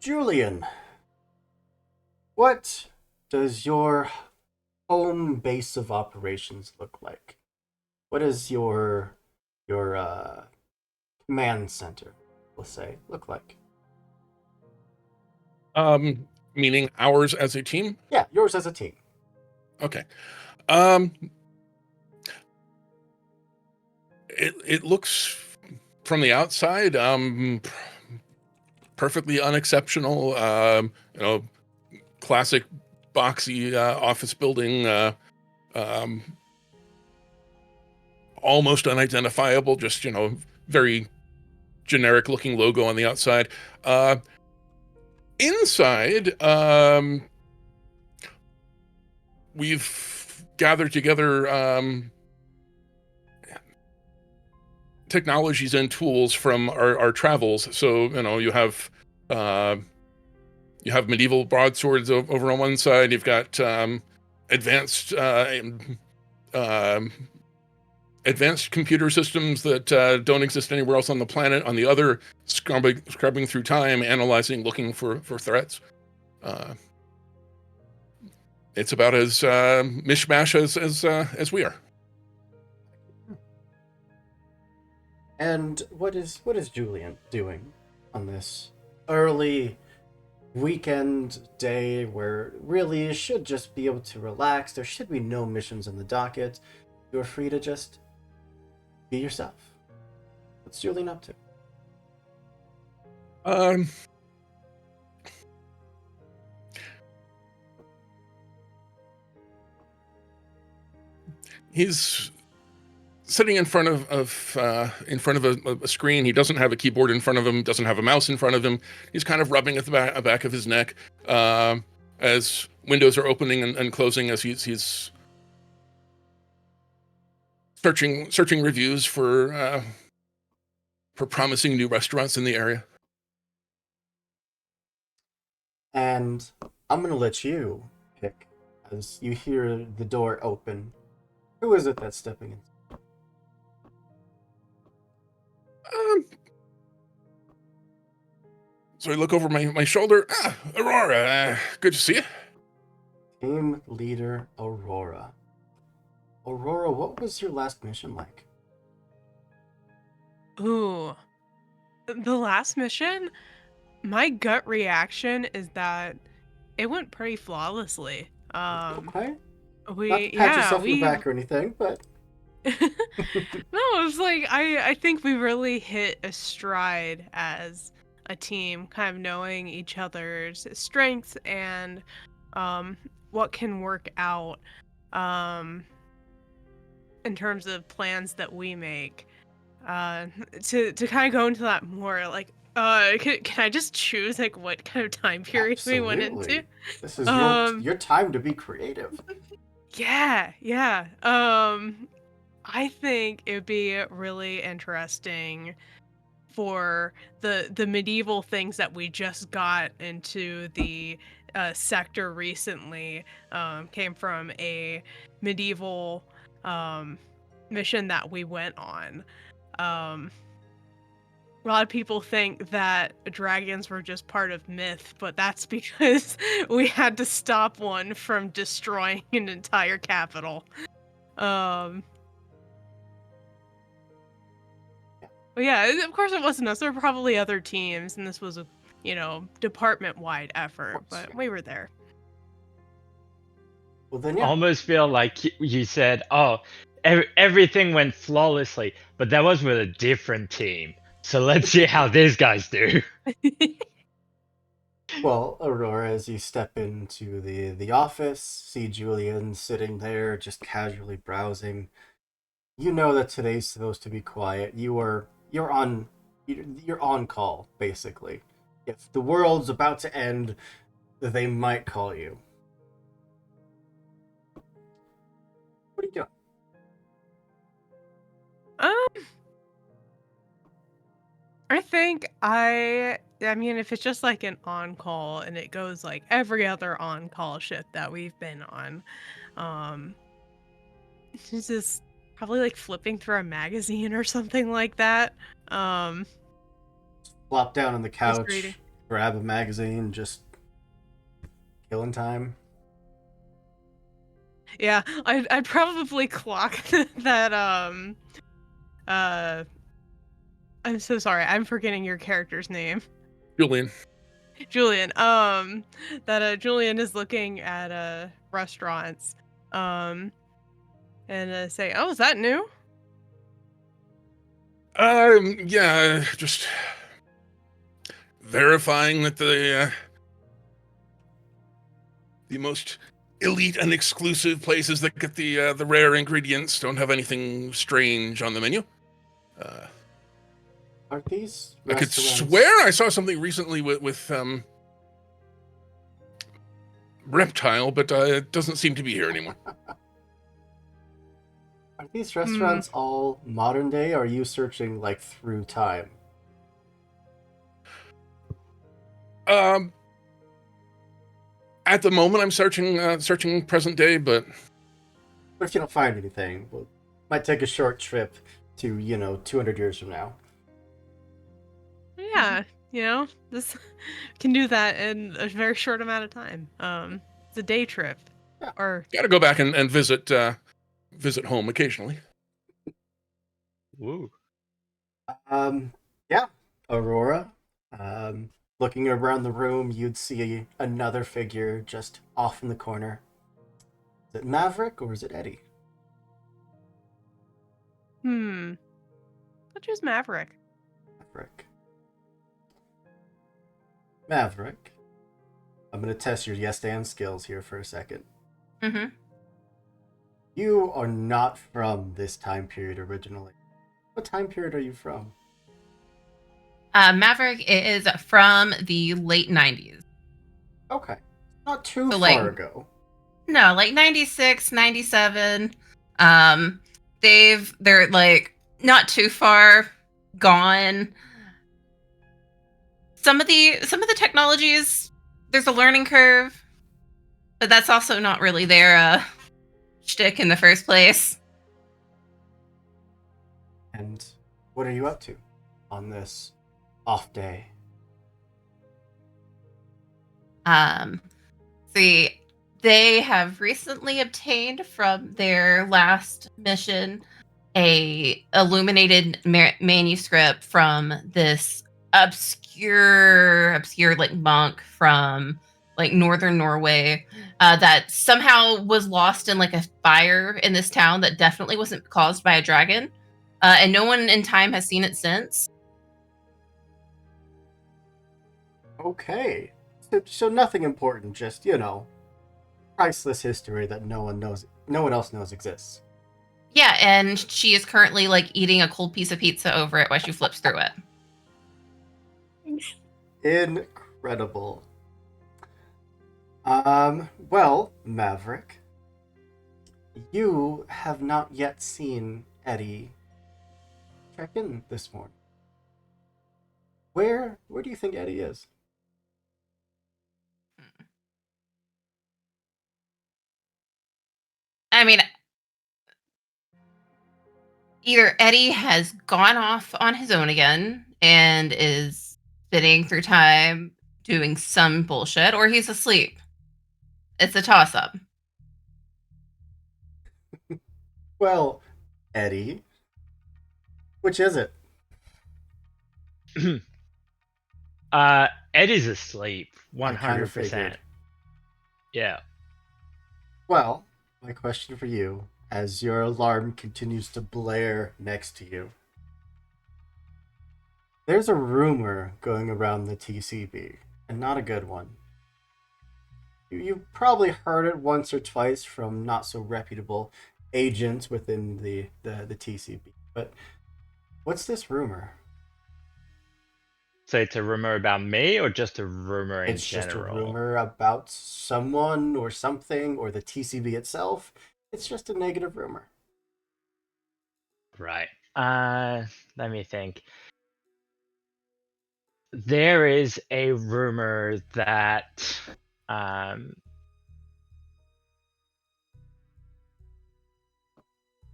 Julian, what does your home base of operations look like? What is your command center, let's say, look like? Meaning ours as a team? Yeah, yours as a team. Okay. Um, it looks from the outside perfectly unexceptional. Classic boxy office building, um, almost unidentifiable. Just very generic looking logo on the outside. Inside, we've gathered together technologies and tools from our travels. So uh, you have medieval broadswords over on one side. You've got advanced um, advanced computer systems that don't exist anywhere else on the planet. On the other, scrubbing through time, analyzing, looking for threats. Uh, it's about as mishmash as we are. And what is Julian doing on this early weekend day where really you should just be able to relax? There should be no missions in the docket. You're free to just be yourself. What's Julian up to? Um, he's sitting in front of a screen. He doesn't have a keyboard in front of him. Doesn't have a mouse in front of him. He's kind of rubbing at the back of his neck as windows are opening and closing as he's searching reviews for promising new restaurants in the area. And I'm gonna let you pick as you hear the door open. Who is it that's stepping in? Um, so I look over my shoulder. Aurora, good to see you. Team leader Aurora. Aurora, what was your last mission like? Ooh, the last mission, my gut reaction is that it went pretty flawlessly. Okay. Not to We pat yeah, yourself on the we back or anything, but No, it's like I think we really hit a stride as a team, kind of knowing each other's strengths and um what can work out um in terms of plans that we make. Uh to kind of go into that more, like can I just choose like what kind of time period we went into? absolutely. This is your Um your time to be creative. yeah. I think it would be really interesting for the medieval things that we just got into the sector recently. Came from a medieval um, mission that we went on. Um, a lot of people think that dragons were just part of myth, but that's because we had to stop one from destroying an entire capital. Um, But yeah, of course it wasn't us. There were probably other teams, and this was a, department-wide effort, Course, but yeah. we were there. Well then, yeah. Almost feel like you said, "Oh, everything went flawlessly," but that was with a different team. So let's see how these guys do. Well, Aurora, as you step into the office, see Julian sitting there just casually browsing. You know that today's supposed to be quiet. You're on call basically. If the world's about to end, they might call you. What are you doing? um, I think I mean, if it's just like an on-call and it goes like every other on-call shift that we've been on, um, it's just probably like flipping through a magazine or something like that. Um, Flop down on the just reading. couch, grab a magazine, just killing time. Yeah, I'd probably clock that. Uh, I'm so sorry. I'm forgetting your character's name. Julian. Julian. That Julian is looking at restaurants. And say, "Oh, is that new?" Yeah, just verifying that the most elite and exclusive places that get the rare ingredients don't have anything strange on the menu. Are these I could restaurants? swear I saw something recently with Reptile, but it doesn't seem to be here anymore. Are these restaurants all modern day, or are you searching like through time? At the moment, I'm searching present day, but But if you don't find anything, well, might take a short trip to 200 years from now. Yeah, this can do that in a very short amount of time. It's a day trip, Yeah. or gotta go back and visit home occasionally. Woo. Yeah, Aurora. Looking around the room, you'd see another figure just off in the corner. Is it Maverick or is it Eddie? I'll choose Maverick. Maverick. Maverick. I'm gonna test your yes and skills here for a second. Mm-hmm. You are not from this time period originally. What time period are you from? Maverick is from the late 90s. Okay. Not too So, far ago. No, like 96, 97. They're like not too far gone. Some of the technologies, there's a learning curve, but that's also not really their shtick in the first place. And what are you up to on this off day? See, they have recently obtained from their last mission a illuminated manuscript from this obscure like monk from like northern Norway that somehow was lost in like a fire in this town that definitely wasn't caused by a dragon, and no one in time has seen it since. Okay. So nothing important, just, priceless history that no one else knows exists. Yeah, and she is currently like eating a cold piece of pizza over it while she flips through it. Incredible. Well, Maverick, you have not yet seen Eddie check in this morning. Where do you think Eddie is? I mean, either Eddie has gone off on his own again and is spinning through time doing some bullshit, or he's asleep. It's a toss up. Well, Eddie, which is it? Eddie's asleep. I kind of 100%. figured. Yeah. Well, my question for you, as your alarm continues to blare next to you, there's a rumor going around the TCB, and not a good one. You probably heard it once or twice from not so reputable agents within the TCB. But what's this rumor? So it's a rumor about me or just a rumor in It's just a general? rumor about someone or something or the TCB itself. It's just a negative rumor. Right. Let me think. There is a rumor that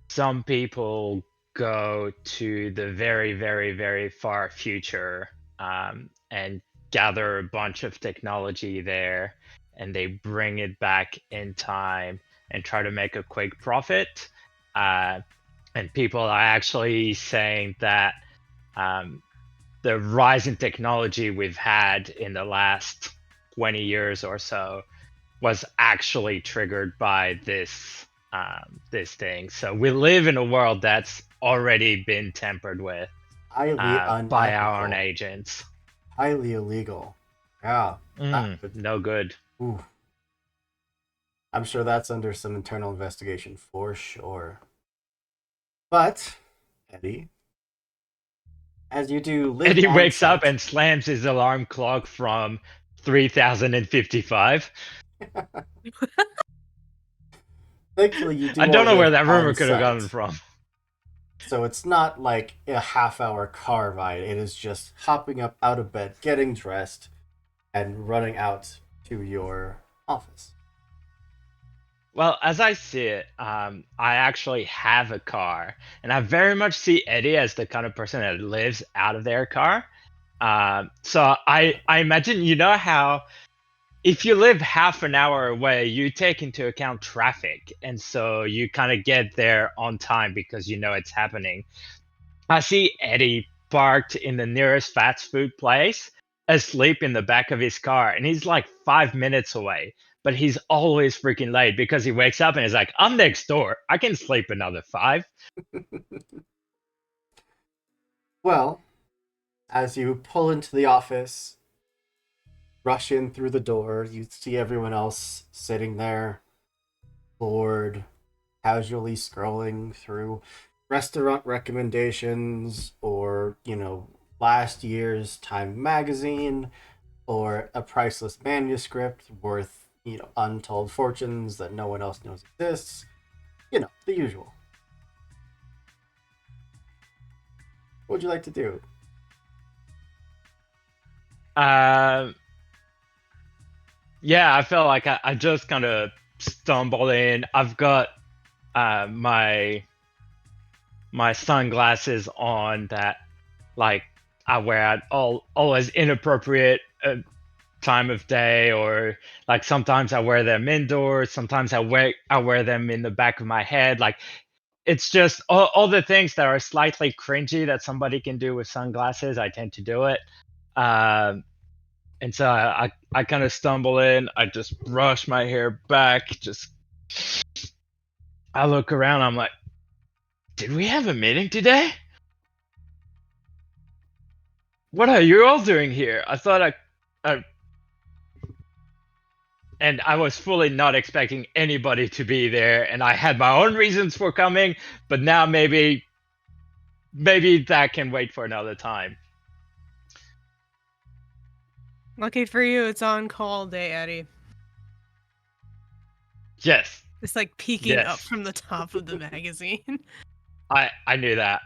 some people go to the very, very, very far future and gather a bunch of technology there and they bring it back in time and try to make a quick profit. And people are actually saying that the rise in technology we've had in the last 20 years or so was actually triggered by this thing. So we live in a world that's already been tampered with Highly by our own unethical. agents. Highly illegal. Yeah. That would, No good. ooh. I'm sure that's under some internal investigation for sure. But, Eddie, as you do live Eddie on wakes up site, and slams his alarm clock from 3055. thankfully you I do don't all know where live that rumor on could have gotten site. from. So it's not like a half-hour car ride. It is just hopping up out of bed, getting dressed, and running out to your office. Well, as I see it, I actually have a car, and I very much see Eddie as the kind of person that lives out of their car. So I imagine, you know how if you live half an hour away, you take into account traffic, and so you kind of get there on time because you know it's happening. I see Eddie parked in the nearest fast food place, asleep in the back of his car, and he's like 5 minutes away. But he's always freaking late because he wakes up and is like, I'm next door. I can sleep another 5. Well, as you pull into the office, rush in through the door, you see everyone else sitting there, bored, casually scrolling through restaurant recommendations or, last year's Time magazine or a priceless manuscript worth, untold fortunes that no one else knows exists. The usual. What would you like to do? Yeah, I felt like I just kind of stumbled in. I've got my sunglasses on that like I wear at always inappropriate time of day, or like sometimes I wear them indoors, sometimes I wear them in the back of my head. Like it's just all the things that are slightly cringy that somebody can do with sunglasses. I tend to do it. Um, and so I kind of stumble in. I just brush my hair back. Just I look around. I'm like, did we have a meeting today? What are you all doing here? I thought I and I was fully not expecting anybody to be there, and I had my own reasons for coming, but now maybe that can wait for another time. Lucky for you, it's on call day, Eddie. Yes, It's like peeking up from the top of the magazine. I knew that.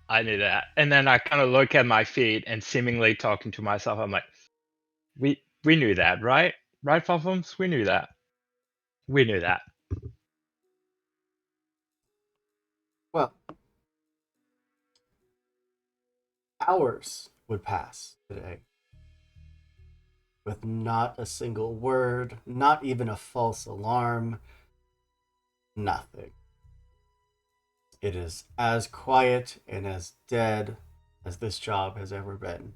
I knew that. And then I kind of look at my feet and seemingly talking to myself, I'm like, we knew that, right? Right, Puffums? We knew that. We knew that. Well, hours would pass today with not a single word, not even a false alarm, nothing. It is as quiet and as dead as this job has ever been.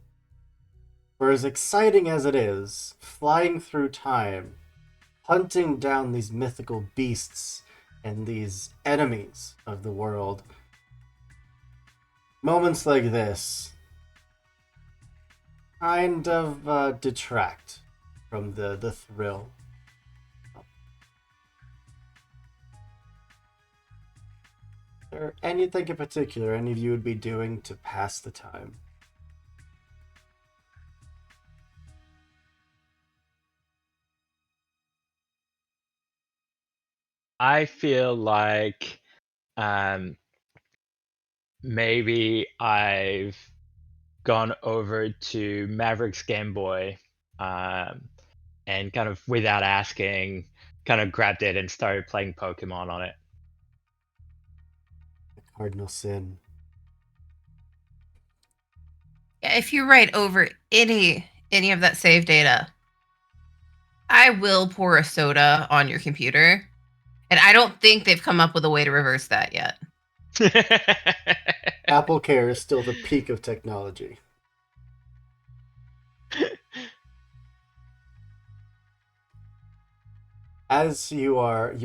For as exciting as it is, flying through time, hunting down these mythical beasts and these enemies of the world, moments like this kind of detract from the thrill. Is there anything in particular any of you would be doing to pass the time? I feel like um, maybe I've gone over to Maverick's Game Boy um, and kind of without asking, kind of grabbed it and started playing Pokemon on it. The cardinal sin. Yeah, if you write over any of that save data, I will pour a soda on your computer. And I don't think they've come up with a way to reverse that yet. Apple Care is still the peak of technology. As you are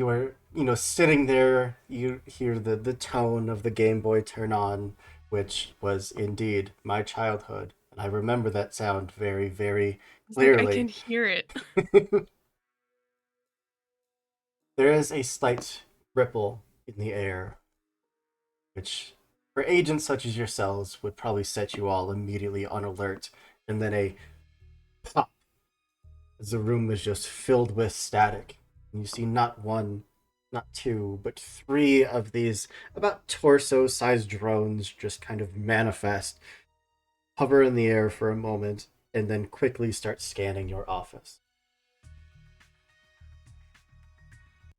sitting there, you hear the tone of the Game Boy turn on, which was indeed my childhood, and I remember that sound very, very It's like I can clearly. hear it. There is a slight ripple in the air, which for agents such as yourselves would probably set you all immediately on alert, and then a pop as the room was just filled with static. And you see not one, not two, but three of these about torso-sized drones just kind of manifest, hover in the air for a moment, and then quickly start scanning your office.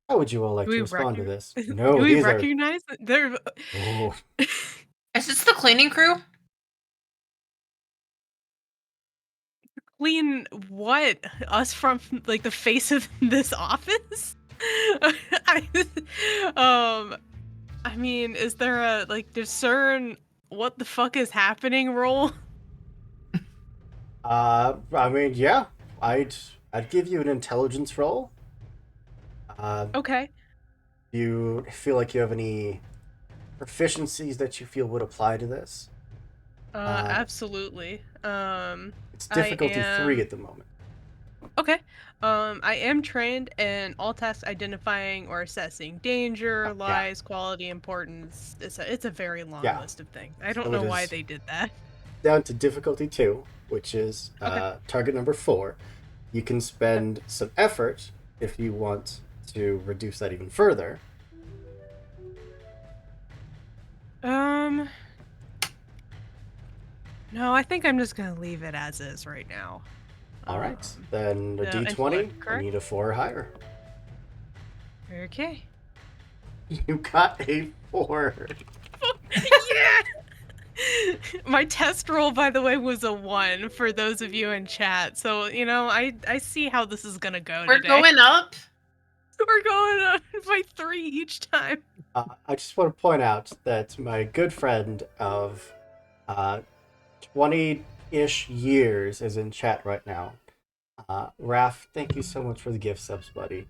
How would you all like Do to we respond to recog- this? Do No, we these are... recognize that they're Oh, Is this the cleaning crew? clean what? Us from like the face of this office? I, I mean, is there a like discern what the fuck is happening roll? I mean, yeah, I'd give you an intelligence roll. Okay. Do you feel like you have any proficiencies that you feel would apply to this? Absolutely. It's I difficulty 3 am at the moment. okay. I am trained in all tasks identifying or assessing danger, Yeah, lies, quality, importance. It's a very long yeah. list of things. I don't So know it why is they did that. down to difficulty 2, which is Okay. target number 4. You can spend some effort if you want to reduce that even further. No, I think I'm just gonna leave it as is right now. All right, Um, then a the D20. intellect, I correct? need a 4 or higher. Okay. You got a 4. Yeah. My test roll, by the way, was a 1 for those of you in chat. So I see how this is gonna go We're today. going up. We're going up by 3 each time. I just want to point out that my good friend of 20-ish years is in chat right now. Raph, thank you so much for the gift subs, buddy.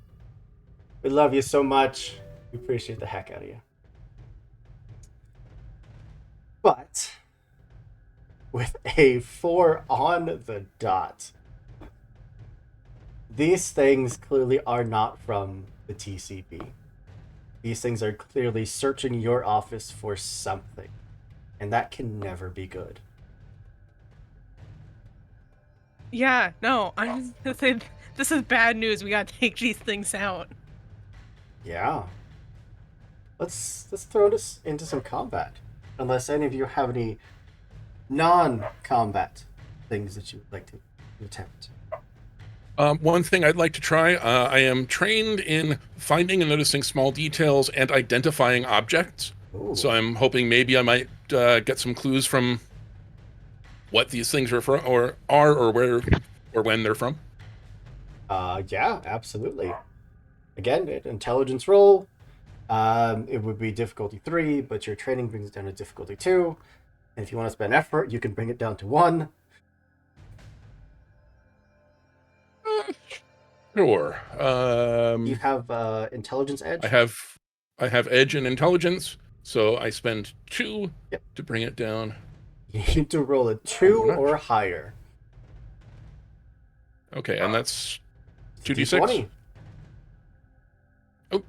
We love you so much. We appreciate the heck out of you. But with a 4 on the dot, these things clearly are not from the TCP. These things are clearly searching your office for something, and that can never be good. Yeah, no, I'm just gonna say this is bad news. We gotta take these things out. Yeah. Let's throw this into some combat. Unless any of you have any non-combat things that you would like to attempt. One thing I'd like to try, I am trained in finding and noticing small details and identifying objects. Ooh. So I'm hoping maybe I might get some clues from what these things are from, or where or when they're from. Yeah, absolutely. Again, an intelligence roll. It would be difficulty 3, but your training brings it down to difficulty 2. And if you want to spend effort, you can bring it down to 1. Sure. You have intelligence edge? I have edge and intelligence, so I spend 2 to bring it down. You need to roll a 2 notch. or higher. Okay, and that's 2d6. D20. Oh.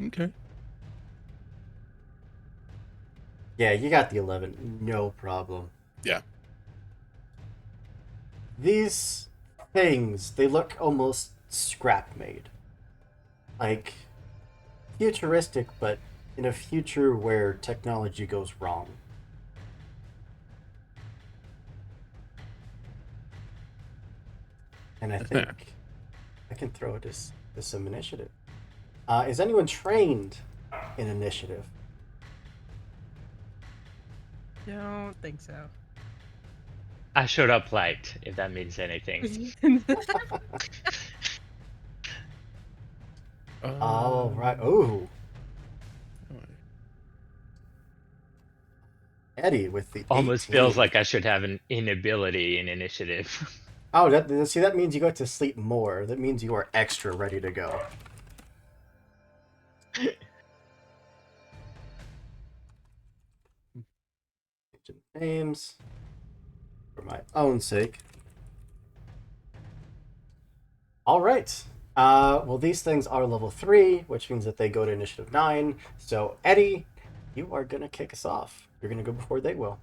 Okay. Yeah, you got the 11. No problem. Yeah. These things, they look almost scrap made. Like futuristic, but in a future where technology goes wrong. And I think I can throw it as some initiative. Is anyone trained in initiative? Don't think so. I showed up late, if that means anything. All right. Ooh, Eddie with the Almost feels 18. like I should have an inability in initiative. Oh, see, that means you go to sleep more. That means you are extra ready to go. Names for my own sake. All right. Well, these things are level 3, which means that they go to initiative 9. So, Eddie, you are going to kick us off. You're going to go before they will.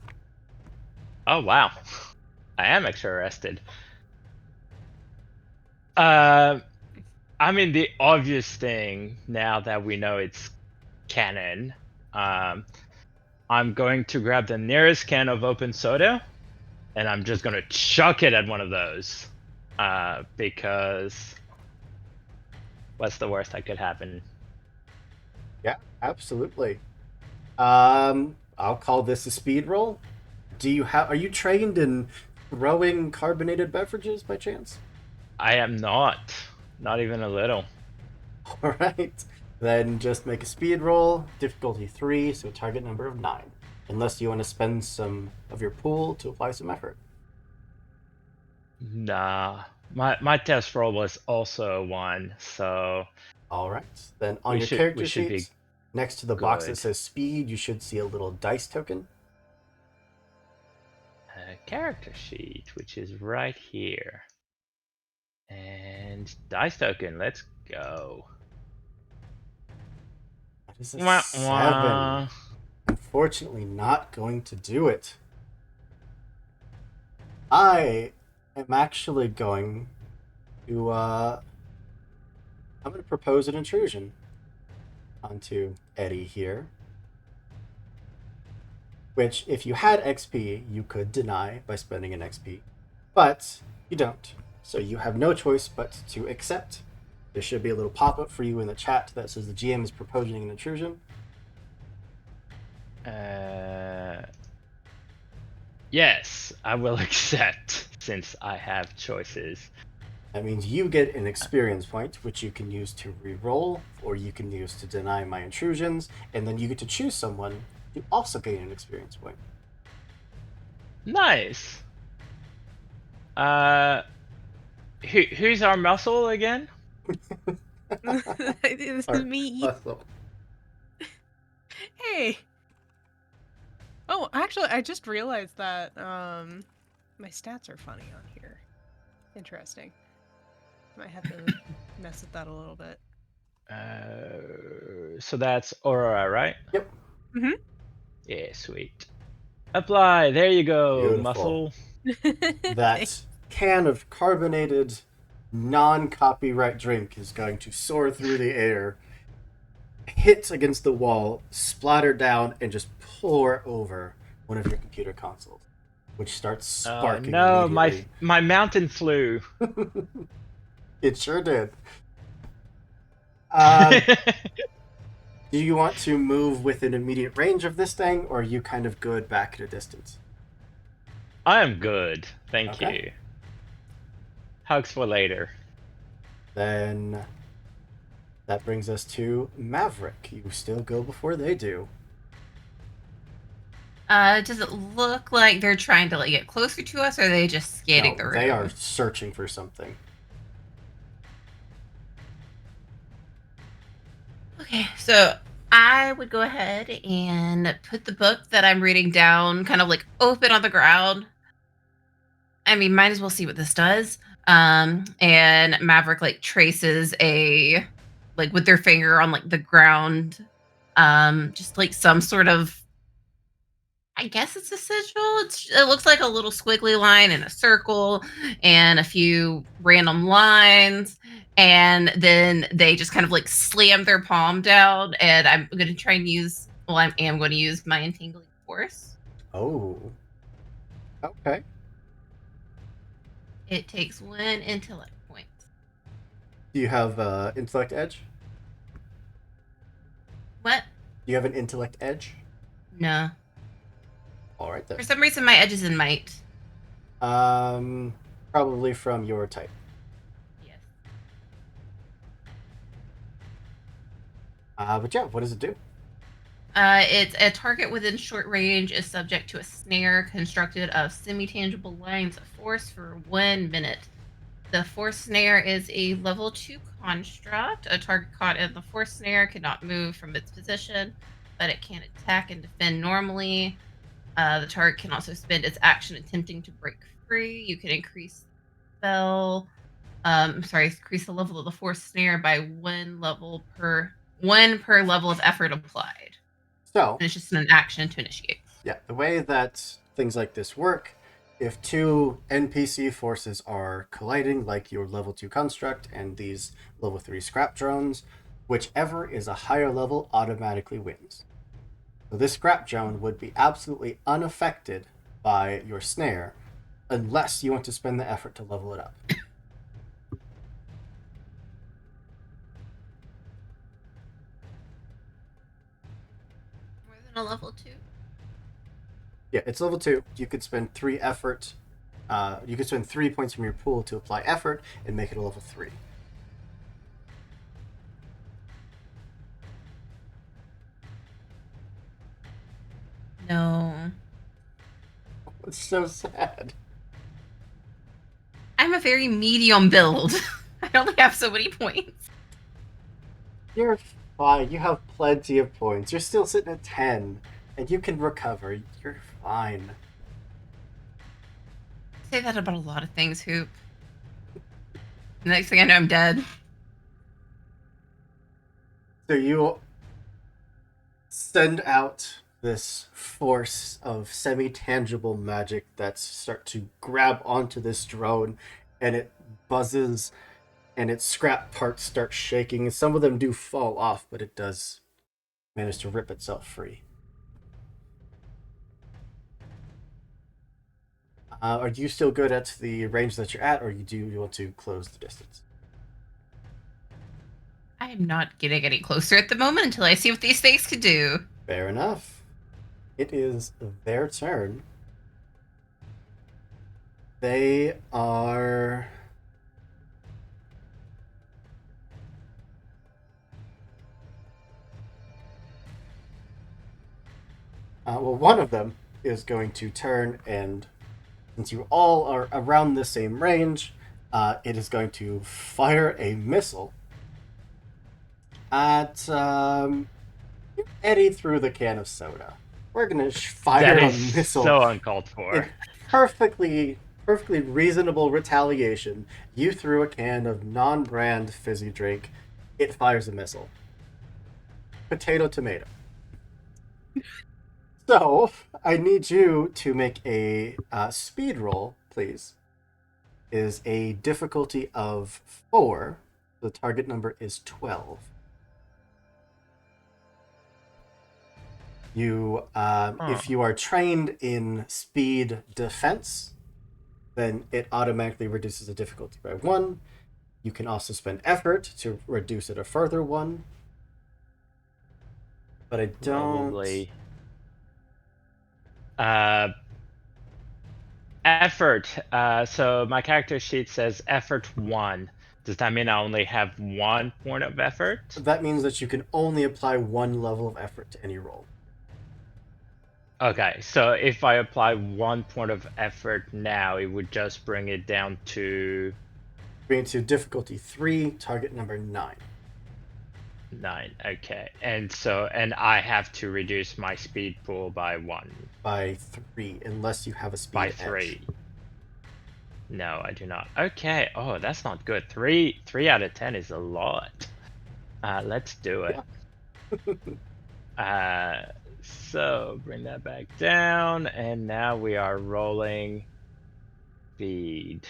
Oh wow, I am extra rested. I mean, the obvious thing now that we know it's canon, um, I'm going to grab the nearest can of open soda, and I'm just gonna chuck it at one of those, because what's the worst that could happen? Yeah, absolutely. I'll call this a speed roll. Are you trained in throwing carbonated beverages by chance? I am not even a little. All right. Then just make a speed roll, difficulty 3, so target number of 9. Unless you want to spend some of your pool to apply some effort. Nah, my test roll was also 1, so All right. Then on we your should character we should be sheet, next to the box that good. says speed, you should see a little dice token. Character sheet, which is right here. And dice token, let's go. That is a Wah, 7. wah. Unfortunately, not going to do it. I am actually going to, I'm going to propose an intrusion onto Eddie here. Which, if you had XP, you could deny by spending an XP. But you don't. So you have no choice but to accept. There should be a little pop up for you in the chat that says the GM is proposing an intrusion. Yes, I will accept since I have choices. That means you get an experience point, which you can use to re-roll, or you can use to deny my intrusions, and then you get to choose someone to also gain an experience point. Nice. Who's our muscle again? This is me. Hey. Oh, actually, I just realized that my stats are funny on here. Interesting. Might have to mess with that a little bit. So that's Aurora, right? Yep. Mhm. Yeah, sweet. Apply. There you go, Beautiful. muscle. That can of carbonated, non-copyright drink is going to soar through the air, hit against the wall, splatter down, and just pour over one of your computer consoles, which starts sparking No, immediately. my mountain flew. It sure did. Do you want to move within immediate range of this thing, or are you kind of good back at a distance? I am good, thank Okay. you. Hugs for later. Then that brings us to Maverick. You still go before they do. Does it look like they're trying to like get closer to us, or are they just scanning the No, room? they are searching for something. Okay, so I would go ahead and put the book that I'm reading down kind of like open on the ground. I mean, might as well see what this does. And Maverick like traces a like with their finger on like the ground, just like some sort of I guess it's a sigil. It looks like a little squiggly line and a circle and a few random lines. And then they just kind of like slam their palm down. And I'm going to try and use, well, I am going to use my entangling force. Oh. Okay. It takes 1 intellect point. Do you have intellect edge? What? Do you have an intellect edge? No. All right then. For some reason, my edge is in might. Probably from your type. Yes. But yeah, what does it do? It's a target within short range is subject to a snare constructed of semi-tangible lines of force for 1 minute. The force snare is a level 2 construct. A target caught in the force snare cannot move from its position, but it can attack and defend normally. The target can also spend its action attempting to break free. You can increase increase the level of the force snare by one per level of effort applied. So, And it's just an action to initiate. yeah, the way that things like this work, if two NPC forces are colliding, like your level 2 construct and these level 3 scrap drones, whichever is a higher level automatically wins. So this scrap drone would be absolutely unaffected by your snare unless you want to spend the effort to level it up. More than a level 2? Yeah, it's level 2. You could spend 3 effort. You could spend 3 points from your pool to apply effort and make it a level 3. No. It's so sad. I'm a very medium build. I only have so many points. You're fine. You have plenty of points. You're still sitting at 10, and you can recover. You're fine. I say that about a lot of things, Hoop. The next thing I know, I'm dead. So you send out this force of semi-tangible magic that start to grab onto this drone, and it buzzes, and its scrap parts start shaking. And some of them do fall off, but it does manage to rip itself free. Are you still good at the range that you're at, or do you want to close the distance? I am not getting any closer at the moment until I see what these things can do. Fair enough. It is their turn. They are... well, one of them is going to turn, and since you all are around the same range, it is going to fire a missile at Eddie through the can of soda. We're gonna fire That a is missile so uncalled in for. perfectly reasonable retaliation. You threw a can of non-brand fizzy drink. It fires a missile. Potato, tomato. So I need you to make a speed roll, please. Is a difficulty of 4. The target number is 12. You, if you are trained in speed defense, then it automatically reduces the difficulty by 1. You can also spend effort to reduce it a further 1. But I don't... Probably. Effort. So my character sheet says effort 1. Does that mean I only have 1 point of effort? That means that you can only apply 1 level of effort to any roll. Okay, so if I apply 1 point of effort now, it would just bring it down to Bring it to difficulty 3, target number 9. 9. Okay, and I have to reduce my speed pool by 1. By 3, unless you have a speed By edge. 3. No, I do not. Okay. Oh, that's not good. 3 out of 10 is a lot. Let's do it. So bring that back down, and now we are rolling speed.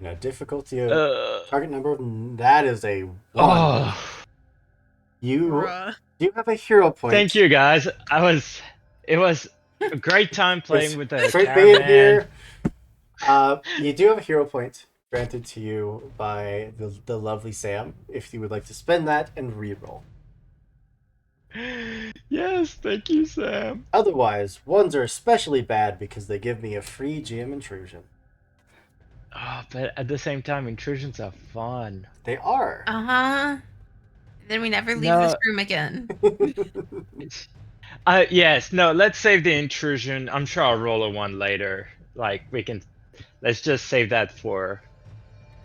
Now, difficulty of target number, that is a 1. Oh, You Bruh. do have a hero point. thank you guys. It was a great time playing with the Great being caravan. here. You do have a hero point granted to you by the lovely Sam, if you would like to spend that and reroll. Yes, thank you, Sam. Otherwise, ones are especially bad because they give me a free GM intrusion. Oh, but at the same time, intrusions are fun. They are. Uh-huh. Then we never leave this No, room again. yes, no, let's save the intrusion. I'm sure I'll roll a one later. Like, let's just save that for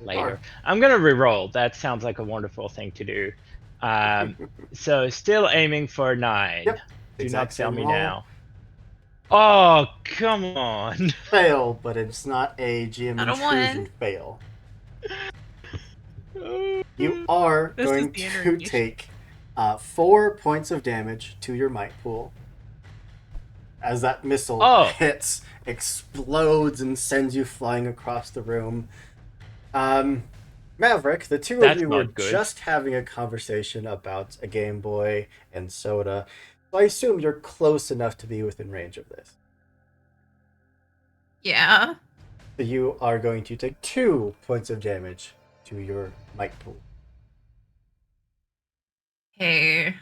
later. Sure. I'm gonna re-roll. That sounds like a wonderful thing to do. So still aiming for 9. Yep. Do Exact not fail same me roll. now. Oh, come on. Fail, but it's not a GM Not a intrusion one. fail. You are This is going the to interrogation. take 4 points of damage to your might pool as that missile Oh. hits, explodes, and sends you flying across the room. Maverick, the two of That's you were not good. just having a conversation about a Game Boy and soda, so I assume you're close enough to be within range of this. Yeah. So you are going to take 2 points of damage to your might pool. Hey.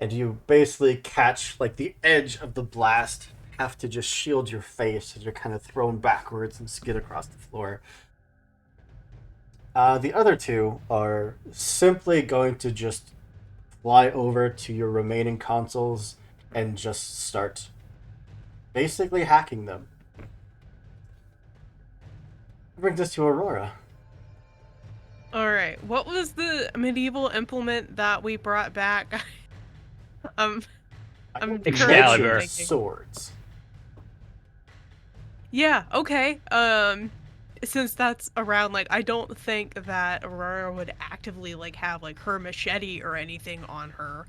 And you basically catch like the edge of the blast, have to just shield your face as you're kind of thrown backwards and skid across the floor. The other 2 are simply going to just fly over to your remaining consoles and just start basically hacking them. That brings us to Aurora. All right. What was the medieval implement that we brought back? I'm currently Excalibur. Mention thinking. swords. Yeah, okay. Since that's around, like, I don't think that Aurora would actively, like, have, like, her machete or anything on her.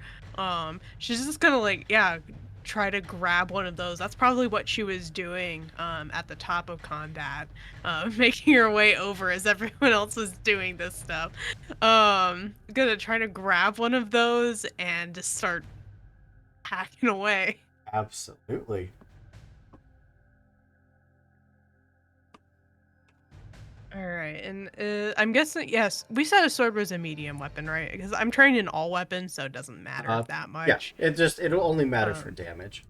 She's just gonna, like, yeah, try to grab one of those. That's probably what she was doing, at the top of combat. Making her way over as everyone else was doing this stuff. Gonna try to grab one of those and just start hacking away. Absolutely. All right, and I'm guessing yes. We said a sword was a medium weapon, right? Because I'm trained in all weapons, so it doesn't matter that Yeah, much. it'll only matter for Um, damage.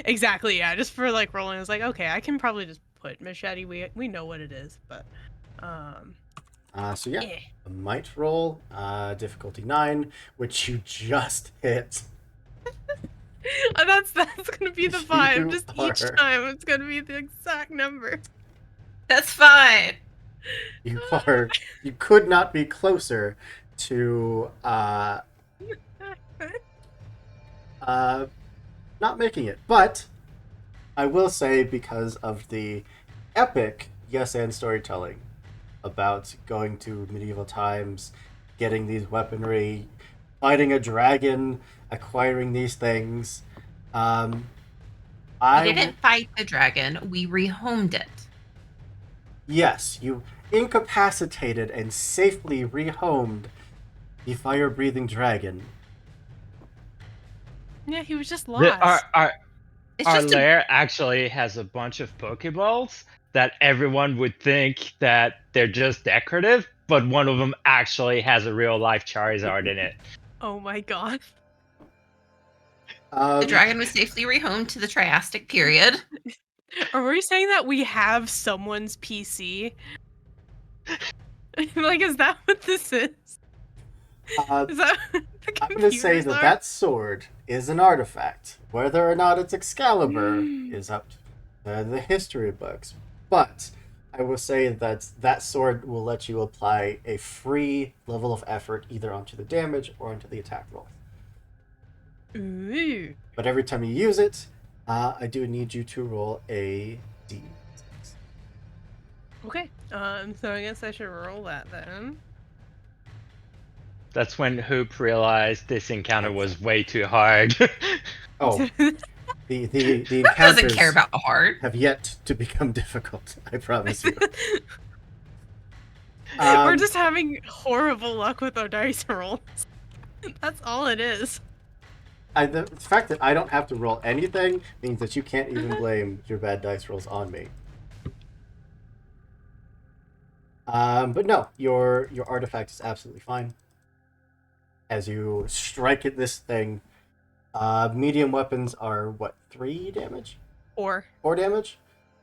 Exactly, yeah. Just for like rolling, it's like okay, I can probably just put machete. We know what it is, but So yeah, eh. a might roll, difficulty 9, which you just hit. That's gonna be the vibe. You Just each are- time, it's gonna be the exact number. That's fine. You could not be closer to not making it. But I will say, because of the epic yes and storytelling about going to medieval times, getting these weaponry, fighting a dragon, acquiring these things, We I didn't fight the dragon. We rehomed it. yes, you incapacitated and safely rehomed the fire-breathing dragon. Yeah, he was just The- lost. It's our just a lair actually has a bunch of Pokeballs that everyone would think that they're just decorative, but one of them actually has a real life Charizard in it. Oh my god. the dragon was safely rehomed to the Triassic period. Are we saying that we have someone's PC? Like, is that what this is? Is that what the I'm going to say computers that are? that sword is an artifact. Whether or not it's Excalibur is up to the history books. But I will say that that sword will let you apply a free level of effort either onto the damage or onto the attack roll. Ooh. But every time you use it, I do need you to roll a d6. Okay. So I guess I should roll that then. That's when Hoop realized this encounter was way too hard. Oh, the Who doesn't encounters care about the heart? have yet to become difficult. I promise you. We're just having horrible luck with our dice rolls. That's all it is. The fact that I don't have to roll anything means that you can't even blame your bad dice rolls on me. But no, your artifact is absolutely fine. As you strike at this thing, medium weapons are what, 3 damage? Or 4 damage?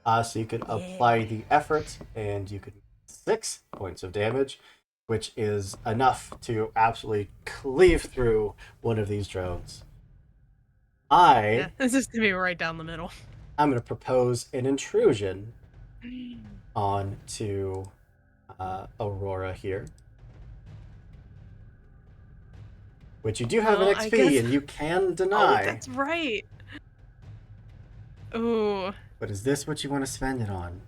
So you could apply the effort, and you could 6 points of damage, which is enough to absolutely cleave through one of these drones. yeah, this is gonna be right down the middle. I'm going to propose an intrusion onto Aurora here. Which you do have Well, an I XP, guess- and you can Oh, deny. that's right. Ooh. But is this what you want to spend it on?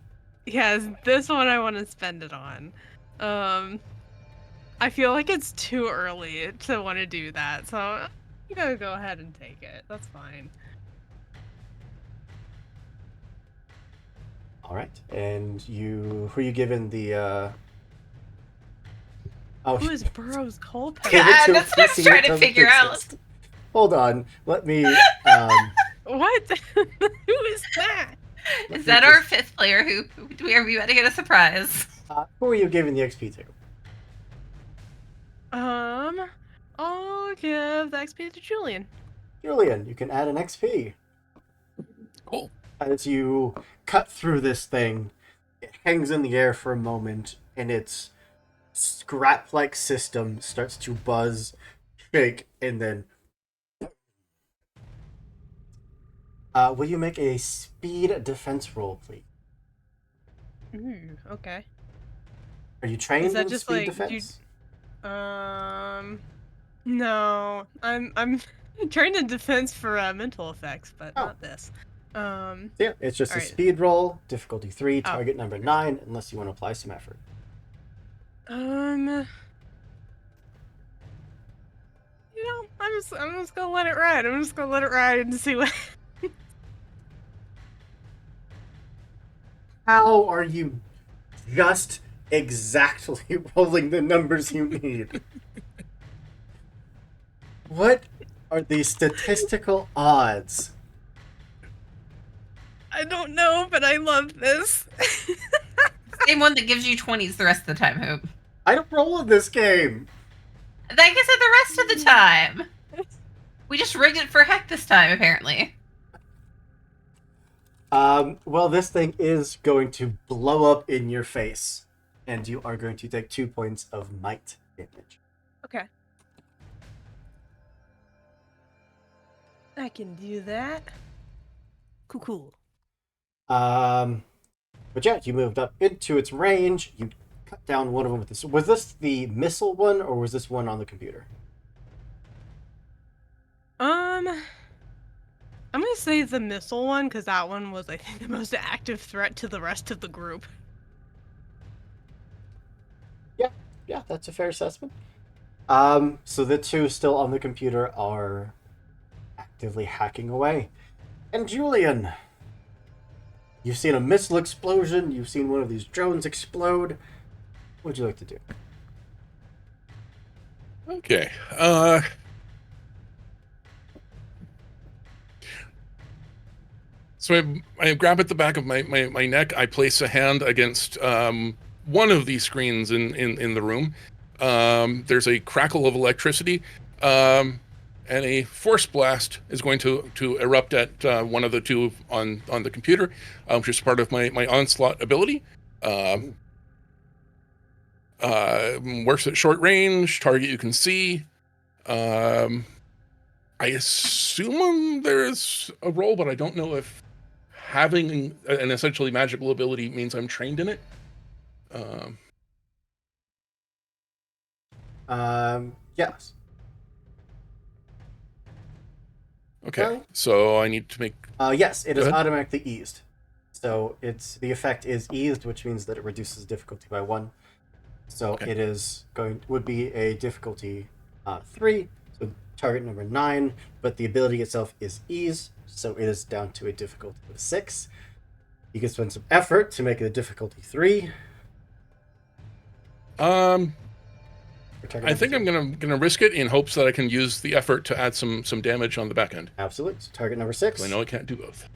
Yes, this one I want to spend it on. I feel like it's too early to want to do that, so I'm gonna go ahead and take it. That's fine. All right, and who are you giving the? Oh, Who is Burroughs Culpepper? give it Yeah, to that's what I was PC trying to from figure out. Princess. Hold on, let me. What? Who is that? Let Is me that our just- 5th player? Are we about to get a surprise? who are you giving the XP to? I'll give the XP to Julian. Julian, you can add an XP. Cool. As you cut through this thing, it hangs in the air for a moment, and its scrap-like system starts to buzz, shake, and then. Will you make a speed defense roll, please? Ooh, okay. Are you trained that in just, speed like, defense? No. I'm trained in defense for mental effects, but Oh. not this. Yeah, it's just a alright. speed roll, difficulty 3, Oh, target number 9, unless you want to apply some effort. I'm just gonna let it ride. I'm just gonna let it ride and see what. How are you just exactly rolling the numbers you need? What are the statistical odds? I don't know, but I love this. Same one that gives you 20s the rest of the time, Hope. I don't roll in this game. Like I said, the rest of the time. We just rigged it for heck this time, apparently. Well, this thing is going to blow up in your face, and you are going to take 2 points of might damage. Okay. I can do that. Cool. But yeah, you moved up into its range. You cut down one of them with this. Was this the missile one, or was this one on the computer? I'm gonna say the missile one, because that one was, I think, the most active threat to the rest of the group. Yeah, that's a fair assessment. So the two still on the computer are actively hacking away. And Julian, you've seen a missile explosion, you've seen one of these drones explode. What would you like to do? Okay. So I grab at the back of my neck. I place a hand against one of these screens in the room. There's a crackle of electricity, and a force blast is going to erupt at one of the two on the computer, which is part of my onslaught ability. Works at short range, target you can see. I assume there's a role, but I don't know if having an essentially magical ability means I'm trained in it. Yes. Okay, Well- so I need to make. Yes, it Go is ahead. automatically eased. So the effect is eased, which means that it reduces difficulty by 1. So Okay. it would be a difficulty 3, so target number 9, but the ability itself is ease, so it is down to a difficulty of 6. You can spend some effort to make it a difficulty 3. I think I'm gonna risk it in hopes that I can use the effort to add some damage on the back end. Absolutely. So target number 6. I know I can't do both.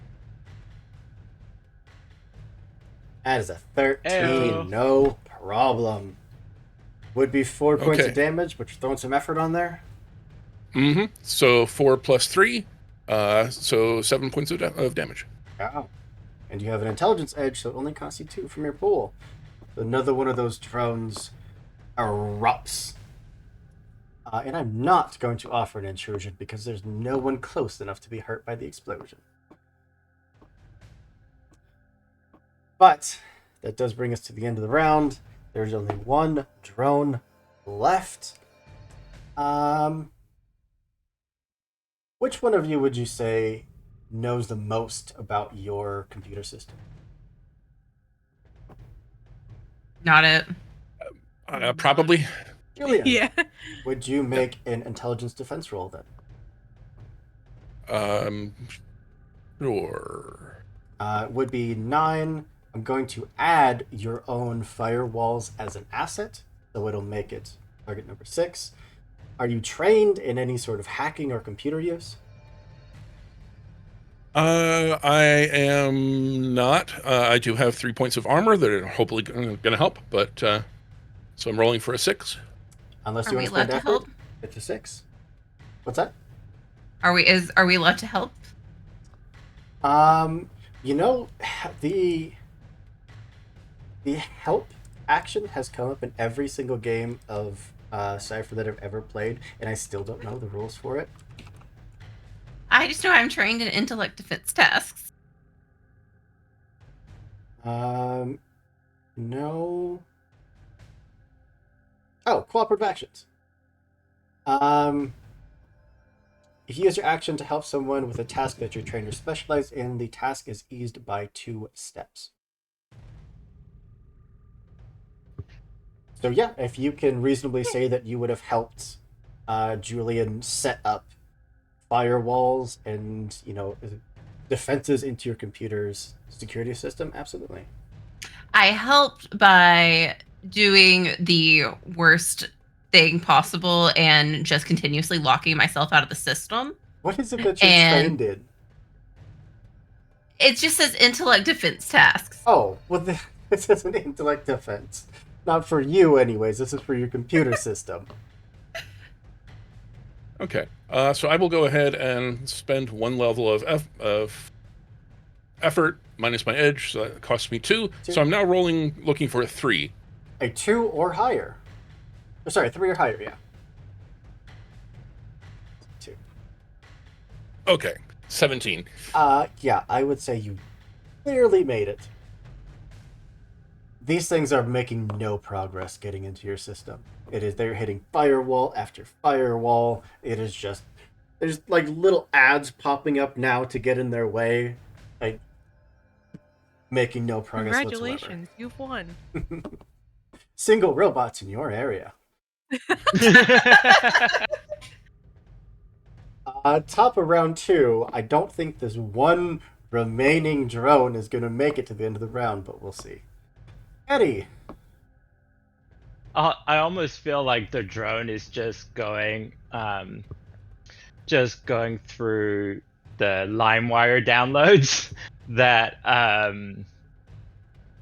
That is a 13. Ew. No problem. Would be 4 points of Okay. damage, but you're throwing some effort on there. Mm-hmm. So 4 plus 3, so 7 points of damage. Wow. And you have an intelligence edge, so it only costs you 2 from your pool. Another one of those drones erupts. And I'm not going to offer an intrusion because there's no one close enough to be hurt by the explosion. But that does bring us to the end of the round. There's only one drone left. Which one of you would you say knows the most about your computer system? Not it. Probably. Julian, Yeah. would you make an intelligence defense roll then? Sure. It would be 9. I'm going to add your own firewalls as an asset, so it'll make it target number 6. Are you trained in any sort of hacking or computer use? I am not. I do have 3 points of armor that are hopefully going to help, but so I'm rolling for a 6. Unless Are you we want to spend allowed to effort, help? it's a 6. What's that? Are we allowed to help? You know, the help action has come up in every single game of Cypher that I've ever played, and I still don't know the rules for it. I just know I'm trained in intellect defense tasks. No. Oh, cooperative actions. If you use your action to help someone with a task that your trainer specialized in, the task is eased by 2 steps. So yeah, if you can reasonably say that you would have helped Julian set up firewalls and, defenses into your computer's security system, absolutely. I helped by doing the worst thing possible and just continuously locking myself out of the system. What is it that you're And- trained in? It just says intellect defense tasks. Oh, well, this is an intellect defense. Not for you, anyways. This is for your computer system. Okay. So I will go ahead and spend 1 level of effort minus my edge, so that costs me 2. So I'm now looking for a 3. A 2 or higher. Oh, sorry, 3 or higher, yeah. 2. Okay. 17. Yeah, I would say you clearly made it. These things are making no progress getting into your system. They're hitting firewall after firewall. There's like little ads popping up now to get in their way. Like, making no progress Congratulations, you've won. whatsoever. Single robots in your area. Top of round 2, I don't think this one remaining drone is going to make it to the end of the round, but we'll see. Eddie. I almost feel like the drone is just going through the LimeWire downloads that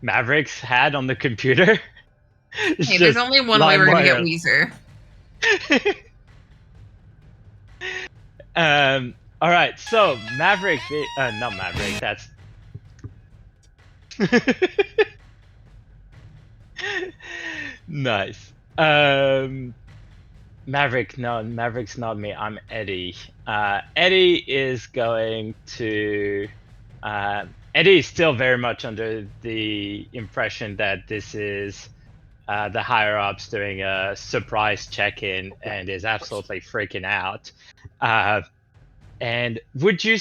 Mavericks had on the computer. It's Hey, there's just only one way we're gonna get LimeWire. Weezer. All right, so Maverick, not Maverick. That's nice. Maverick's not me. I'm Eddie. Eddie is going to. Eddie is still very much under the impression that this is the higher ups doing a surprise check-in and is absolutely freaking out. And would you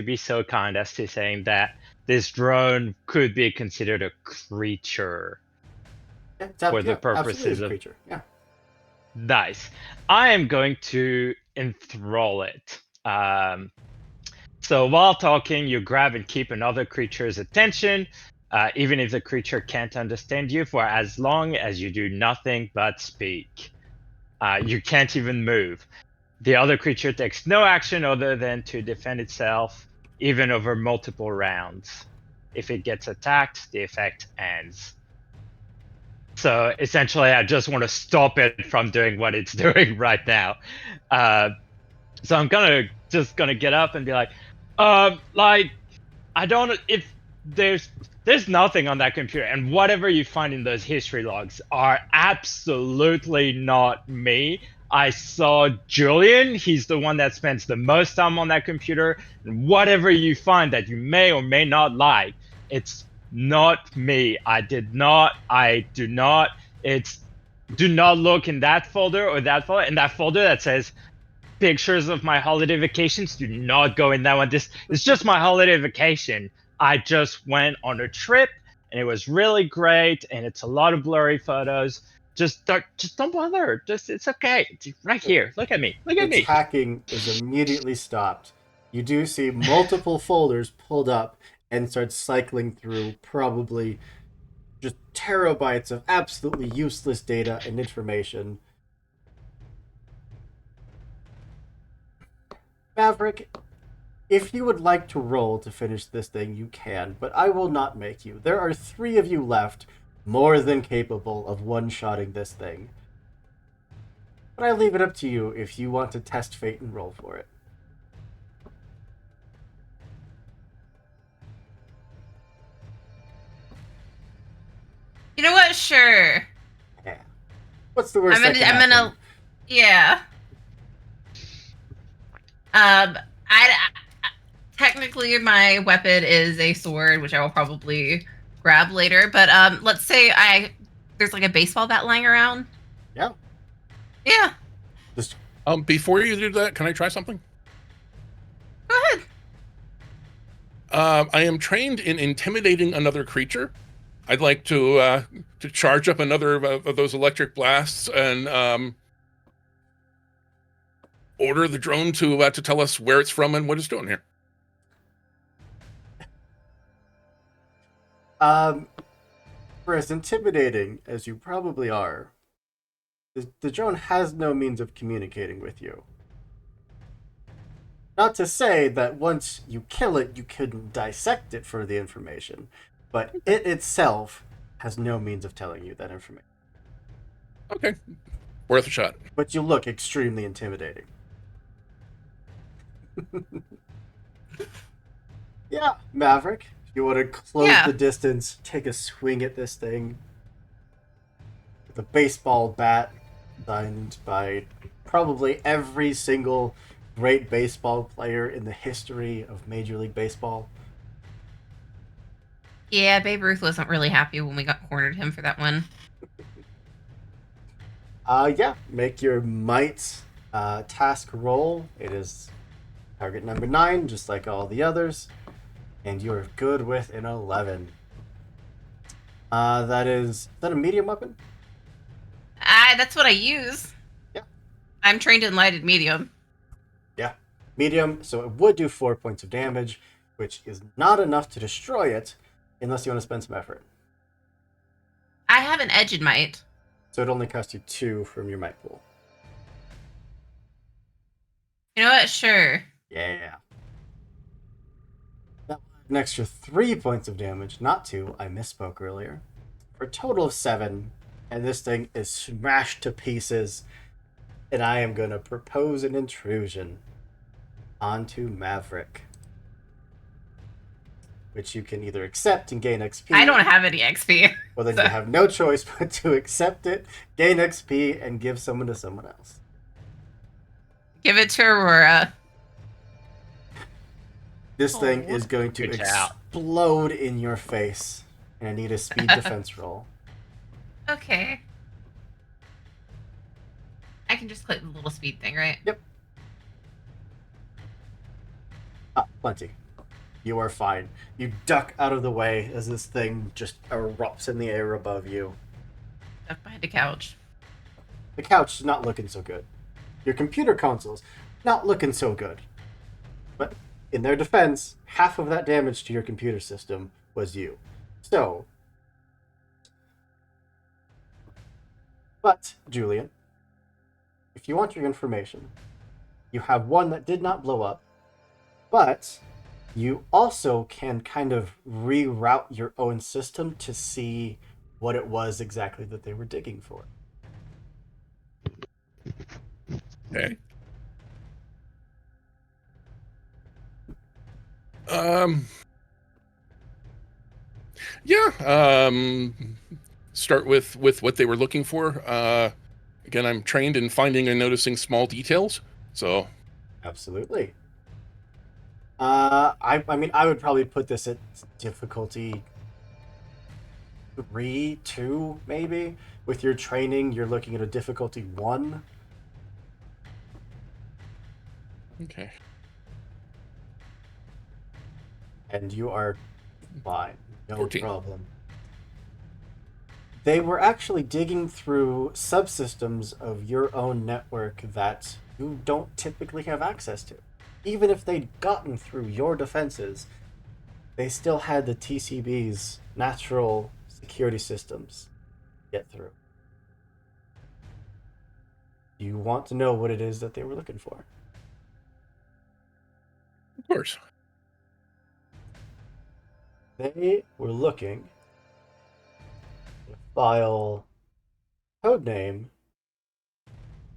be so kind as to saying that this drone could be considered a creature for the purposes of creature? Yeah. Nice. I am going to enthrall it. So while talking, you grab and keep another creature's attention, even if the creature can't understand you, for as long as you do nothing but speak. You can't even move. The other creature takes no action other than to defend itself, even over multiple rounds. If it gets attacked, the effect ends. So essentially, I just want to stop it from doing what it's doing right now. So I'm just gonna get up and be like, I don't if there's nothing on that computer, and whatever you find in those history logs are absolutely not me. I saw Julian. He's the one that spends the most time on that computer. And whatever you find that you may or may not like, it's not me. I did not. I do not. It's do not look in that folder or that folder. In that folder that says pictures of my holiday vacations, do not go in that one. This is just my holiday vacation. I just went on a trip and it was really great, and it's a lot of blurry photos. Just don't bother. It's okay. It's right here. Look at me. Look at Its me. hacking is immediately stopped. You do see multiple folders pulled up and start cycling through probably just terabytes of absolutely useless data and information. Maverick, if you would like to roll to finish this thing, you can, but I will not make you. There are 3 of you left, more than capable of one-shotting this thing. But I leave it up to you if you want to test fate and roll for it. You know what? Sure. Yeah. What's the worst that can I'm happen? gonna, yeah. I technically my weapon is a sword, which I will probably grab later. But let's say there's like a baseball bat lying around. Yeah. Yeah. Just Before you do that, can I try something? Go ahead. I am trained in intimidating another creature. I'd like to charge up another of those electric blasts and order the drone to tell us where it's from and what it's doing here. For as intimidating as you probably are, the drone has no means of communicating with you. Not to say that once you kill it, you couldn't dissect it for the information, but it itself has no means of telling you that information. Okay, worth a shot. But you look extremely intimidating. Yeah, Maverick, if you want to close the distance, take a swing at this thing. With a baseball bat designed by probably every single great baseball player in the history of Major League Baseball. Yeah, Babe Ruth wasn't really happy when we got cornered him for that one. Yeah, make your might task roll. It is target number 9, just like all the others. And you're good with an 11. Is that a medium weapon? That's what I use. Yeah. I'm trained in lighted medium. Yeah, medium, so it would do 4 points of damage, which is not enough to destroy it, unless you want to spend some effort. I have an edged might. So it only costs you 2 from your might pool. You know what? Sure. Yeah. That will add an extra 3 points of damage, not 2, I misspoke earlier. For a total of 7, and this thing is smashed to pieces, and I am going to propose an intrusion onto Maverick, which you can either accept and gain XP. I don't have any XP. Well, then you have no choice but to accept it, gain XP, and give someone to someone else. Give it to Aurora. This thing is going to explode in your face, and I need a speed defense roll. Okay. I can just click the little speed thing, right? Yep. Plenty. You are fine. You duck out of the way as this thing just erupts in the air above you. Duck behind a couch. The couch is not looking so good. Your computer console's not looking so good. But in their defense, half of that damage to your computer system was you. So, but, Julian, if you want your information, you have one that did not blow up, but you also can kind of reroute your own system to see what it was exactly that they were digging for. Okay. Um. Yeah. Start with what they were looking for. Again, I'm trained in finding and noticing small details. So. Absolutely. I mean, I would probably put this at difficulty 3, 2, maybe. With your training, you're looking at a difficulty 1. Okay. And you are fine. No 14. problem. They were actually digging through subsystems of your own network that you don't typically have access to. Even if they'd gotten through your defenses, they still had the TCB's natural security systems to get through. You want to know what it is that they were looking for. Of course. They were looking at a file codename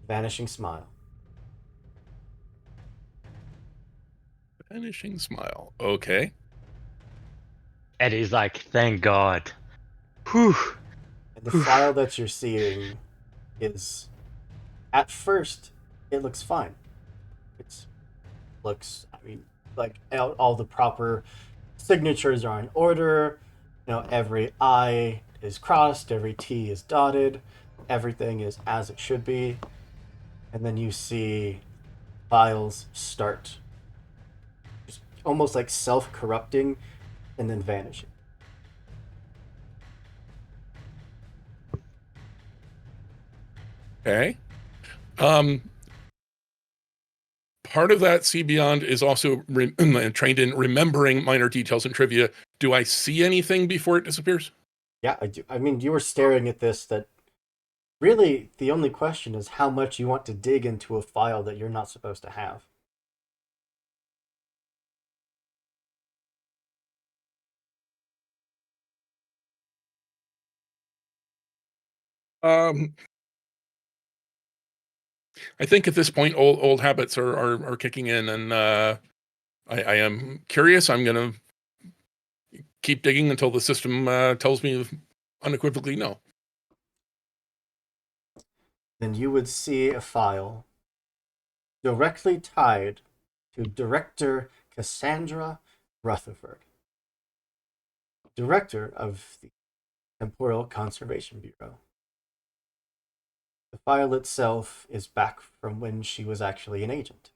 Vanishing Smile. Vanishing smile. Okay. Eddie's like, thank God. Whew. And the file that you're seeing is, at first, it looks fine. It looks, I mean, like all the proper signatures are in order. You know, every I is crossed, every T is dotted, everything is as it should be. And then you see files start just almost like self-corrupting and then vanishing. Okay. Um, Part of that See Beyond is also trained in remembering minor details and trivia. Do I see anything before it disappears? Yeah, I do. I mean, you were staring at this that really the only question is how much you want to dig into a file that you're not supposed to have. Um, I think at this point, old habits are kicking in, and I am curious. I'm gonna keep digging until the system tells me unequivocally no. Then you would see a file directly tied to Director Cassandra Rutherford, Director of the Temporal Conservation Bureau. The file itself is back from when she was actually an agent,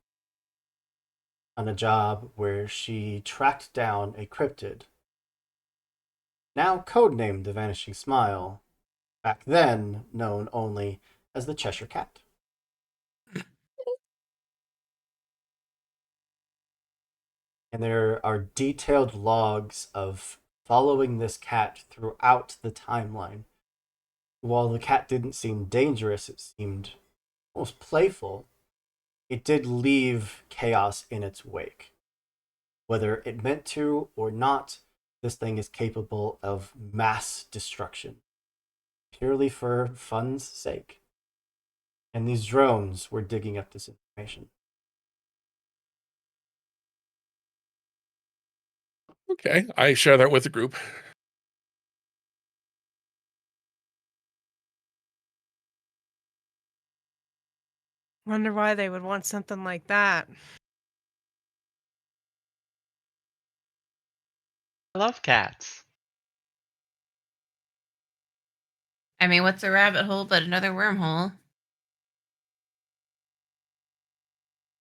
on a job where she tracked down a cryptid, now codenamed the Vanishing Smile, back then known only as the Cheshire Cat. And there are detailed logs of following this cat throughout the timeline. While the cat didn't seem dangerous, it seemed almost playful. It did leave chaos in its wake. Whether it meant to or not, this thing is capable of mass destruction, purely for fun's sake. And these drones were digging up this information. Okay, I share that with the group. Wonder why they would want something like that. I love cats. I mean, what's a rabbit hole but another wormhole?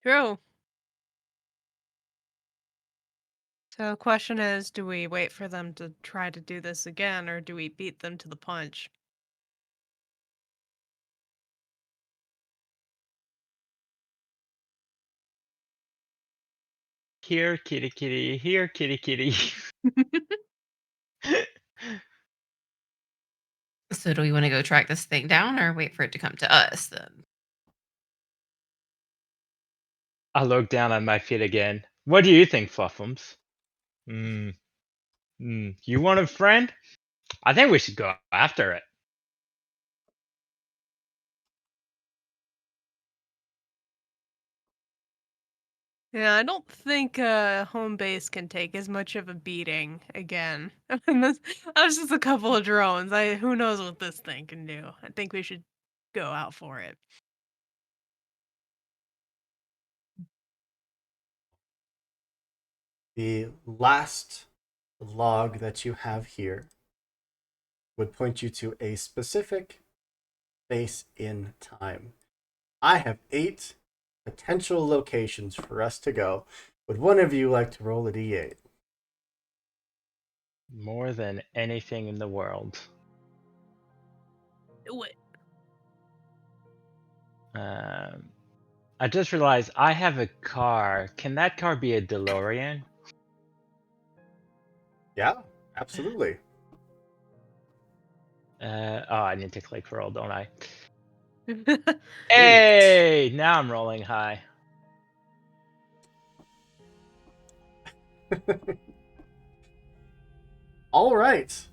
True. So the question is, do we wait for them to try to do this again, or do we beat them to the punch? Here, kitty, kitty. Here, kitty, kitty. So do we want to go track this thing down or wait for it to come to us then? I look down at my feet again. What do you think, Fluffums? You want a friend? I think we should go after it. Yeah, I don't think home base can take as much of a beating again. And that was just a couple of drones. Who knows what this thing can do? I think we should go out for it. The last log that you have here would point you to a specific space in time. I have 8 potential locations for us to go. Would one of you like to roll a d8? More than anything in the world. What? I just realized I have a car. Can that car be a DeLorean? Yeah, absolutely. I need to click roll, don't I? 8. Hey, now I'm rolling high. All right.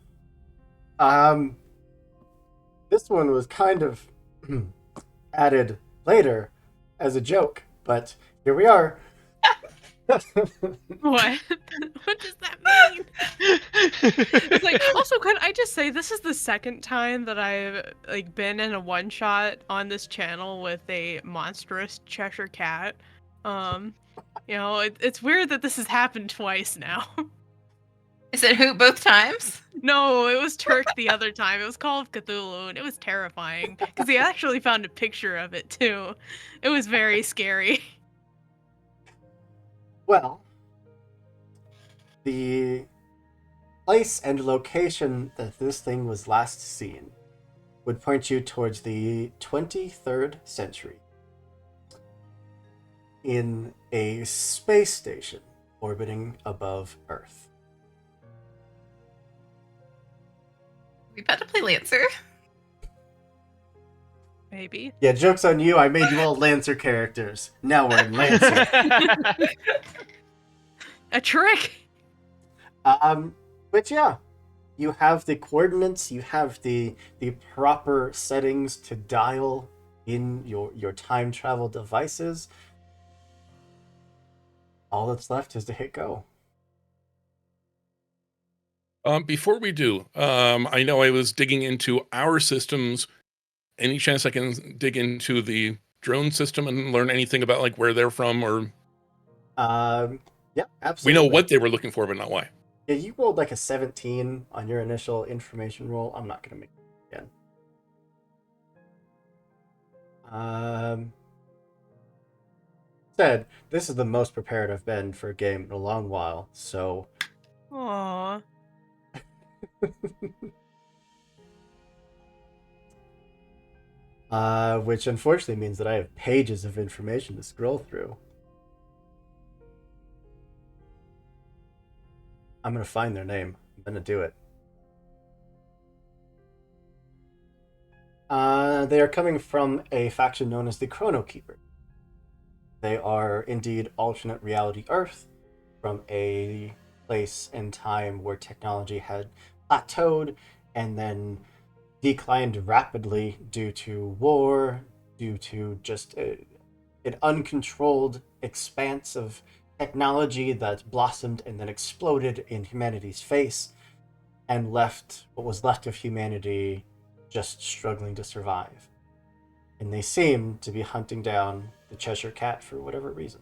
This one was kind of added later as a joke, but here we are. What? What does that mean? It's like, also, could I just say this is the second time that I've been in a one shot on this channel with a monstrous Cheshire cat. It's weird that this has happened twice now. Is it Hoot both times? No, it was Turk the other time. It was Call of Cthulhu, and it was terrifying because he actually found a picture of it too. It was very scary. Well, the place and location that this thing was last seen would point you towards the 23rd century in a space station orbiting above Earth. We about to play Lancer. Maybe. Yeah, joke's on you. I made you all Lancer characters. Now we're in Lancer. A trick. But yeah, you have the coordinates, you have the proper settings to dial in your time travel devices. All that's left is to hit go. Before we do, I know I was digging into our systems. Any chance I can dig into the drone system and learn anything about like where they're from, or Yeah, we absolutely. know what they were looking for, but not why. Yeah, you rolled like a 17 on your initial information roll. I'm not gonna make it again. Said this is the most prepared I've been for a game in a long while, so Aww. which unfortunately means that I have pages of information to scroll through. I'm gonna find their name. I'm gonna do it. They are coming from a faction known as the Chrono Keeper. They are indeed alternate reality Earth from a place and time where technology had plateaued and then declined rapidly due to war, due to just an uncontrolled expanse of technology that blossomed and then exploded in humanity's face and left what was left of humanity just struggling to survive. And they seem to be hunting down the Cheshire Cat for whatever reason.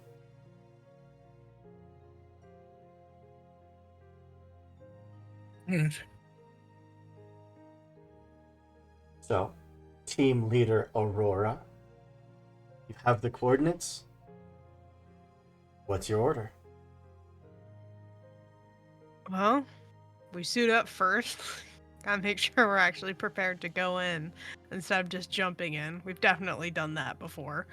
So, team leader Aurora, you have the coordinates. What's your order? Well, we suit up first. Gotta make sure we're actually prepared to go in instead of just jumping in. We've definitely done that before.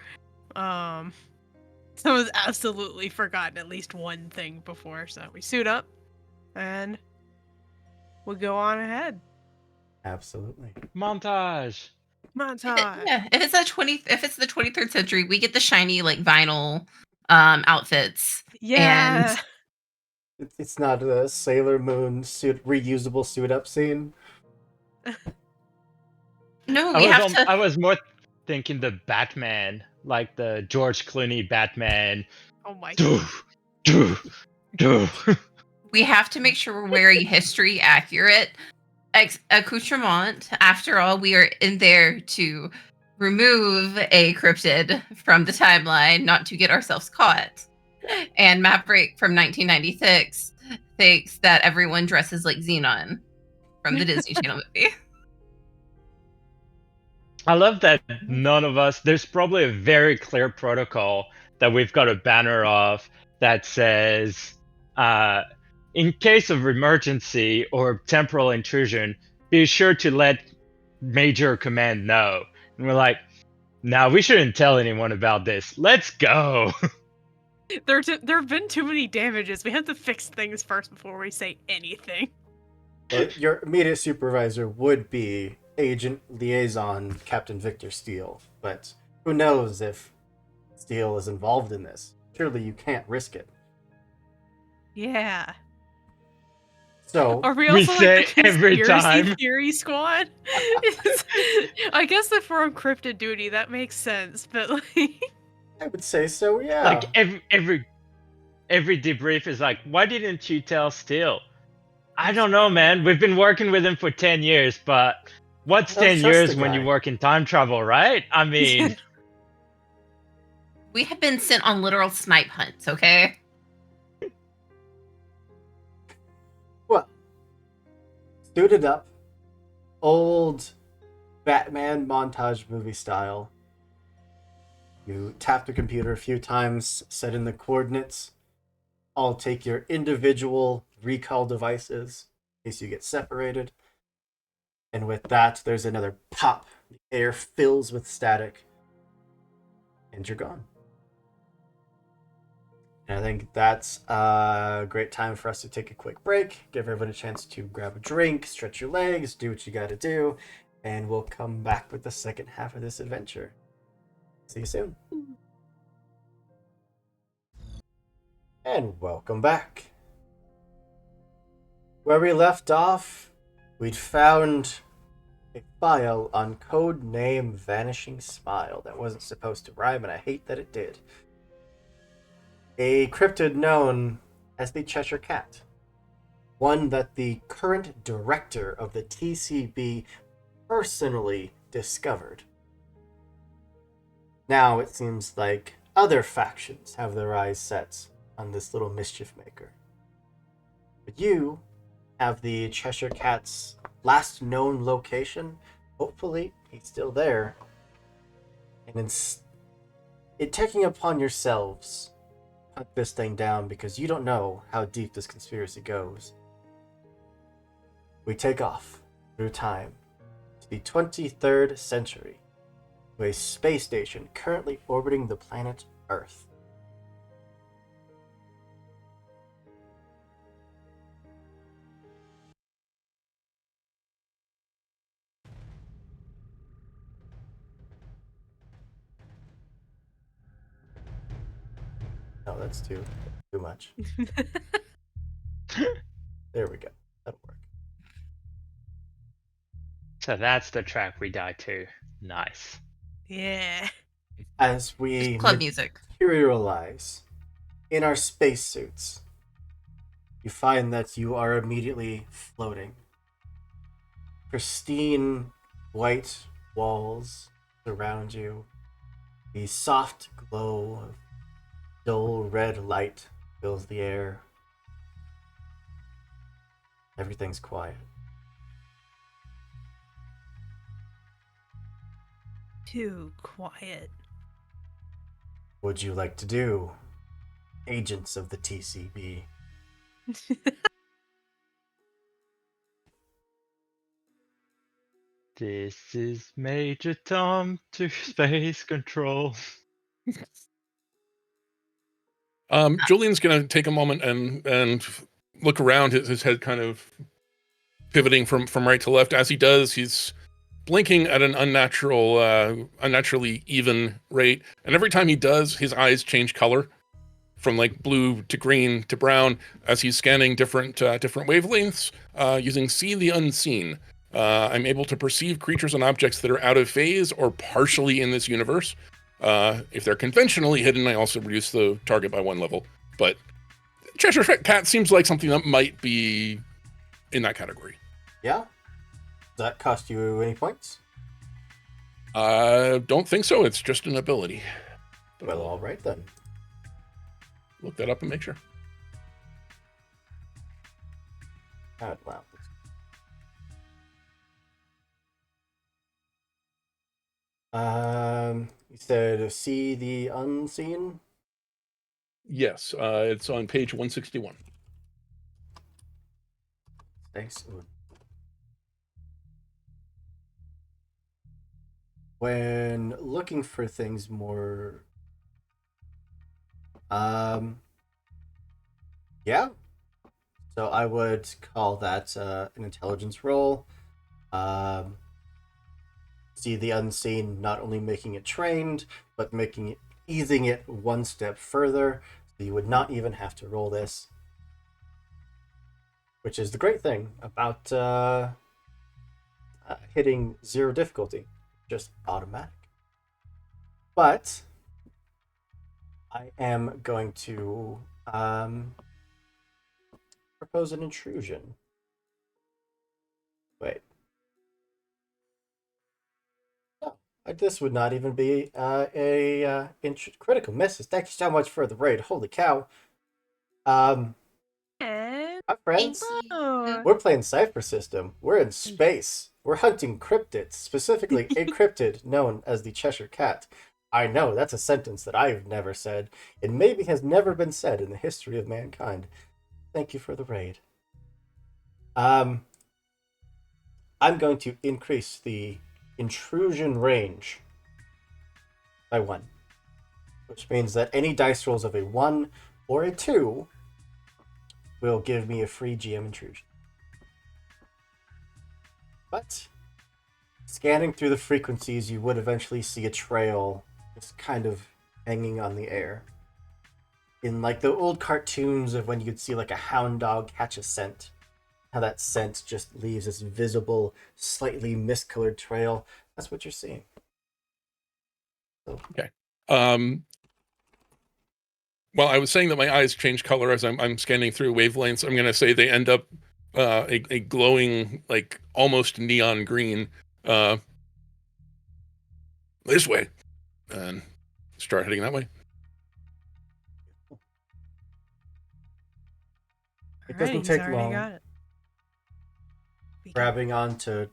Someone's absolutely forgotten at least one thing before, so we suit up and we go on ahead. Absolutely. Montage. Montage. Yeah, if it's the 23rd century, we get the shiny like vinyl outfits. Yeah. And It's not a Sailor Moon suit reusable suit up scene. No, we have to. I was more thinking the Batman, like the George Clooney Batman. Oh my Do, do, do. We have to make sure we're wearing history accurate accoutrement. After all, we are in there to remove a cryptid from the timeline, not to get ourselves caught. And Maverick from 1996 thinks that everyone dresses like Xenon from the Disney Channel movie. I love that none of us. There's probably a very clear protocol that we've got a banner of that says, in case of emergency or temporal intrusion, be sure to let Major Command know. And we're like, no, we shouldn't tell anyone about this. Let's go. There have been too many damages. We have to fix things first before we say anything. Well, your immediate supervisor would be Agent Liaison Captain Victor Steele, but who knows if Steele is involved in this? Surely you can't risk it. Yeah. So Are we We also say like the every conspiracy time. theory squad? I guess if we're on cryptid duty, that makes sense. But like, I would say so, yeah. Like every debrief is like, why didn't you tell Steele? I don't know, man. We've been working with him for 10 years, but what's Don't 10 trust years the when you guy. work in time travel, right? I mean, We have been sent on literal snipe hunts, okay? Well, suited up, old Batman montage movie style. You tap the computer a few times, set in the coordinates. I'll take your individual recall devices in case you get separated. And with that, there's another pop. The air fills with static. And you're gone. And I think that's a great time for us to take a quick break, give everyone a chance to grab a drink, stretch your legs, do what you gotta do, and we'll come back with the second half of this adventure. See you soon. And welcome back. Where we left off, we'd found a file on code name Vanishing Smile that wasn't supposed to rhyme, and I hate that it did. A cryptid known as the Cheshire Cat. One that the current director of the TCB personally discovered. Now it seems like other factions have their eyes set on this little mischief maker. But you have the Cheshire Cat's last known location. Hopefully, he's still there. And in taking upon yourselves, hunt this thing down because you don't know how deep this conspiracy goes. We take off through time to the 23rd century to a space station currently orbiting the planet Earth. No, that's too much. There we go. That'll work. so that's the track we die to. Nice. yeah. As we Just club music. materialize in our spacesuits, you find that you are immediately floating. Pristine white walls surround you. The soft glow of dull red light fills the air. Everything's quiet. Too quiet. What would you like to do, agents of the TCB? This is Major Tom to Space Control. Julian's going to take a moment and look around, his head kind of pivoting from right to left. As he does, he's blinking at an unnaturally even rate, and every time he does, his eyes change color from like blue to green to brown as he's scanning different wavelengths using See the Unseen, I'm able to perceive creatures and objects that are out of phase or partially in this universe. If they're conventionally hidden, I also reduce the target by 1 level. But Cheshire Cat seems like something that might be in that category. Yeah? Does that cost you any points? Don't think so. It's just an ability. But Well, I'll all right then. look that up and make sure. Wow. You said see the unseen? Yes, it's on page 161. Thanks. When looking for things more, yeah. So I would call that an intelligence roll. See the unseen, not only making it trained, but making it easing it one step further, so you would not even have to roll this. Which is the great thing about hitting 0 difficulty, just automatic. But I am going to propose an intrusion. Wait. No, this would not even be a critical misses. Thank you so much for the raid. Holy cow. And My friends, hello. we're playing Cypher system. We're in space. We're hunting cryptids, specifically a cryptid known as the Cheshire Cat. I know, that's a sentence that I've never said. It maybe has never been said in the history of mankind. Thank you for the raid. I'm going to increase the intrusion range by 1, which means that any dice rolls of a 1 or a 2 will give me a free GM intrusion. But scanning through the frequencies, you would eventually see a trail just kind of hanging on the air. In like the old cartoons of when you could see like a hound dog catch a scent, how that scent just leaves this visible, slightly miscolored trail. That's what you're seeing. So, Okay. Well, I was saying that my eyes change color as I'm scanning through wavelengths. I'm going to say they end up a glowing, like almost neon green this way, and start heading that way. it Alright, doesn't he's take already long. got it. Grabbing onto,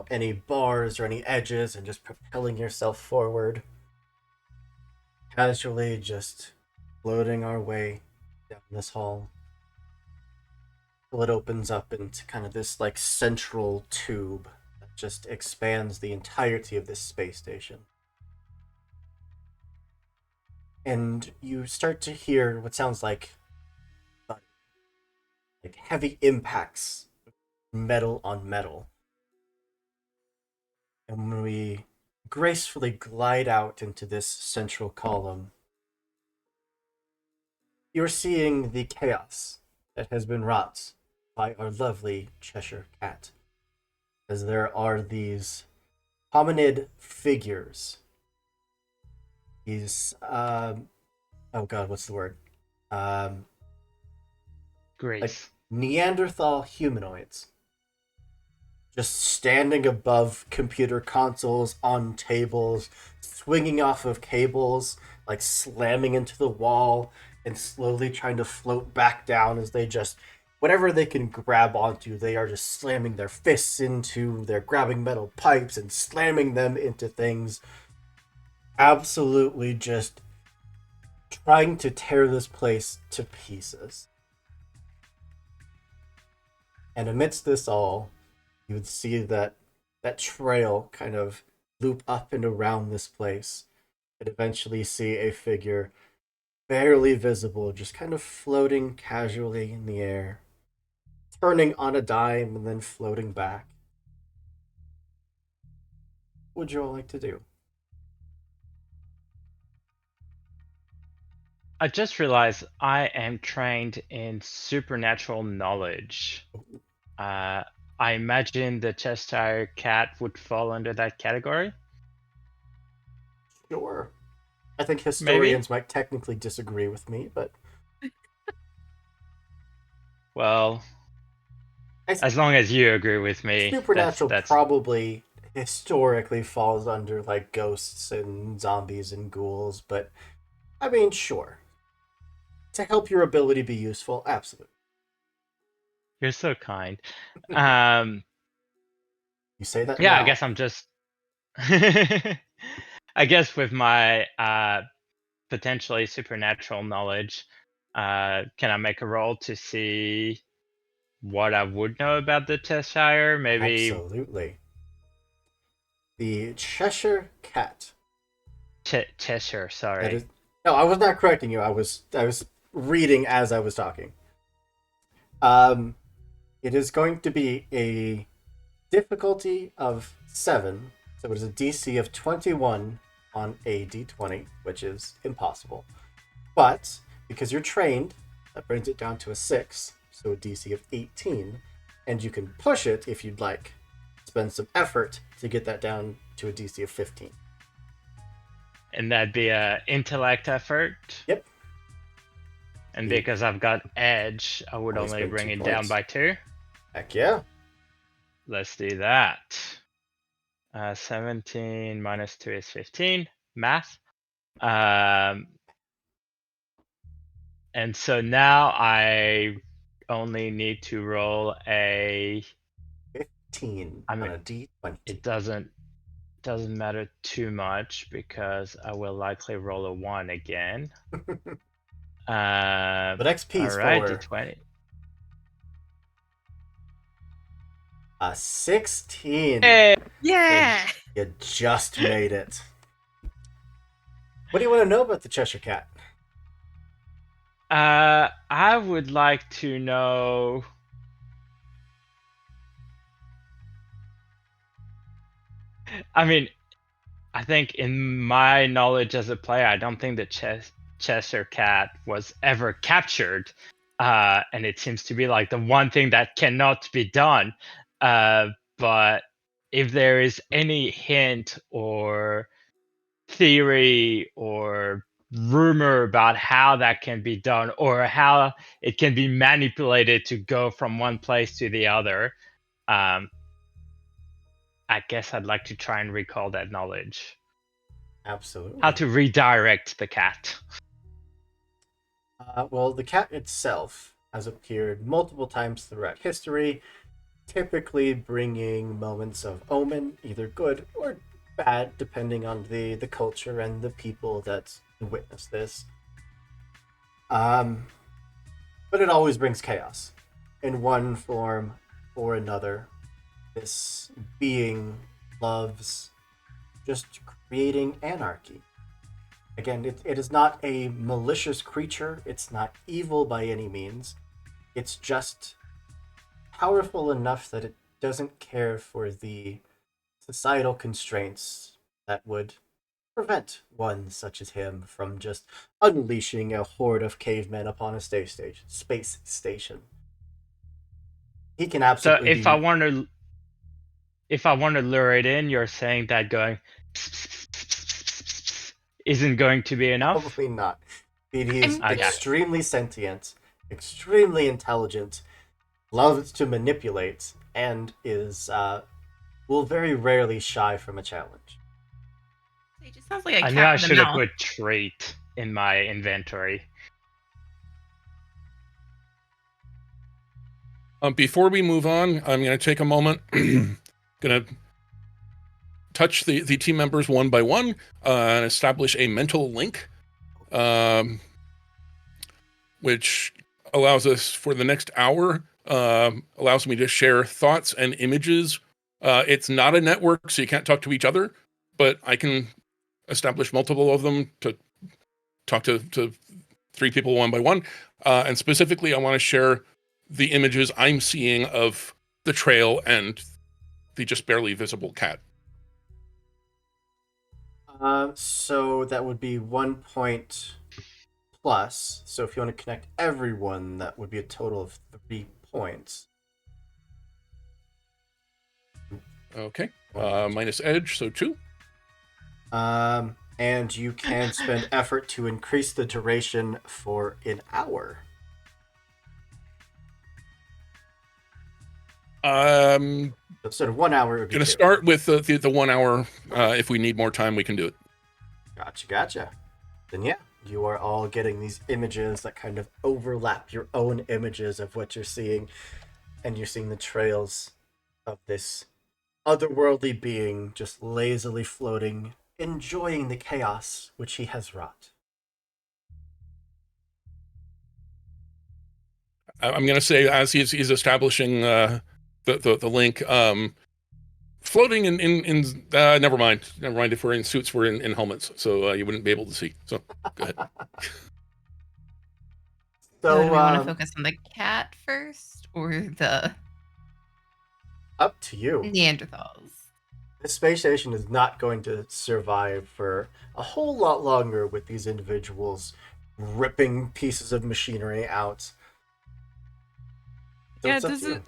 any bars or any edges and just propelling yourself forward. Casually just floating our way down this hall. It opens up into kind of this like central tube that just expands the entirety of this space station. And you start to hear what sounds like heavy impacts, metal on metal. And when we gracefully glide out into this central column, you're seeing the chaos that has been wrought by our lovely Cheshire Cat. As there are these hominid figures. These, oh god, what's the word? Grace. Like Neanderthal humanoids. Just standing above computer consoles, on tables, swinging off of cables, like slamming into the wall, and slowly trying to float back down as they just, whatever they can grab onto, they are just slamming their fists into, they're grabbing metal pipes and slamming them into things. Absolutely just trying to tear this place to pieces. And amidst this all, you would see that trail kind of loop up and around this place, and eventually see a figure barely visible, just kind of floating casually in the air, turning on a dime and then floating back. What would you all like to do? I just realized I am trained in supernatural knowledge. I imagine the Cheshire Cat would fall under that category. Sure. I think historians might technically disagree with me, but Well, I, as long as you agree with me, supernatural that's probably historically falls under like ghosts and zombies and ghouls, but I mean, sure. To help your ability be useful, absolutely. you're so kind. Um, You say that yeah, I now. guess I'm just. I guess with my potentially supernatural knowledge, can I make a roll to see what I would know about the Cheshire? Maybe Absolutely. The Cheshire Cat. Cheshire. That Sorry. is. No, I was not correcting you. I was reading as I was talking. Um, it is going to be a difficulty of 7, so it is a DC of 21 on a D20, which is impossible. But because you're trained, that brings it down to a 6, so a DC of 18, and you can push it if you'd like. Spend some effort to get that down to a DC of 15. And that'd be a intellect effort. Yep. And because I've got edge, I would Always only bring bring 2 it down points. by 2. Heck yeah. Let's do that. 17 minus 2 is 15. Math. And so now I only need to roll a. 15 I mean, on a D20. it doesn't matter too much because I will likely roll a 1 again. But XP's all right, for D20. a 16. Hey! Yeah. You just made it. What do you want to know about the Cheshire Cat? I would like to know. I mean, I think in my knowledge as a player, I don't think the Cheshire Cat was ever captured, and it seems to be like the one thing that cannot be done. But if there is any hint or theory or rumor about how that can be done or how it can be manipulated to go from one place to the other, um, I guess I'd like to try and recall that knowledge. Absolutely. How to redirect the cat. Well, the cat itself has appeared multiple times throughout history, typically bringing moments of omen, either good or bad, depending on the culture and the people that witness this. But it always brings chaos in one form or another. This being loves just creating anarchy. Again, it is not a malicious creature. It's not evil by any means. It's just powerful enough that it doesn't care for the societal constraints that would prevent one such as him from just unleashing a horde of cavemen upon a space station. He can So absolutely if be I want to lure it in, you're saying that going isn't going to be enough? probably not. He is Okay. extremely sentient, extremely intelligent, loves to manipulate, and is will very rarely shy from a challenge. It just sounds like a I knew I cat in should the have mouth. put trait in my inventory. Before we move on, I'm going to take a moment, going to touch the team members one by one and establish a mental link, which allows us for the next hour, allows me to share thoughts and images. It's not a network, so you can't talk to each other, but I can establish multiple of them to talk to 3 people one by one. And specifically, I want to share the images I'm seeing of the trail and the just barely visible cat. So that would be 1 point plus. So if you want to connect everyone, that would be a total of 3 points. Okay. Minus edge, so 2. And you can spend effort to increase the duration for an hour. Instead of 1 hour, it would be Gonna 2. start with the 1 hour. If we need more time, we can do it. Gotcha. Then yeah, you are all getting these images that kind of overlap your own images of what you're seeing, and you're seeing the trails of this otherworldly being just lazily floating, enjoying the chaos which he has wrought. I'm gonna say as he's establishing the link. Floating in never mind. If we're in suits, we're in helmets, so you wouldn't be able to see. So go ahead. So, do we want to So, focus on the cat first or the up to you. Neanderthals? This space station is not going to survive for a whole lot longer with these individuals ripping pieces of machinery out. So Yeah, it's up to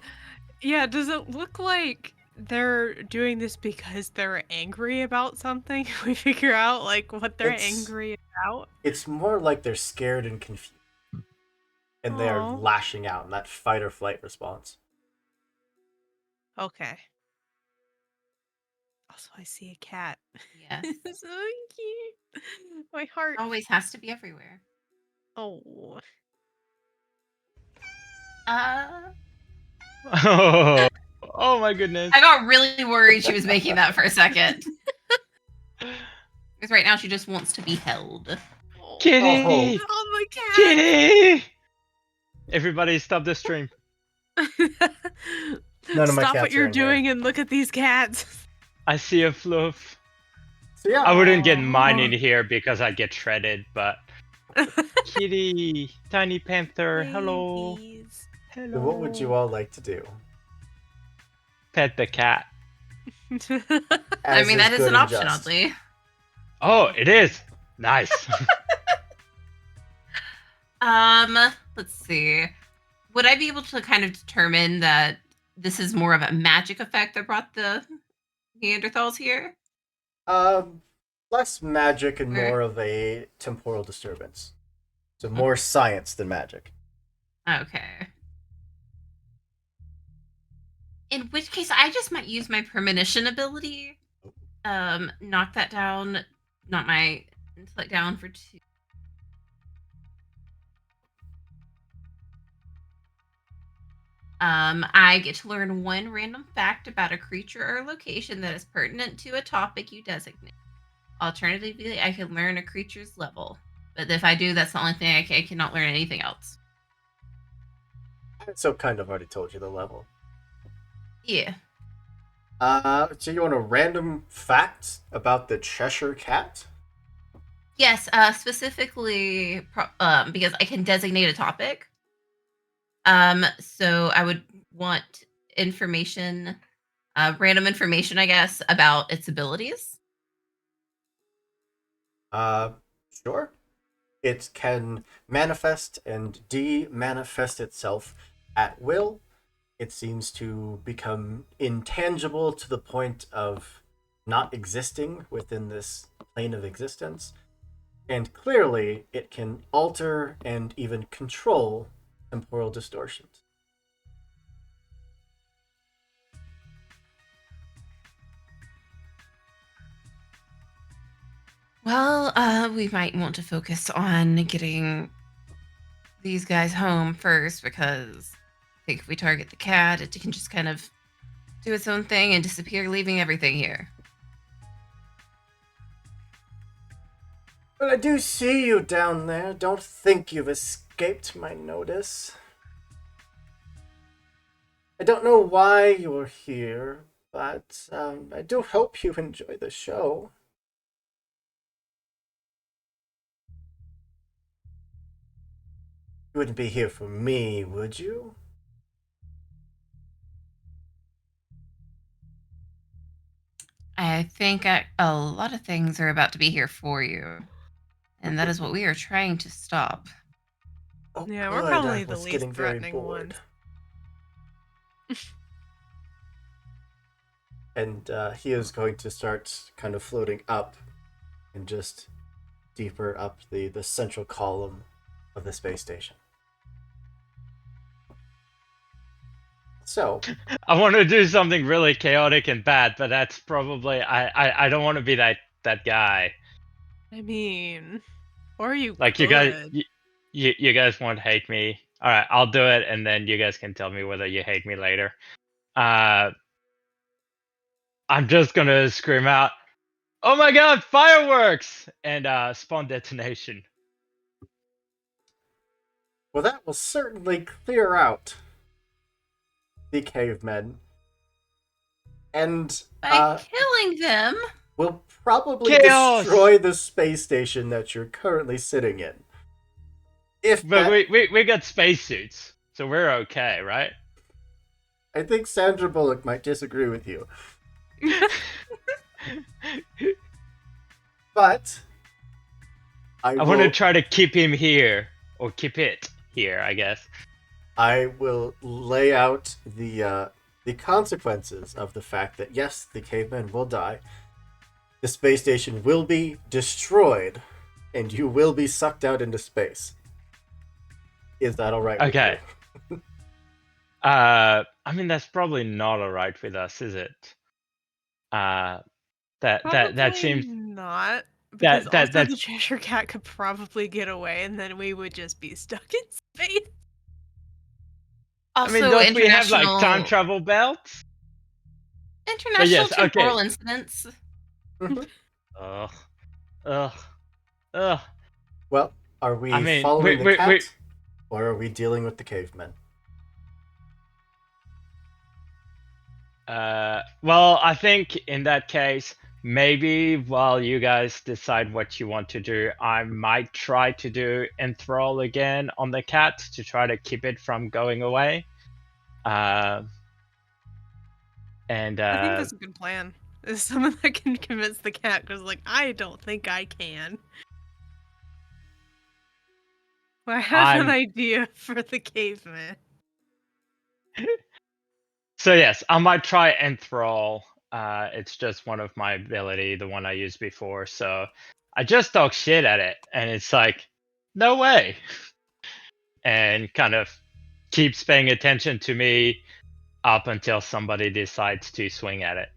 you. does it look like they're doing this because they're angry about something? We figure out like what they're angry about. It's more like they're scared and confused, and they are Aw. lashing out in that fight or flight response. Okay. Also, I see a cat. Yes. It's so cute. My heart. Always has to be everywhere. Oh. Oh, oh my goodness. I got really worried she was making that for a second. Because right now she just wants to be held. Kitty! Oh, my cat. Kitty! Everybody stop the stream. None of my Stop cats what you're are in here. doing and look at these cats. I see a fluff. So yeah, I wouldn't get Aw. mine in here because I get shredded, but Kitty, tiny panther, hello. Babies. so what would you all like to do? Pet the cat. I As mean, is that is good an and option, just. oddly. Oh, it is. Nice. Let's see. Would I be able to kind of determine that this is more of a magic effect that brought the Neanderthals here? Less magic and Where- more of a temporal disturbance. So more science than magic. Okay. In which case, I just might use my premonition ability. Knock that down. Not my intellect down for 2. I get to learn 1 random fact about a creature or location that is pertinent to a topic you designate. Alternatively, I can learn a creature's level. But if I do, that's the only thing I cannot learn anything else. So kind of already told you the level. Yeah. So you want a random fact about the Cheshire Cat? Yes, specifically because I can designate a topic. So I would want information, random information, I guess, about its abilities. Sure. It can manifest and de-manifest itself at will. It seems to become intangible to the point of not existing within this plane of existence. And clearly, it can alter and even control temporal distortions. Well, we might want to focus on getting these guys home first because I think if we target the cat, it can just kind of do its own thing and disappear, leaving everything here. But I do see you down there. Don't think you've escaped my notice. I don't know why you're here, but I do hope you enjoy the show. You wouldn't be here for me, would you? I think a lot of things are about to be here for you. And that is what we are trying to stop. Oh, Yeah, we're good. probably I the was least getting very threatening bored. ones. And he is going to start kind of floating up and just deeper up the central column of the space station. So, I want to do something really chaotic and bad, but that's probably I don't want to be that guy. I mean, or you Like could. you guys won't hate me. All right, I'll do it, and then you guys can tell me whether you hate me later. I'm just gonna scream out, "Oh my God, fireworks!" and spawn detonation. well, that will certainly clear out the cavemen. And By killing them, will probably Chaos! destroy the space station that you're currently sitting in. If But that, we got spacesuits, so we're okay, right? I think Sandra Bullock might disagree with you. But I want to try to keep him here, or keep it here, I guess. I will lay out the consequences of the fact that yes, the cavemen will die. The space station will be destroyed, and you will be sucked out into space. Is that all right Okay. with you? I mean that's probably not alright with us, is it? That Probably seems not, because that also the that's Cheshire Cat could probably get away, and then we would just be stuck in space. I mean, also don't we have like time international travel belts? But international yes, okay. temporal incidents. Mhm. Ugh, ugh, ugh. Well, are I we mean, following the we cat, or are we dealing with the cavemen? well, I think in that case, maybe while you guys decide what you want to do, I might try to do enthrall again on the cat to try to keep it from going away. And I think that's a good plan. Is someone that can convince the cat, because like I don't think I can. But I have an I'm idea for the caveman. so yes, I might try enthrall. It's just one of my ability, the one I used before. So I just talk shit at it, and it's like, no way, and kind of keeps paying attention to me up until somebody decides to swing at it.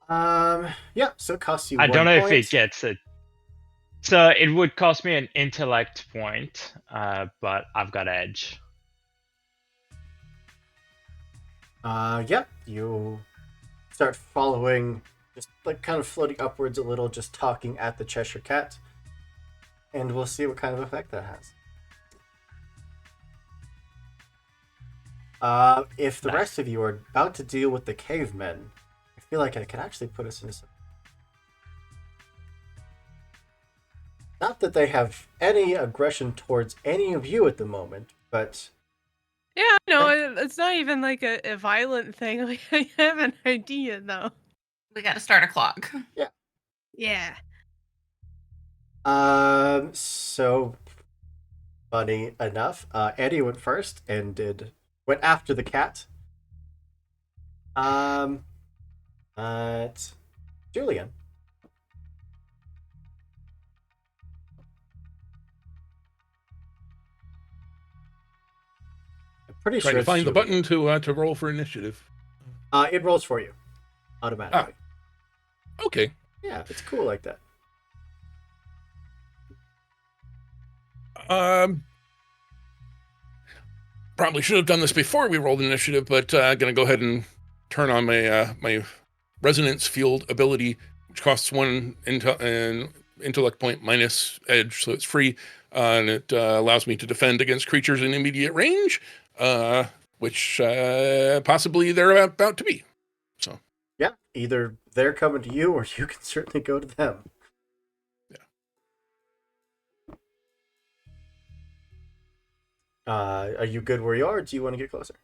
Yeah, so it costs you I don't one know if it point. gets it. So it would cost me an intellect point, but I've got edge. Yeah, you start following, just like kind of floating upwards a little, just talking at the Cheshire Cat, and we'll see what kind of effect that has. If the Nice. rest of you are about to deal with the cavemen, I feel like I could actually put us in some. Not that they have any aggression towards any of you at the moment, but Yeah, no, it's not even like a violent thing. Like I have an idea though. We got to start a clock. Yeah. So funny enough, Eddie went first and went after the cat. It's Julian. I'm pretty Trying sure to it's find the Julian. button to roll for initiative. It rolls for you automatically. Okay. Yeah, it's cool like that. Probably should have done this before we rolled initiative, but gonna go ahead and turn on my my resonance field ability, which costs one intellect point minus edge, so it's free, and it allows me to defend against creatures in immediate range, which possibly they're about to be. So Yeah, either they're coming to you or you can certainly go to them. Are you good where you are, or do you want to get closer?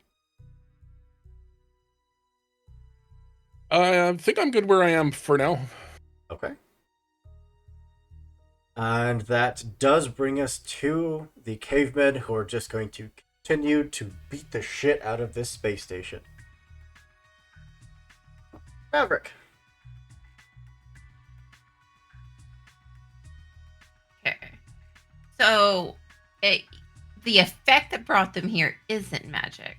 I think I'm good where I am for now. Okay. And that does bring us to the cavemen who are just going to continue to beat the shit out of this space station. Maverick. Okay. So, the effect that brought them here isn't magic.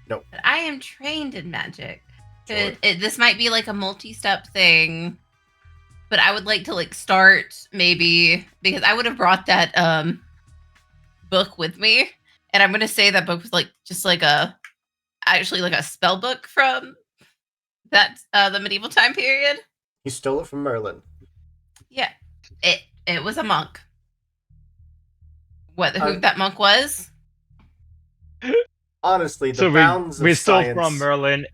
Nope. But I am trained in magic. Sure. This might be like a multi-step thing, but I would like to like start maybe because I would have brought that book with me, and I'm gonna say that book was like just like actually like a spell book from that the medieval time period. You stole it from Merlin. Yeah, it was a monk. Who Uh, that monk was? Honestly, the So bounds we of stole science, from Merlin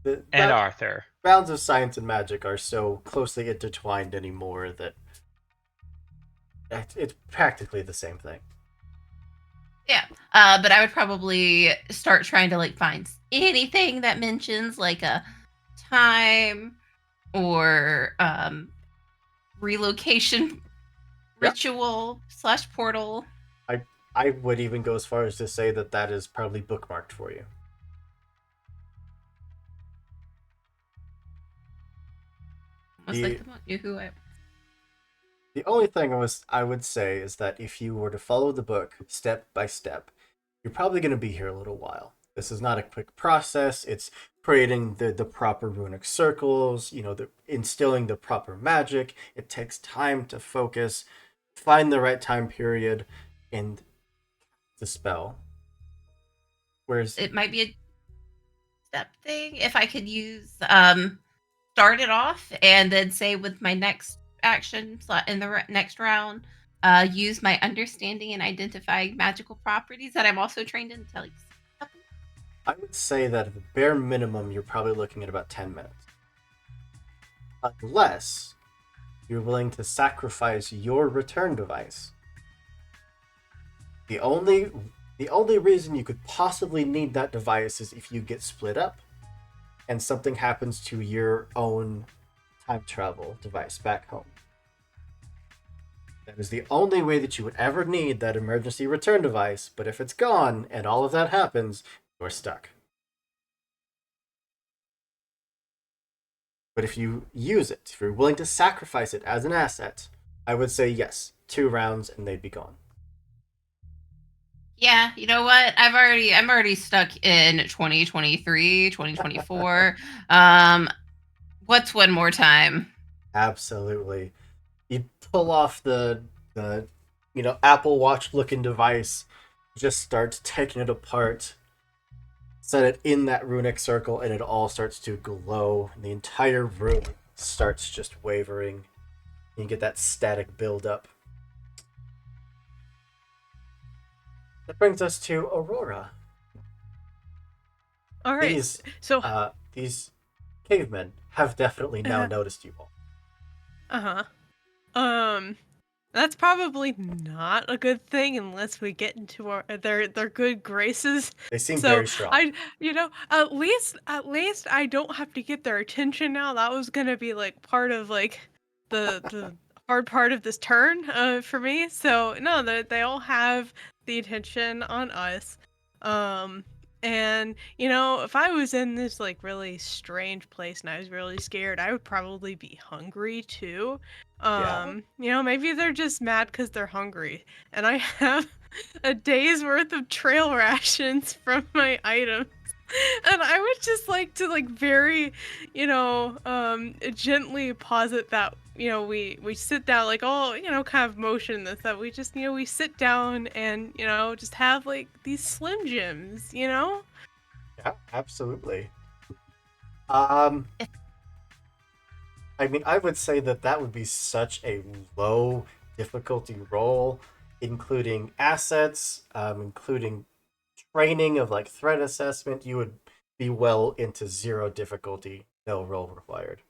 the and Arthur. bounds of science and magic are so closely intertwined anymore that it's practically the same thing. Yeah, but I would probably start trying to like find anything that mentions like a time or relocation ritual / portal. I would even go as far as to say that that is probably bookmarked for you. Almost like the monk knew who I. The only thing I would say is that if you were to follow the book step by step, you're probably going to be here a little while. This is not a quick process. It's creating the proper runic circles, instilling the proper magic. It takes time to focus, find the right time period, and the spell. Whereas It might be a step thing if I could use start it off and then say with my next action in the next round, use my understanding and identifying magical properties that I'm also trained in to like. I would say that at the bare minimum, you're probably looking at about 10 minutes. Unless you're willing to sacrifice your return device. The only reason you could possibly need that device is if you get split up and something happens to your own time travel device back home. That is the only way that you would ever need that emergency return device, but if it's gone and all of that happens, you're stuck. But if you use it, if you're willing to sacrifice it as an asset, I would say yes, 2 rounds and they'd be gone. Yeah, you know what? I'm already stuck in 2023, 2024. What's one more time? Absolutely. You pull off the Apple Watch looking device, just start taking it apart, set it in that runic circle, and it all starts to glow. The entire room starts just wavering. You get that static buildup. That brings us to Aurora. All right. These cavemen have definitely now noticed you all. That's probably not a good thing unless we get into their good graces. They seem very strong. At least I don't have to get their attention now. That was gonna be like part of like the hard part of this turn for me. So no, they all have the attention on us. And if I was in this like really strange place and I was really scared, I would probably be hungry too. Maybe they're just mad because they're hungry, and I have a day's worth of trail rations from my items. And I would just like to like very, gently posit that, we sit down, like all, kind of motion this, that we just, we sit down and, just have like these Slim Jims, Yeah, absolutely. I mean, I would say that would be such a low difficulty role, including assets, including training of like threat assessment. You would be well into 0 difficulty, no roll required.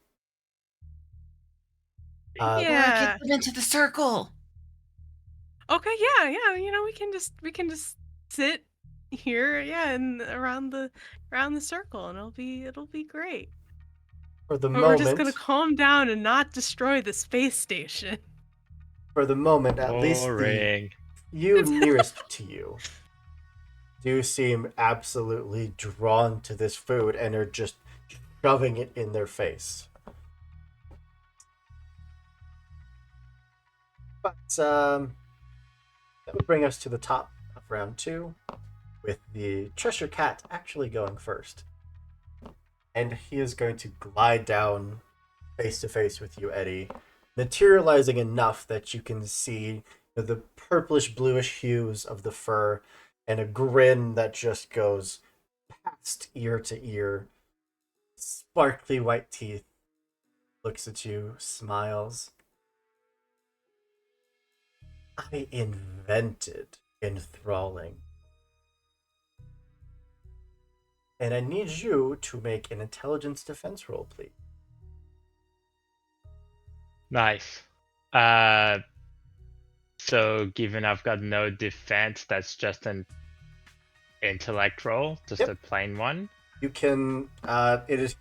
Get them into the circle. Okay, yeah, we can just sit here, and around the circle, and it'll be great. For the But moment, we're just gonna calm down and not destroy the space station. For the moment, at least you nearest to you do seem absolutely drawn to this food and are just shoving it in their face. But that would bring us to the top of round 2, with the Cheshire Cat actually going first. And he is going to glide down face to face with you, Eddie, materializing enough that you can see the purplish bluish hues of the fur and a grin that just goes past ear to ear. Sparkly white teeth. Looks at you, smiles. I invented enthralling. And I need you to make an intelligence defense roll, please. Nice. So given I've got no defense, that's just an intellect roll, just Yep. a plain one. You can. It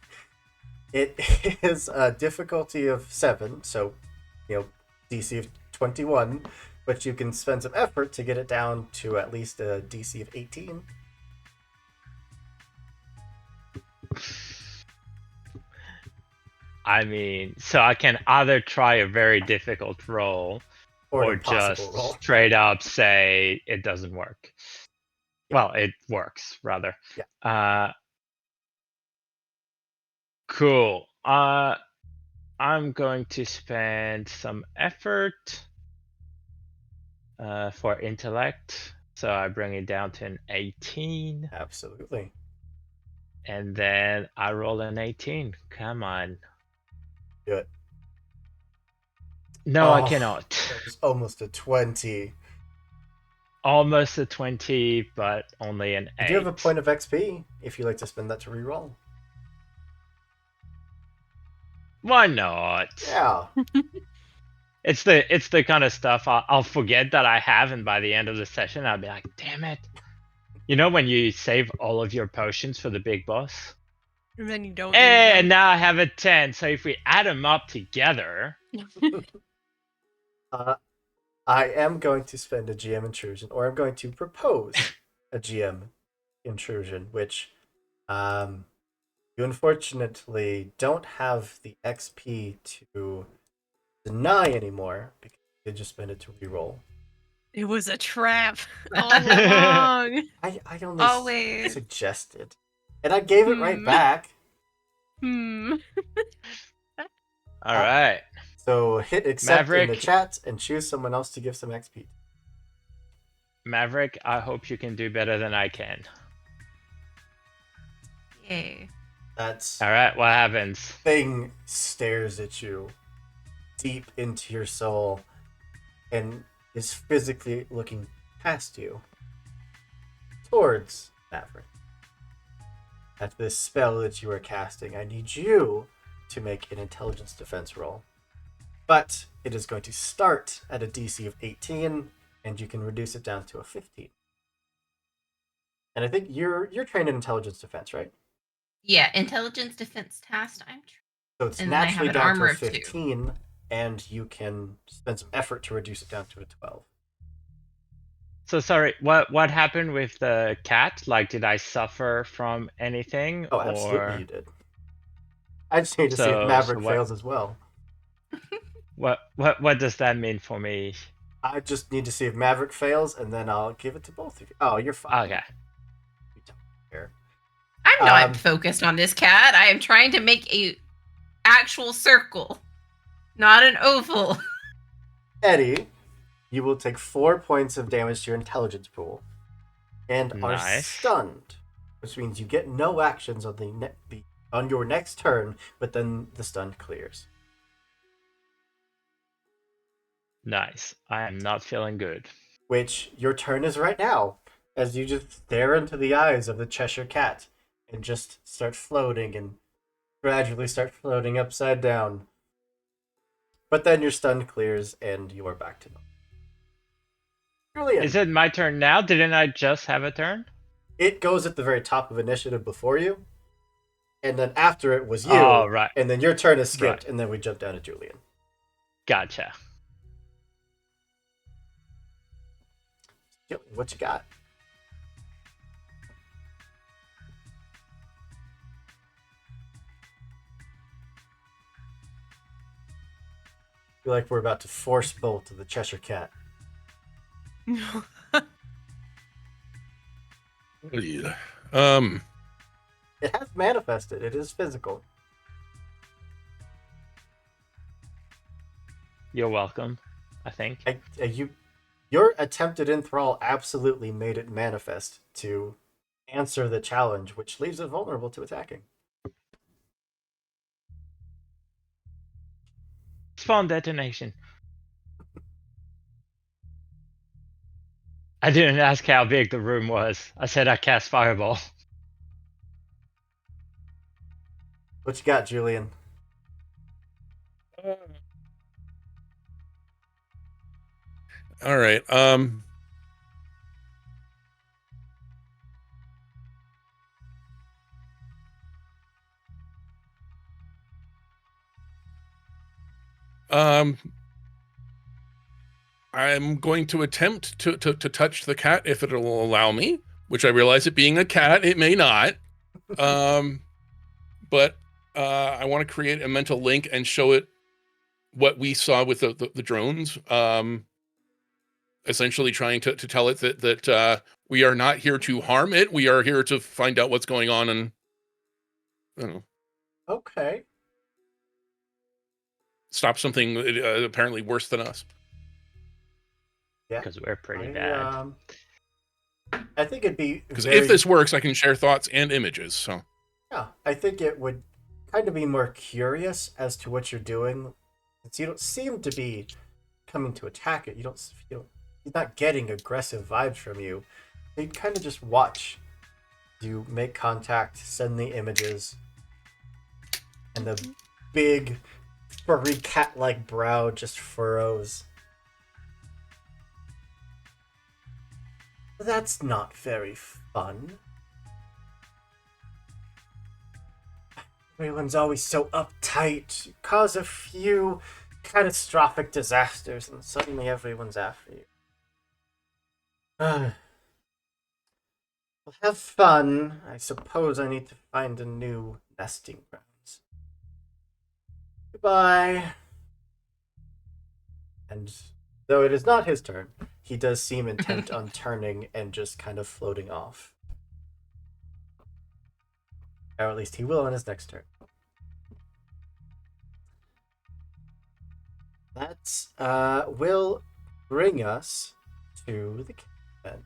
is a difficulty of 7, so DC of 21, but you can spend some effort to get it down to at least a DC of 18. I mean, so I can either try a very difficult roll Or an or impossible just roll. straight up say it doesn't work. Yeah. Well, it works rather. Yeah. Cool. I'm going to spend some effort for intellect. So I bring it down to an 18. Absolutely. And then I roll an 18. Come on. Do it. No, I Oh, cannot. That was almost a 20. Almost a 20, but only an 8. You do have a point of XP if you like to spend that to reroll. Why not? Yeah. It's the kind of stuff I'll forget that I have, and by the end of the session, I'll be like, damn it. You know when you save all of your potions for the big boss? And then you don't use And them. now I have a 10, so if we add them up together... I am going to spend a GM intrusion, or I'm going to propose a GM intrusion, which you unfortunately don't have the XP to deny anymore, because you just spend it to reroll. It was a trap all along. I only Always. suggested. And I gave it right back. Alright. So hit accept in the Maverick. chat and choose someone else to give some XP. Maverick, I hope you can do better than I can. Yay. That's Alright, what happens? thing stares at you deep into your soul and is physically looking past you towards Maverick. At this spell that you are casting, I need you to make an intelligence defense roll. But it is going to start at a DC of 18, and you can reduce it down to a 15. And I think you're trained in intelligence defense, right? Yeah, intelligence defense task. So it's And then I have naturally an down to armor a of 2. 15, and you can spend some effort to reduce it down to a 12. So sorry, what happened with the cat? Like, did I suffer from anything? Oh, absolutely or... you did. I just need to see if So Maverick what- fails as well. What does that mean for me? I just need to see if Maverick fails, and then I'll give it to both of you. Oh, you're fine. Okay. You don't care. I'm not Um, focused on this cat. I am trying to make a actual circle, not an oval. Eddie, you will take 4 points of damage to your intelligence pool, and are Nice. stunned, which means you get no actions on on your next turn, but then the stun clears. Nice. I am not feeling good. Which your turn is right now, as you just stare into the eyes of the Cheshire Cat and just start floating and gradually start floating upside down. But then your stun clears and you are back to normal. Julian, Is it my turn now? Didn't I just have a turn? it goes at the very top of initiative before you, and then after it was you, Oh, right. and then your turn is skipped, Right. and then we jump down to Julian. Gotcha. Julian, what you got? feel like we're about to force bolt to the Cheshire Cat. Yeah. It has manifested. It is physical. You're welcome, I think. Your attempted enthrall absolutely made it manifest to answer the challenge, which leaves it vulnerable to attacking. Spawn detonation. I didn't ask how big the room was. I said I cast fireball. What you got, Julian? All right. I'm going to attempt to touch the cat if it'll allow me, which I realize it being a cat, it may not. But I want to create a mental link and show it what we saw with the drones. Essentially trying to tell it that we are not here to harm it. We are here to find out what's going on and, you know, Okay. stop something apparently worse than us. Yeah. Because we're pretty bad. I think it'd be Because if this works, I can share thoughts and images. So yeah, I think it would kind of be more curious as to what you're doing. Since you don't seem to be coming to attack it. He's not getting aggressive vibes from you. He'd kind of just watch you make contact, send the images, and the big furry cat-like brow just furrows. That's not very fun. Everyone's always so uptight. You cause a few catastrophic disasters and suddenly everyone's after you. Well, have fun. I suppose I need to find a new nesting grounds. Goodbye. And though it is not his turn, he does seem intent on turning and just kind of floating off. Or at least he will on his next turn. That will bring us to the cavemen.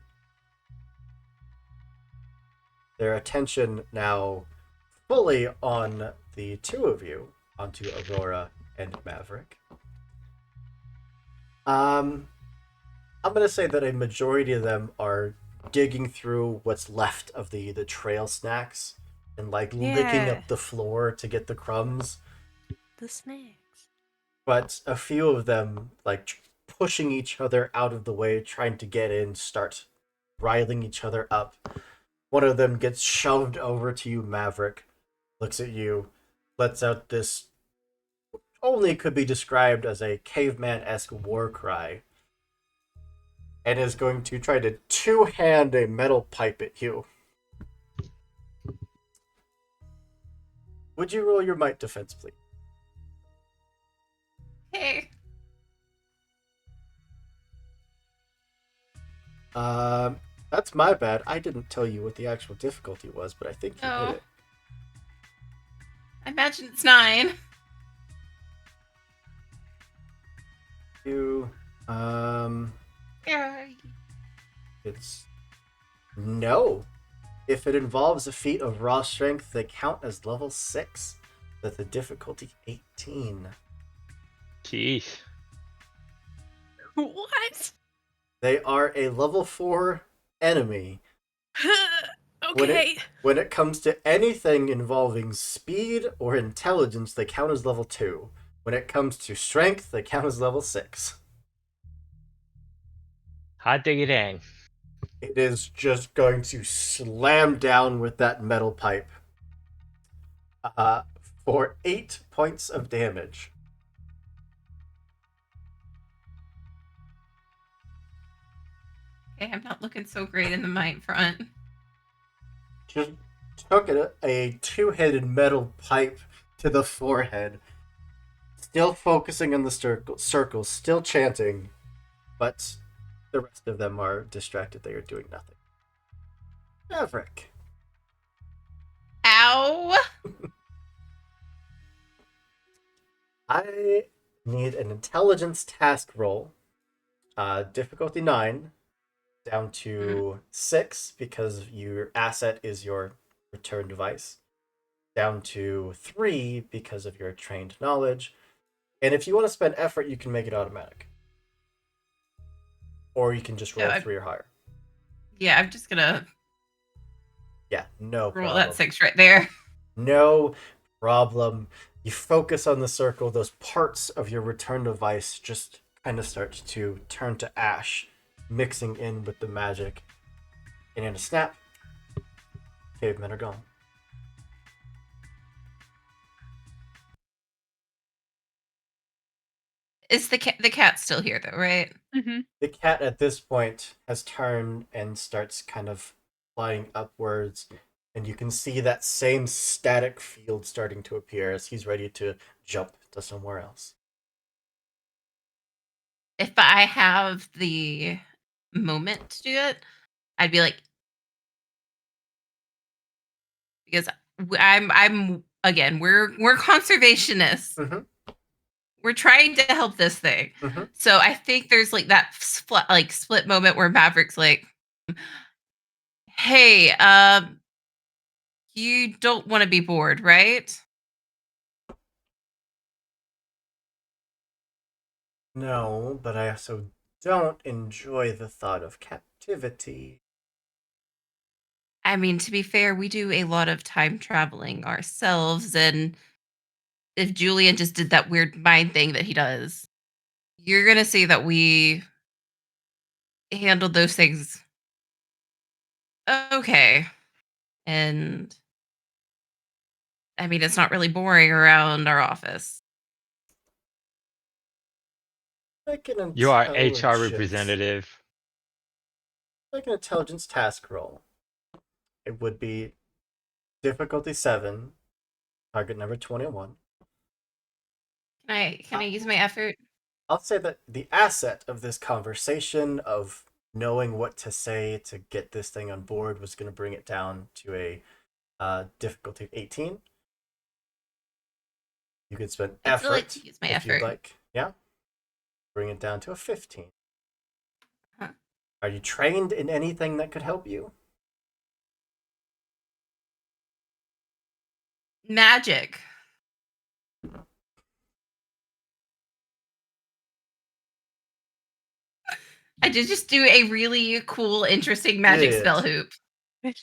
Their attention now fully on the two of you, onto Aurora and Maverick. I'm gonna say that a majority of them are digging through what's left of the trail snacks and licking up the floor to get the crumbs. The snacks. But a few of them pushing each other out of the way, trying to get in, start riling each other up. One of them gets shoved over to you, Maverick, looks at you, lets out this only could be described as a caveman-esque war cry, and is going to try to two-hand a metal pipe at you. Would you roll your might defense, please? Hey. That's my bad. I didn't tell you what the actual difficulty was, but I think you hit it. I imagine it's 9. Yeah. It's no. If it involves a feat of raw strength, they count as level 6. With the difficulty 18. Jeez. What? They are a level 4 enemy. Okay. When it comes to anything involving speed or intelligence, they count as level 2. When it comes to strength, they count as level 6. Hot diggy dang. It is just going to slam down with that metal pipe. For 8 points of damage. Okay, I'm not looking so great in the might front. Just took a two-headed metal pipe to the forehead. Still focusing on the circle, still chanting, but the rest of them are distracted. They are doing nothing. Maverick. Ow! I need an intelligence task roll. Difficulty 9, down to 6 because your asset is your return device. Down to 3 because of your trained knowledge. And if you want to spend effort, you can make it automatic. Or you can just roll 3 or higher. Yeah, I'm just gonna Yeah, no roll problem. that 6 right there. No problem. You focus on the circle, those parts of your return device just kind of start to turn to ash, mixing in with the magic. And in a snap, cavemen are gone. Is the cat still here though, right? Mm-hmm. The cat at this point has turned and starts kind of flying upwards, and you can see that same static field starting to appear as he's ready to jump to somewhere else. If I have the moment to do it, I'd be like, because I'm again, we're conservationists. Mm-hmm. We're trying to help this thing. Mm-hmm. So I think there's like that split moment where Maverick's like, "Hey, you don't want to be bored, right?" No, but I also don't enjoy the thought of captivity. I mean, to be fair, we do a lot of time traveling ourselves, and if Julian just did that weird mind thing that he does, you're gonna see that we handled those things okay. And I mean, it's not really boring around our office. Like an You are HR intelligence, representative. like an intelligence task roll. It would be difficulty 7, target number 21. Can I use my effort? I'll say that the asset of this conversation of knowing what to say to get this thing on board was going to bring it down to a difficulty of 18. You could spend I'd still like effort to use my if effort. you'd like. Yeah. Bring it down to a 15. Huh. Are you trained in anything that could help you? Magic. I did just do a really cool, interesting magic Did. spell hoop.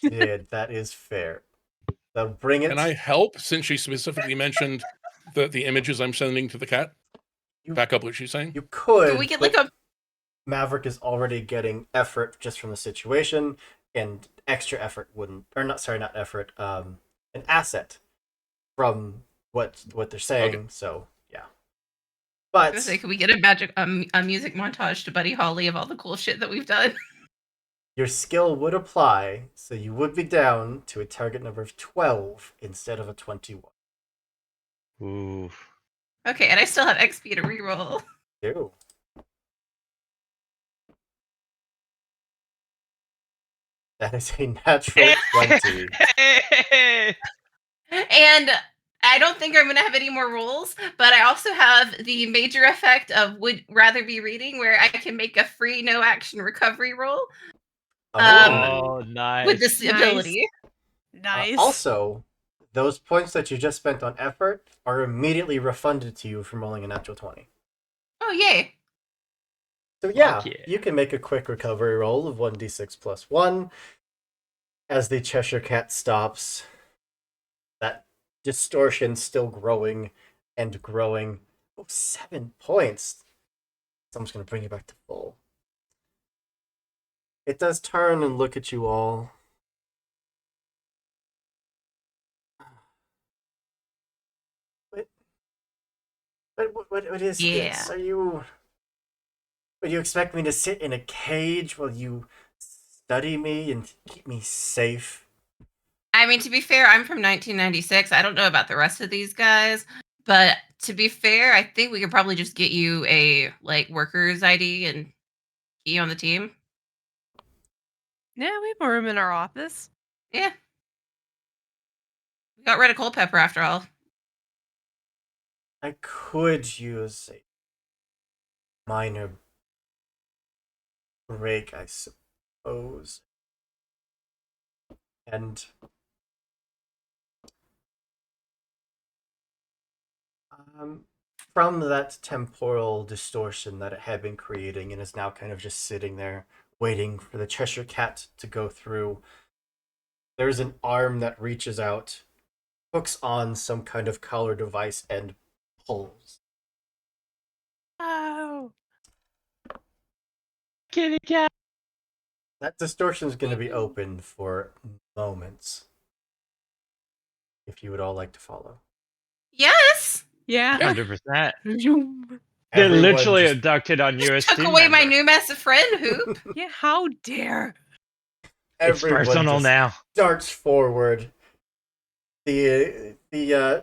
Did. That is fair. So bring it. Can I help since she specifically mentioned the images I'm sending to the cat? Back up what she's saying. You could. Can we get like a Maverick is already getting effort just from the situation, and extra effort wouldn't, or not. Sorry, not effort. An asset from what they're saying. Okay. So yeah. But can we get a magic a music montage to Buddy Holly of all the cool shit that we've done? Your skill would apply, so you would be down to a target number of 12 instead of a 21. Ooh. Okay, and I still have XP to reroll. Ew. That is a natural 20. And I don't think I'm going to have any more rolls, but I also have the major effect of would rather be reading, where I can make a free no action recovery roll. Oh, nice. With this ability. Nice. Also, those points that you just spent on effort are immediately refunded to you from rolling a natural 20. Oh, yay. So yeah, you can make a quick recovery roll of 1d6 plus 1 as the Cheshire Cat stops. That distortion still growing and growing. Oh, 7 points. Someone's going to bring you back to full. It does turn and look at you all. What is this? Would you expect me to sit in a cage while you study me and keep me safe? I mean, to be fair, I'm from 1996. I don't know about the rest of these guys, but To be fair, I think we could probably just get you a worker's ID and get you on the team. Yeah, we have a room in our office. Yeah. We got rid of Culpepper after all. I could use a minor break, I suppose. And from that temporal distortion that it had been creating and is now kind of just sitting there waiting for the Cheshire Cat to go through, there's an arm that reaches out, hooks on some kind of collar device, and pulls. Oh. Kitty cat. That distortion is going to be open for moments. If you would all like to follow. Yes. Yeah. 100%. Get Everyone literally just- abducted on US Took team away my member. new best friend, Hoop. Yeah, how dare. It's everyone personal just now. darts forward. The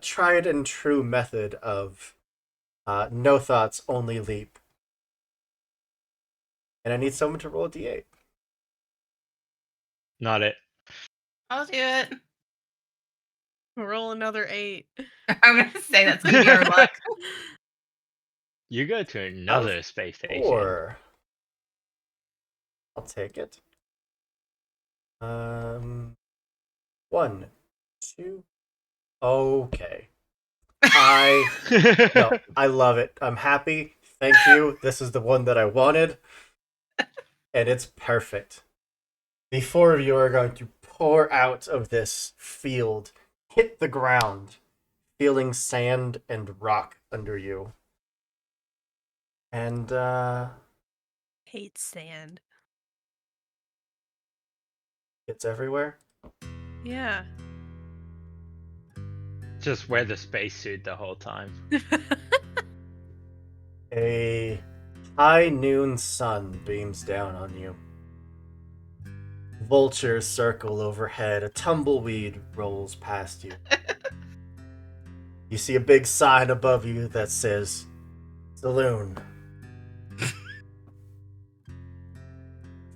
tried and true method of no thoughts, only leap. And I need someone to roll a d8. Not it. I'll do it. Roll another 8. I'm gonna say that's gonna be our luck. You go to another space station. 4. I'll take it. 1, 2. Okay. No, I love it. I'm happy. Thank you. This is the one that I wanted. And it's perfect. The 4 of you are going to pour out of this field, hit the ground, feeling sand and rock under you. And, Hate sand. it's everywhere. Yeah. Just wear the spacesuit the whole time. A high noon sun beams down on you. Vultures circle overhead. A tumbleweed rolls past you. You see a big sign above you that says, Saloon.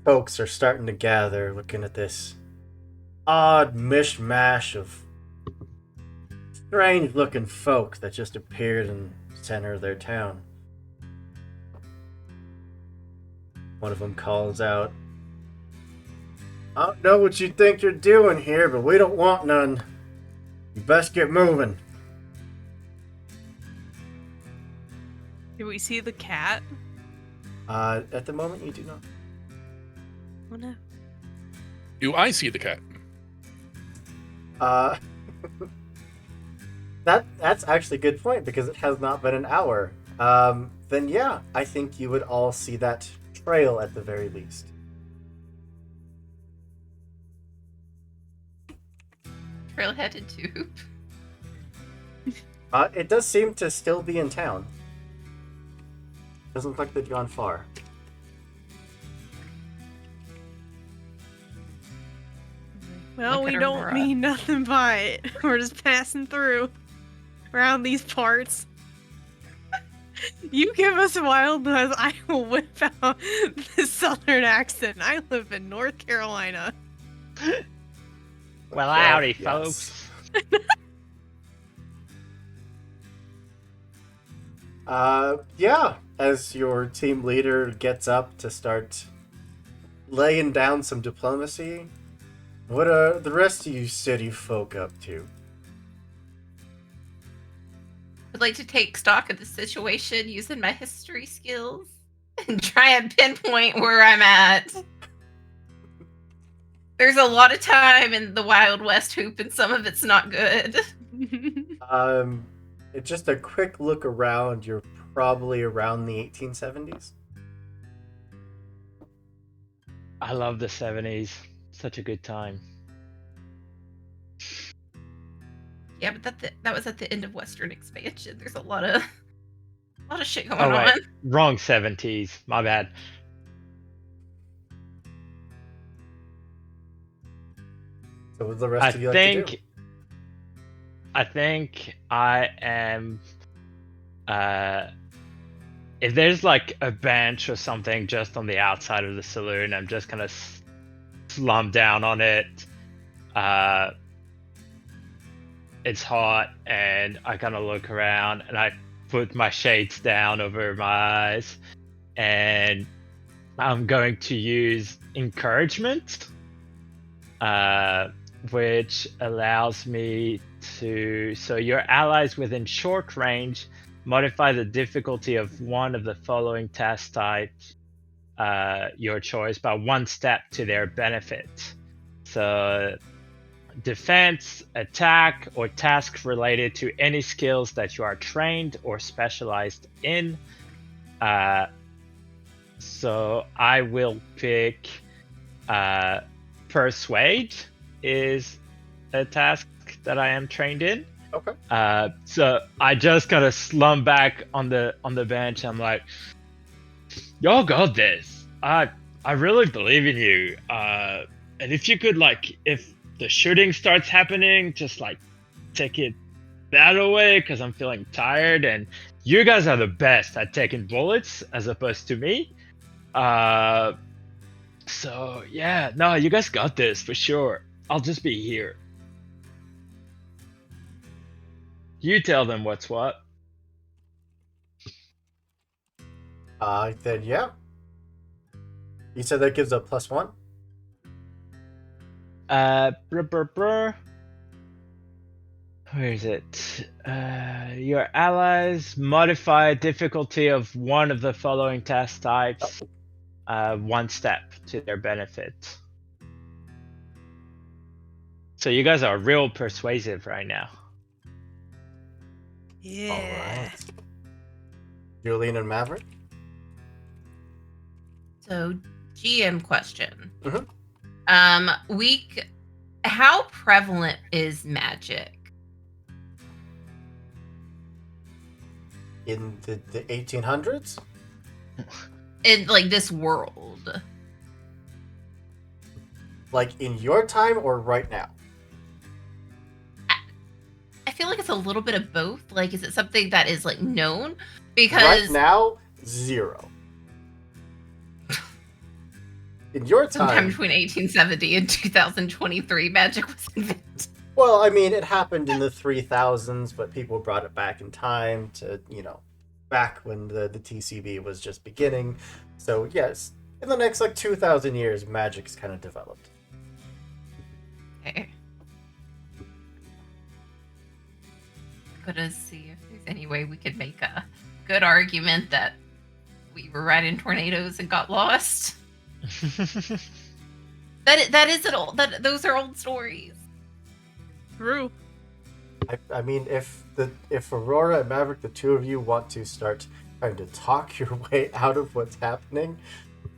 Folks are starting to gather looking at this odd mishmash of strange looking folk that just appeared in the center of their town. One of them calls out, I don't know what you think you're doing here, but we don't want none. You best get moving. Do we see the cat? At the moment, you do not. Oh no. Do I see the cat? That's actually a good point because it has not been an hour. Then yeah, I think you would all see that trail at the very least. Trail headed to Hoop. It does seem to still be in town. Doesn't look like they've gone far. Well, Look at we her don't aura. mean nothing by it. We're just passing through around these parts. You give us wildness, I will whip out the southern accent. I live in North Carolina. Well, howdy, yes. folks. Yeah, as your team leader gets up to start laying down some diplomacy, what are the rest of you city folk up to? I'd like to take stock of the situation using my history skills and try and pinpoint where I'm at. There's a lot of time in the Wild West, Hoop, and some of it's not good. It's just a quick look around. You're probably around the 1870s. I love the 70s. Such a good time. Yeah, but that was at the end of Western expansion. There's a lot of shit going Oh, wait. on. Wrong 70s. My bad. So what the rest of you like to do? I think I am if there's like a bench or something just on the outside of the saloon, I'm just gonna slump down on it. It's hot, and I kind of look around, and I put my shades down over my eyes, and I'm going to use encouragement, which allows me to. So your allies within short range modify the difficulty of one of the following task types, your choice, by 1 step to their benefit. So defense, attack, or tasks related to any skills that you are trained or specialized in. So I will pick persuade is a task that I am trained in. Okay. So I just kind of slump back on the bench. I'm like, y'all got this. I really believe in you. And if you could, like, if the shooting starts happening, just like take it that away, because I'm feeling tired, and you guys are the best at taking bullets as opposed to me. So yeah, no, you guys got this for sure. I'll just be here. You tell them what's what. Then yeah. You said that gives a +1? Where is it? Your allies modify difficulty of one of the following task types, 1 step to their benefit. So you guys are real persuasive right now. Yeah. All right. Julian and Maverick? So, GM question. Mhm. How prevalent is magic? In the 1800s? In, like, this world? Like, in your time or right now? I feel like it's a little bit of both. Like, is it something that is, like, known? Because... Right now, 0. In your sometime time... between 1870 and 2023, magic was invented. Well, I mean, it happened in the 3000s, but people brought it back in time to, back when the TCB was just beginning. So, yes, in the next, 2,000 years, magic's kind of developed. Okay. I'm gonna see if there's any way we could make a good argument that we were riding tornadoes and got lost. That is an old. Those are old stories. True. I mean, if Aurora and Maverick, the two of you, want to start trying to talk your way out of what's happening,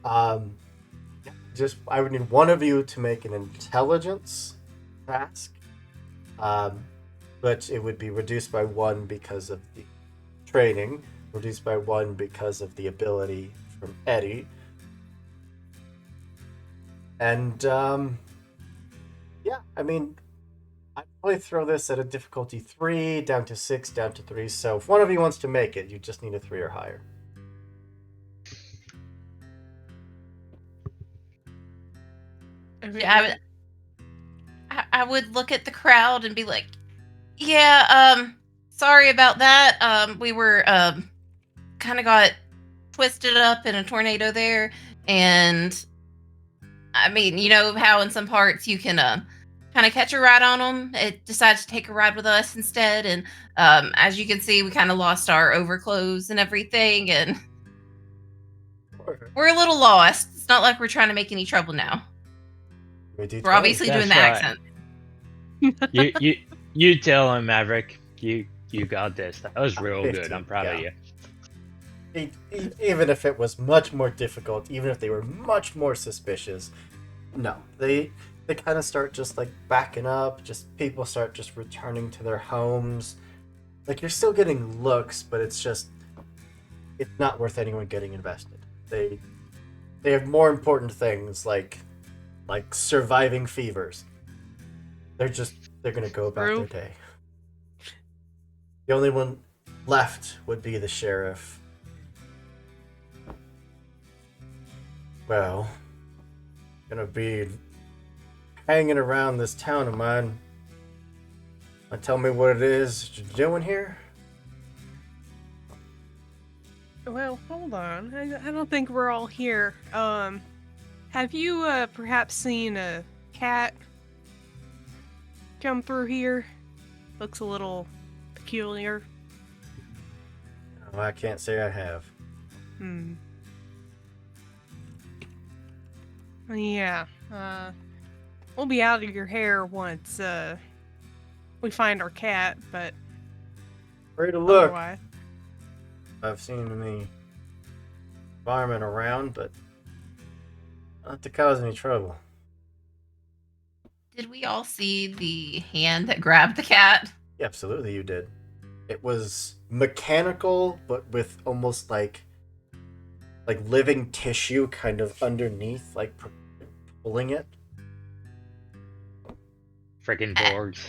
I would need one of you to make an intelligence task, but it would be reduced by 1 because of the training, reduced by 1 because of the ability from Eddie, and yeah, I mean, I'd probably throw this at a difficulty 3, down to 6, down to 3. So if one of you wants to make it, you just need a 3 or higher. Yeah, I would look at the crowd and be like, yeah, sorry about that. We were kind of got twisted up in a tornado there, and I mean, you know how in some parts you can kind of catch a ride on them. It decides to take a ride with us instead, and as you can see, we kind of lost our overclothes and everything, and we're a little lost. It's not like we're trying to make any trouble now. We're obviously doing the accent. You tell him, Maverick. You got this. That was real 15, good. I'm proud of you. Even if it was much more difficult, even if they were much more suspicious, no, they kind of start just backing up. Just people start just returning to their homes. You're still getting looks, but it's not worth anyone getting invested. They have more important things like surviving fevers. They're gonna go about their day. The only one left would be the sheriff. Well, gonna be hanging around this town of mine. Tell me what it is you're doing here? Well, hold on. I don't think we're all here. Have you perhaps seen a cat come through here? Looks a little peculiar. No, I can't say I have. Yeah. We'll be out of your hair once we find our cat, but Where to look? otherwise. I've seen the firemen around, but not to cause any trouble. Did we all see the hand that grabbed the cat? Yeah, absolutely, you did. It was mechanical, but with almost like living tissue kind of underneath, like pulling it. Freaking Borgs.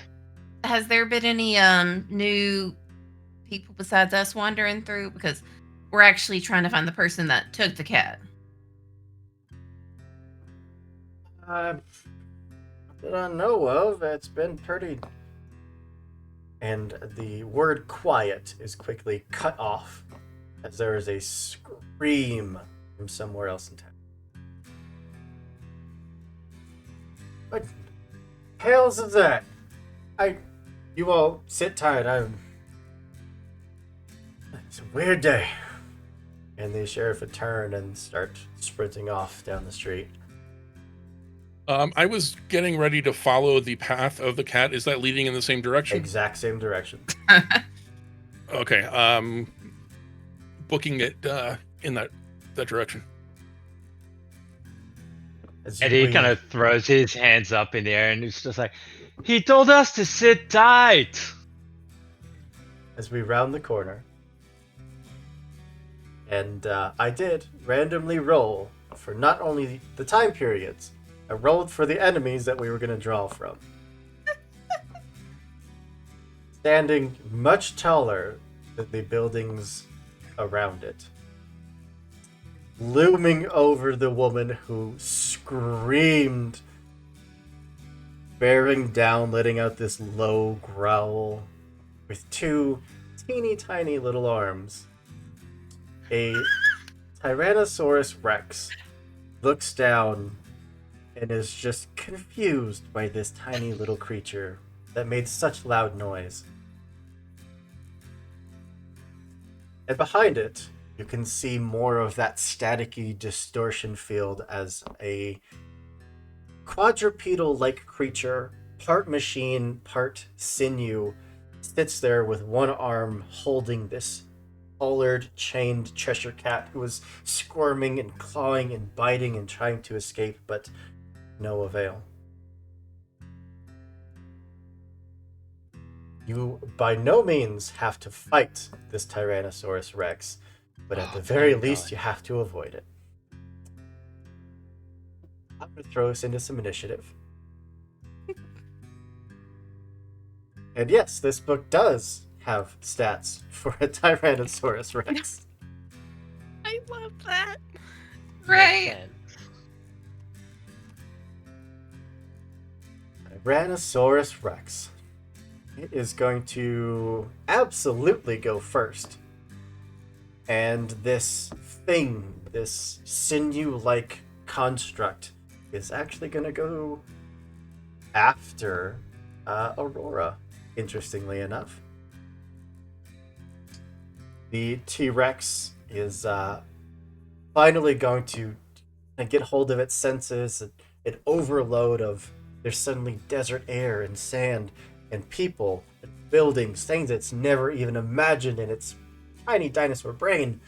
Has there been any new people besides us wandering through? Because we're actually trying to find the person that took the cat. That I know of, it's been pretty. And the word quiet is quickly cut off as there is a scream from somewhere else in town. What hell's is that? You all sit tight. It's a weird day. And the sheriff would turn and start sprinting off down the street. I was getting ready to follow the path of the cat. Is that leading in the same direction? Exact same direction. Okay. Booking it in that direction. Eddie kind of throws his hands up in the air and it's just like, he told us to sit tight. As we round the corner. And I did randomly roll for not only the time periods, I rolled for the enemies that we were going to draw from. Standing much taller than the buildings around it. Looming over the woman who screamed, bearing down, letting out this low growl, with two teeny tiny little arms. A Tyrannosaurus Rex looks down and is just confused by this tiny little creature that made such loud noise. And behind it, you can see more of that staticky distortion field as a quadrupedal-like creature, part machine, part sinew, sits there with one arm holding this collared, chained Cheshire cat who is squirming and clawing and biting and trying to escape, but no avail. You by no means have to fight this Tyrannosaurus Rex, but at the very least you have to avoid it. I'm going to throw us into some initiative. And yes, this book does have stats for a Tyrannosaurus Rex. I love that. Right. Tyrannosaurus Rex. It is going to absolutely go first. And this thing, this sinew-like construct, is actually going to go after Aurora, interestingly enough. The T-Rex is finally going to get hold of its senses, an overload of there's suddenly desert air and sand and people and buildings, things it's never even imagined in its tiny dinosaur brain.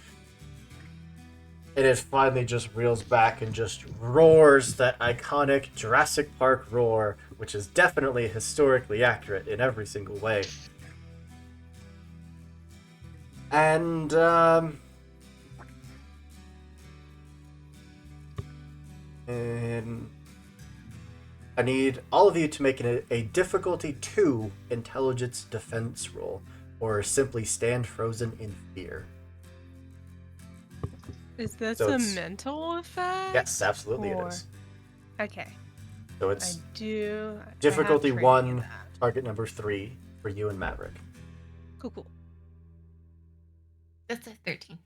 And it finally just reels back and just roars that iconic Jurassic Park roar, which is definitely historically accurate in every single way. And I need all of you to make a difficulty 2 intelligence defense roll. or simply stand frozen in fear. Is this So a it's- mental effect? Yes, absolutely it Or- is. Okay. So I it's do. I have difficulty training in 1, that. target number 3 for you and Maverick. Cool. That's a 13.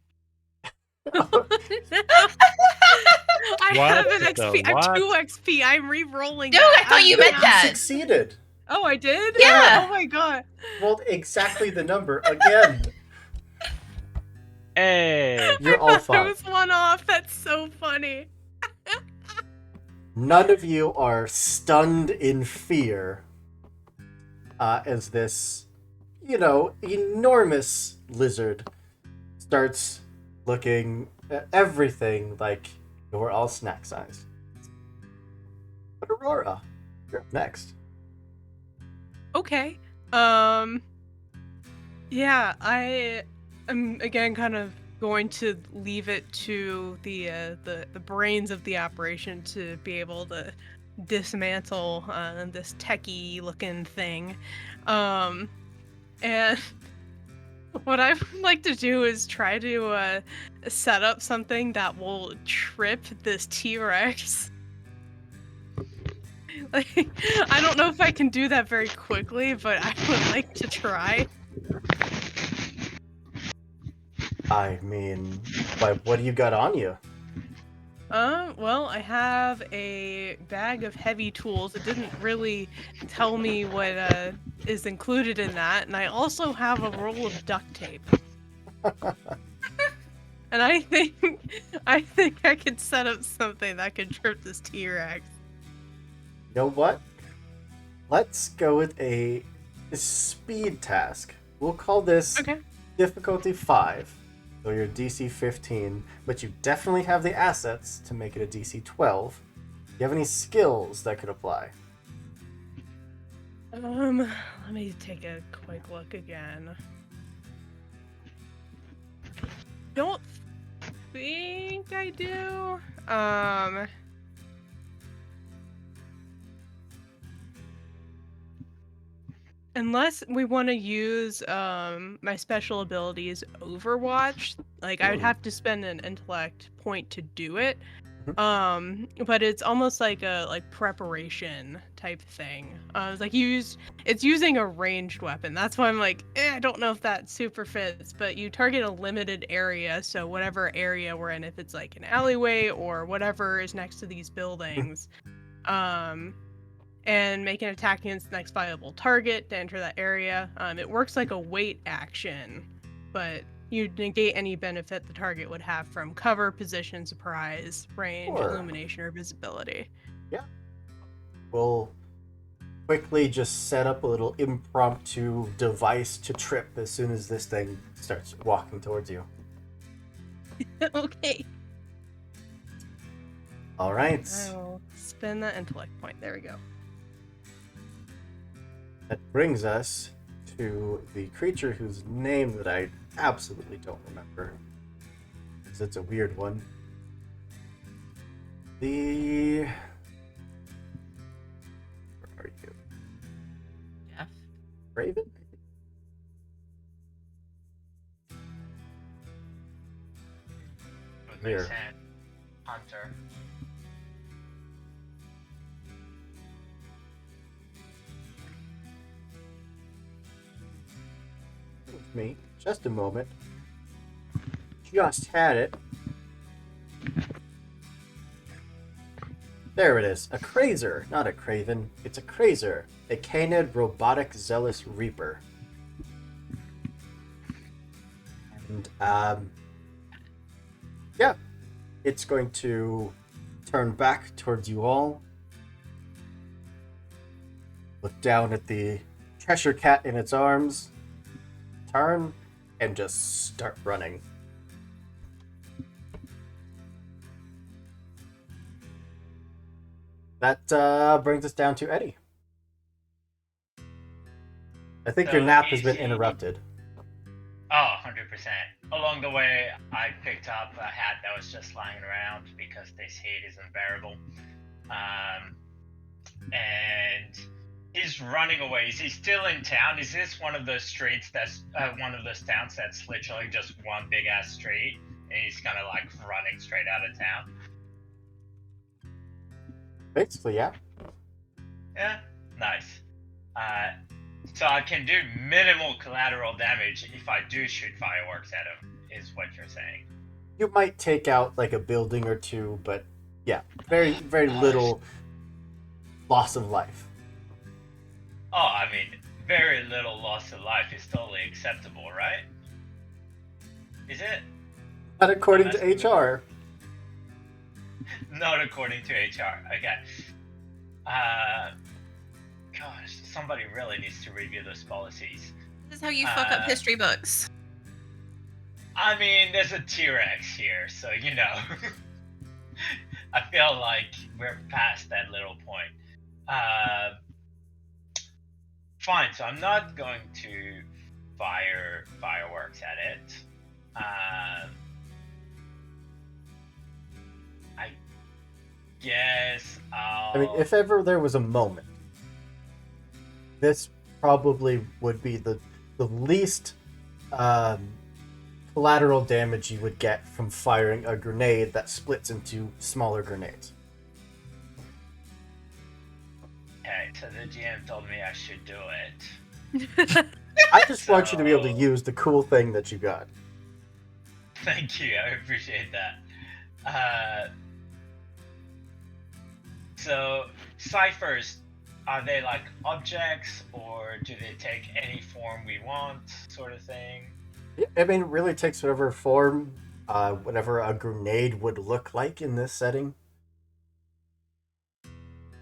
I What have an the XP. I have what? 2 XP. I'm re-rolling. No, that. I thought you I'm meant not- that. Succeeded. Oh, I did? Yeah. Oh my god. Rolled exactly the number again. Hey. You're I all thought I fine. was one off. That's so funny. None of you are stunned in fear as this, enormous lizard starts looking at everything like you're all snack size. But Aurora, you're up next. Okay. Yeah, I am again kind of going to leave it to the brains of the operation to be able to dismantle this techie looking thing. And what I would like to do is try to set up something that will trip this T-Rex. Like, I don't know if I can do that very quickly, but I would like to try. I mean, what do you got on you? Well, I have a bag of heavy tools. It didn't really tell me what is included in that, and I also have a roll of duct tape. And I think I could set up something that could trip this T-Rex. You know what? Let's go with a speed task. We'll call this Okay. difficulty 5. So you're DC 15, but you definitely have the assets to make it a DC 12. Do you have any skills that could apply? Let me take a quick look again. Don't think I do. Unless we want to use my special abilities Overwatch, like I would have to spend an intellect point to do it. But it's almost like a preparation type thing. It's like it's using a ranged weapon. That's why I'm like, I don't know if that super fits. But you target a limited area, so whatever area we're in, if it's like an alleyway or whatever is next to these buildings, and make an attack against the next viable target to enter that area. It works like a wait action, but you negate any benefit the target would have from cover, position, surprise, range, Sure. illumination, or visibility. We'll quickly just set up a little impromptu device to trip as soon as this thing starts walking towards you. Okay. All right. I will spend that intellect point. There we go. That brings us to the creature whose name that I absolutely don't remember, because it's a weird one. Where are you? Jeff. Raven? Here. Hunter. With me. Just a moment. Just had it. There it is. A Crazer, not a Craven. It's a Crazer. A canid robotic zealous reaper. And, yeah. It's going to turn back towards you all. Look down at the Cheshire Cat in its arms. Turn and just start running. That brings us down to Eddie. I think your So nap has been easy. interrupted. Oh, 100%. Along the way, I picked up a hat that was just lying around because this heat is unbearable. And He's running away. Is he still in town? Is this one of those streets that's one of those towns that's literally just one big ass street, and he's kind of like running straight out of town? Basically, yeah. Yeah, nice. So I can do minimal collateral damage if I do shoot fireworks at him, is what you're saying. You might take out like a building or two, but yeah, very, very little loss of life. Oh, I mean, very little loss of life is totally acceptable, right? Is it? Not according to HR. Not according to HR. Okay. Gosh, somebody really needs to review those policies. This is how you fuck up history books. I mean, there's a T-Rex here, so you know. I feel like we're past that little point. Fine, so I'm not going to fire fireworks at it. I guess I'll... I mean, if ever there was a moment, this probably would be the least collateral damage you would get from firing a grenade that splits into smaller grenades. Okay, so the GM told me I should do it. I just want you to be able to use the cool thing that you got. Thank you, I appreciate that. So, ciphers, are they like objects, or do they take any form we want, sort of thing? I mean, it really takes whatever form, whatever a grenade would look like in this setting.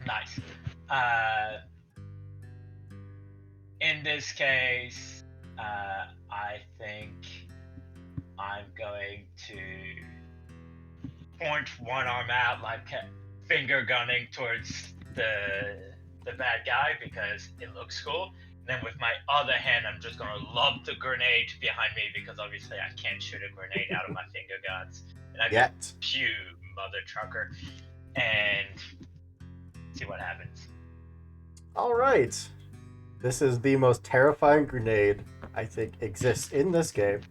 Nice. In this case, I think I'm going to point one arm out, like finger gunning towards the bad guy because it looks cool. And then with my other hand, I'm just gonna lob the grenade behind me because obviously I can't shoot a grenade out of my finger guns. And I go, pew, mother trucker, and see what happens. All right. This is the most terrifying grenade I think exists in this game.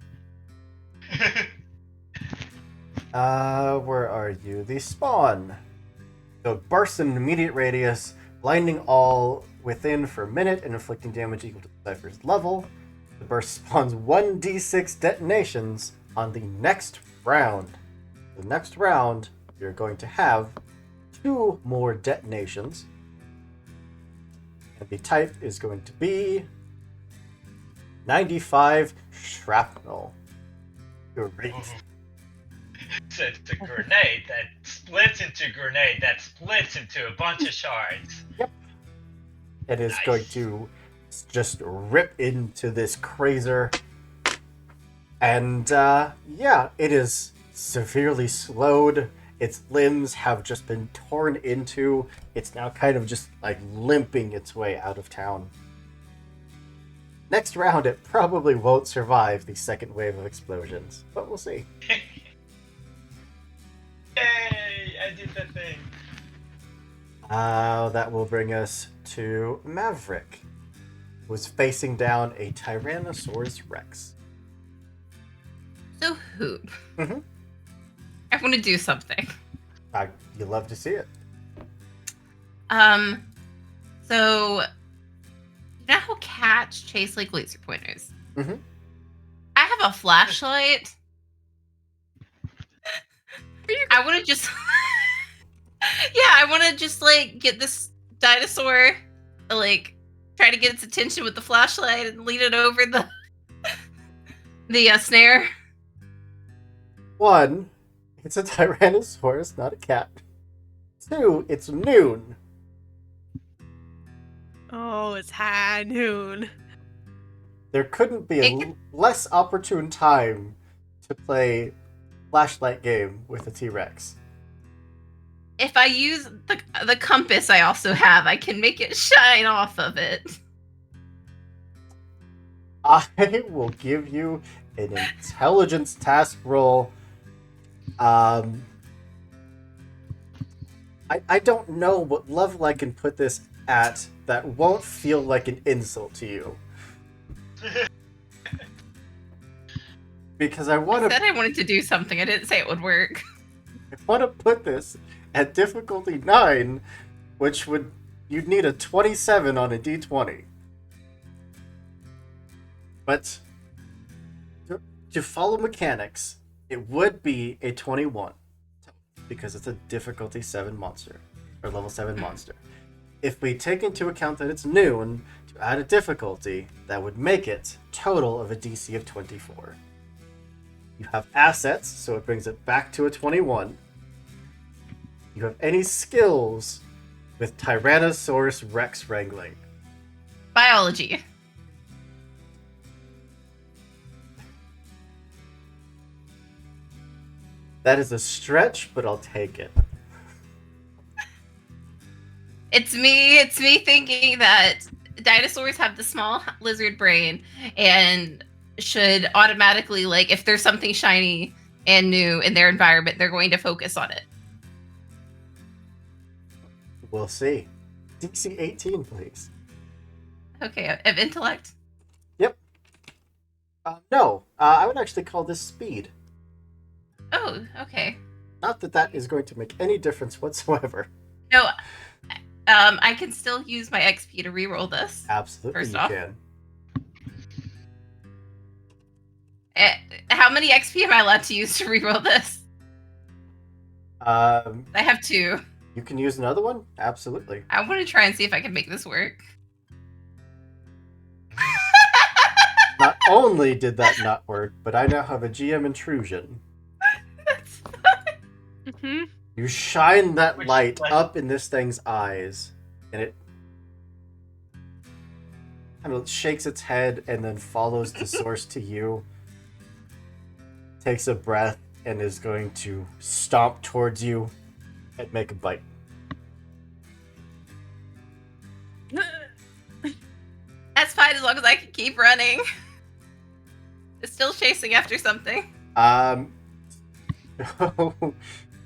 Where are you? The spawn. So it bursts in an immediate radius, blinding all within for a minute and inflicting damage equal to the Cypher's level. The burst spawns 1d6 detonations on the next round. The next round, you're going to have 2 more detonations. And the type is going to be 95 shrapnel. Great. So it's a grenade that splits into a grenade that splits into a bunch of shards. Yep. It is Nice. going to just rip into this crazer. And yeah, it is severely slowed. Its limbs have just been torn into. It's now kind of just like limping its way out of town. Next round, it probably won't survive the second wave of explosions, but we'll see. Yay! I did the thing. That will bring us to Maverick, who's facing down a Tyrannosaurus Rex. So, Hoop, Mm-hmm. I want to do something. You love to see it. So, you know how cats chase like laser pointers? Mm-hmm. I have a flashlight. I want to just, yeah, I want to just like get this dinosaur, like try to get its attention with the flashlight and lead it over the snare. 1, it's a Tyrannosaurus, not a cat. 2, it's noon. Oh, it's high noon. There couldn't be a less opportune time to play flashlight game with a T-Rex. If I use the compass I also have, I can make it shine off of it. I will give you an intelligence task roll. I don't know what level I can put this at that won't feel like an insult to you. Because I I want said to I wanted to do something. I didn't say it would work. put this at difficulty 9, which you'd need a 27 on a d20. But to follow mechanics, it would be a 21 because it's a difficulty 7 monster or level 7 monster. If we take into account that it's noon to add a difficulty, that would make it total of a DC of 24. You have assets, so it brings it back to a 21. You have any skills with Tyrannosaurus Rex wrangling. Biology. That is a stretch, but I'll take it. It's me thinking that dinosaurs have the small lizard brain and should automatically, like, if there's something shiny and new in their environment, they're going to focus on it. We'll see. DC 18, please. Okay, of intellect. Yep. No, I would actually call this speed. Oh, okay. Not that that is going to make any difference whatsoever. No, I can still use my XP to reroll this. Absolutely, First you off. can. How many XP am I allowed to use to reroll this? I Um, have 2. you can use another one. Absolutely. I want to try and see if I can make this work. Not only did that not work, but I now have a GM intrusion. That's fine. Hmm. You shine that Which light light? up in this thing's eyes, and it kind of shakes its head and then follows the source to you. Takes a breath and is going to stomp towards you and make a bite. That's fine as long as I can keep running. It's still chasing after something.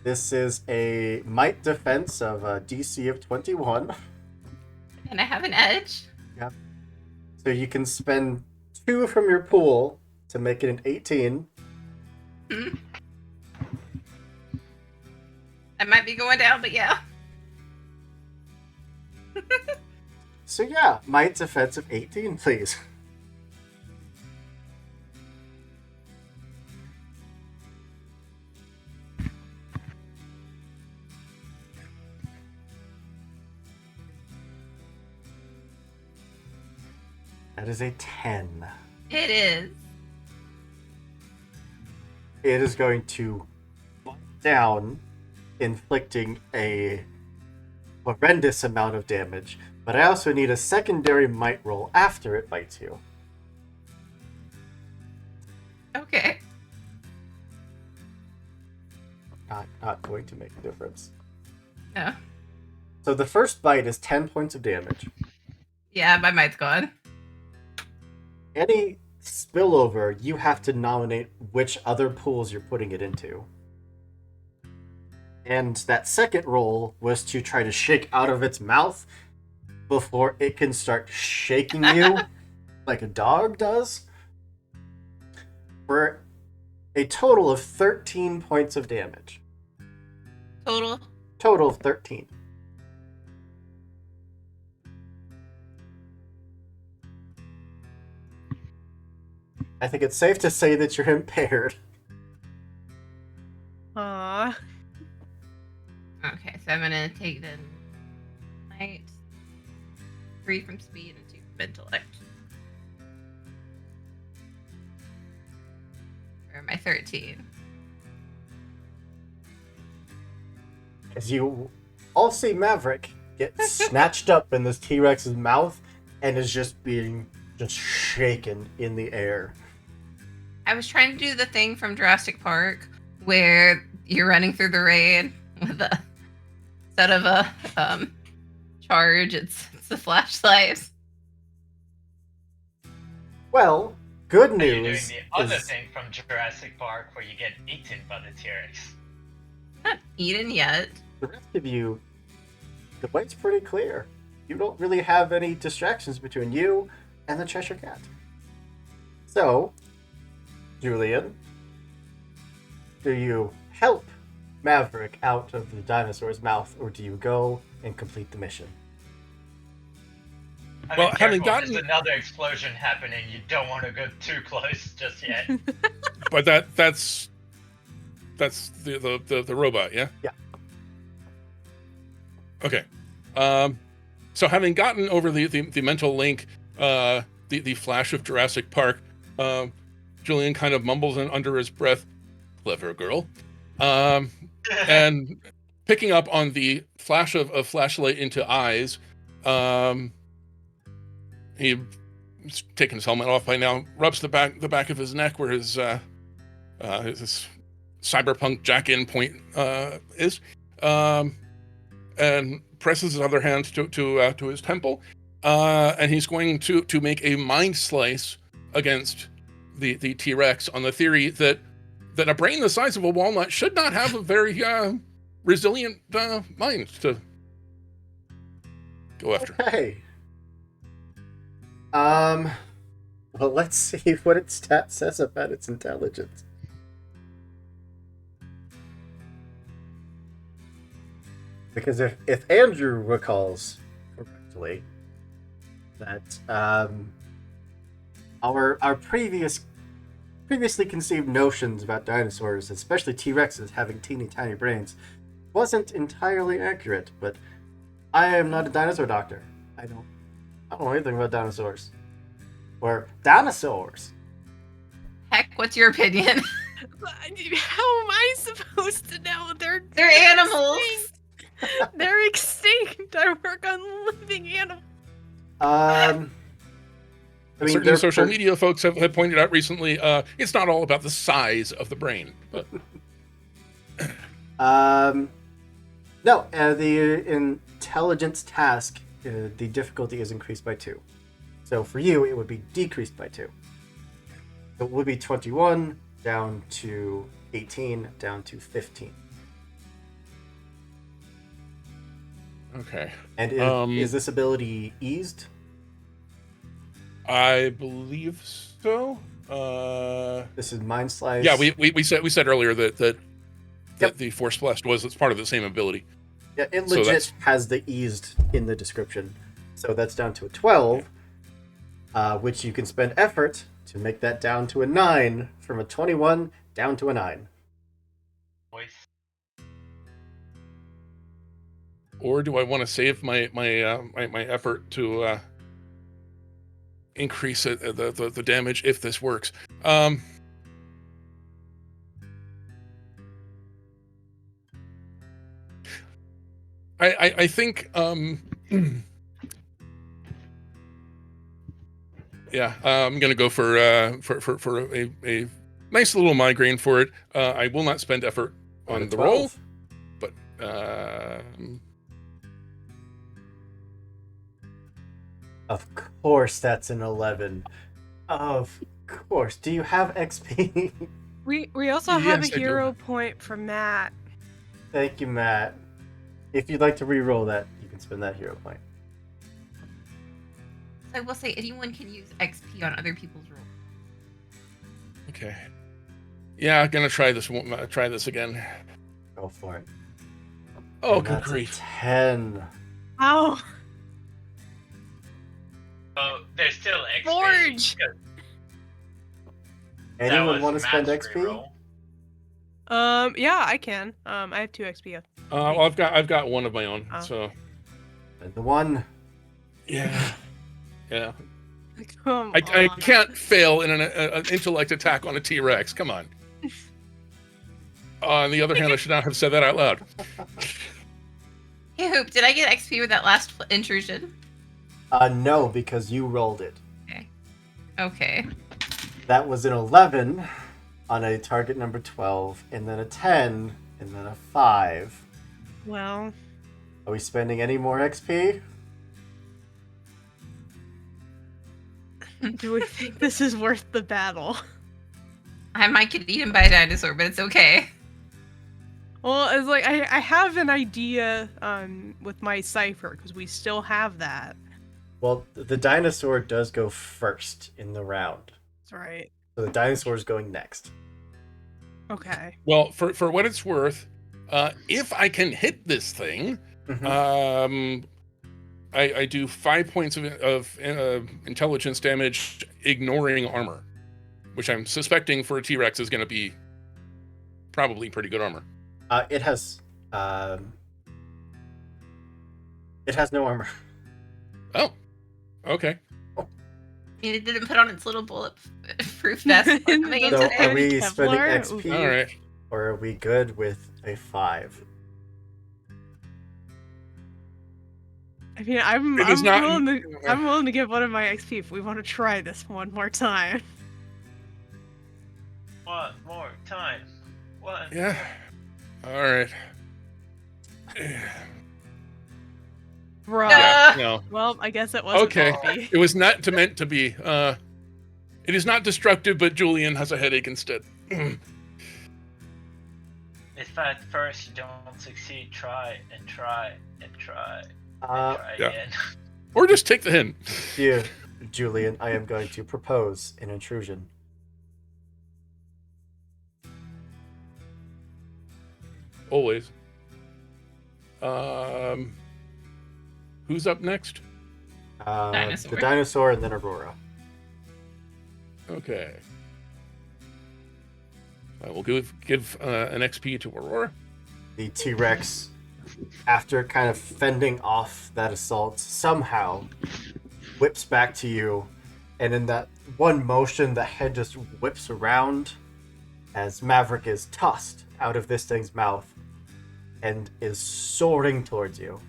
This is a might defense of a DC of 21. And I have an edge. So you can spend 2 from your pool to make it an 18. I might be going down, but yeah. So yeah, might defense of 18, please. That is a 10. It is. It is going to bite down, inflicting a horrendous amount of damage, but I also need a secondary might roll after it bites you. Okay. Not going to make a difference. No. So the first bite is 10 points of damage. Yeah, my might's gone. Any spillover, you have to nominate which other pools you're putting it into. And that second roll was to try to shake out of its mouth before it can start shaking you like a dog does. For a total of 13 points of damage. Total. Total of 13. I think it's safe to say that you're impaired. Aww. Okay, so I'm gonna take the might, 3 from speed and 2 from intellect. Where am I? 13. As you all see Maverick get snatched up in this T-Rex's mouth and is just being shaken in the air. I was trying to do the thing from Jurassic Park where you're running through the rain with a instead of a charge, it's the flashlight. Well, good Are you doing news the other is thing from Jurassic Park where you get eaten by the T-Rex? Not eaten yet. the rest of you, the light's pretty clear. you don't really have any distractions between you and the Cheshire Cat. So, Julian, do you help Maverick out of the dinosaur's mouth, or do you go and complete the mission? I Well, mean, having careful, gotten- there's another explosion happening. You don't want to go too close just yet. But that's the robot, yeah? Yeah. Okay. So having gotten over the mental link, the flash of Jurassic Park, Julian kind of mumbles in under his breath, "Clever girl," and picking up on the flash of flashlight into eyes, he's taken his helmet off by now, rubs the back of his neck where his cyberpunk jack-in point is, and presses his other hand to his temple, and he's going to make a mind slice against the T-Rex on the theory that a brain the size of a walnut should not have a very resilient mind to go after. Okay. Well, let's see what its stat says about its intelligence. Because if Andrew recalls correctly, that our previously conceived notions about dinosaurs, especially T-Rexes having teeny tiny brains, wasn't entirely accurate. But I am not a dinosaur doctor. I don't know anything about dinosaurs. Or dinosaurs. Heck, what's your opinion? How am I supposed to know? They're animals. extinct. They're extinct. I work on living animals. I mean, Certain social media folks have pointed out recently, it's not all about the size of the brain, but no, the intelligence task, the difficulty is increased by 2. So for you, it would be decreased by 2. It would be 21 down to 18 down to 15. okay. And is this ability eased? I believe so. This is Mind Slice. Yeah, we said earlier that Yep. the Force Blessed was part of the same ability. Yeah, it So legit that's- has the eased in the description. So that's down to a 12, which you can spend effort to make that down to a 9, from a 21 down to a 9. Voice. Or do I want to save my effort to increase the damage if this works? I think yeah, I'm gonna go for a nice little migraine for it. I will not spend effort Or on a the roll, 12. but Of course, that's an 11. Of course. Do you have XP? We also have Yes, a I do. hero point from Matt. Thank you, Matt. If you'd like to re-roll that, you can spend that hero point. I will say anyone can use XP on other people's rolls. okay. Yeah, I'm gonna try this. Try this again. Go for it. Oh, And good that's a grief! 10. Oh, Oh, there's still XP. Forge! because that Anyone was want to spend Matt's XP? reroll. yeah, I can. I have 2 XP. Well, I've got one of my own, Oh. so And the 1. yeah, yeah. Come I on. can't fail in an intellect attack on a T-Rex. Come on. On the other hand, I should not have said that out loud. Hey, Hoop, did I get XP with that last intrusion? No, because you rolled it. Okay. That was an 11 on a target number 12, and then a 10, and then a 5. Well, Are we spending any more XP? do we think this is worth the battle? I might get eaten by a dinosaur, but it's okay. Well, it's like I have an idea with my Cypher because we still have that. Well, the dinosaur does go first in the round. That's right. So the dinosaur is going next. Okay. Well, for what it's worth, if I can hit this thing, I do 5 points of intelligence damage, ignoring armor, which I'm suspecting for a T-Rex is going to be probably pretty good armor. It has no armor. Oh, okay. It didn't put on its little bulletproof vest. So So are we spending Kevlar? XP, All right. or are we good with a 5? I mean, I'm It is not- willing to give one of my XP if we want to try this one more time. One more time. One. Yeah. All right. Bro. Yeah, no. Well, I guess it wasn't Okay. meant to be. It was not meant to be. It is not destructive, but Julian has a headache instead. If at first you don't succeed, try and try and try and try Yeah. again. Or just take the hint. Dear Julian, I am going to propose an intrusion. Always. Who's up next? Dinosaur. The dinosaur and then Aurora. Okay. I will give an XP to Aurora. The T-Rex, after kind of fending off that assault, somehow whips back to you, and in that one motion, the head just whips around as Maverick is tossed out of this thing's mouth and is soaring towards you.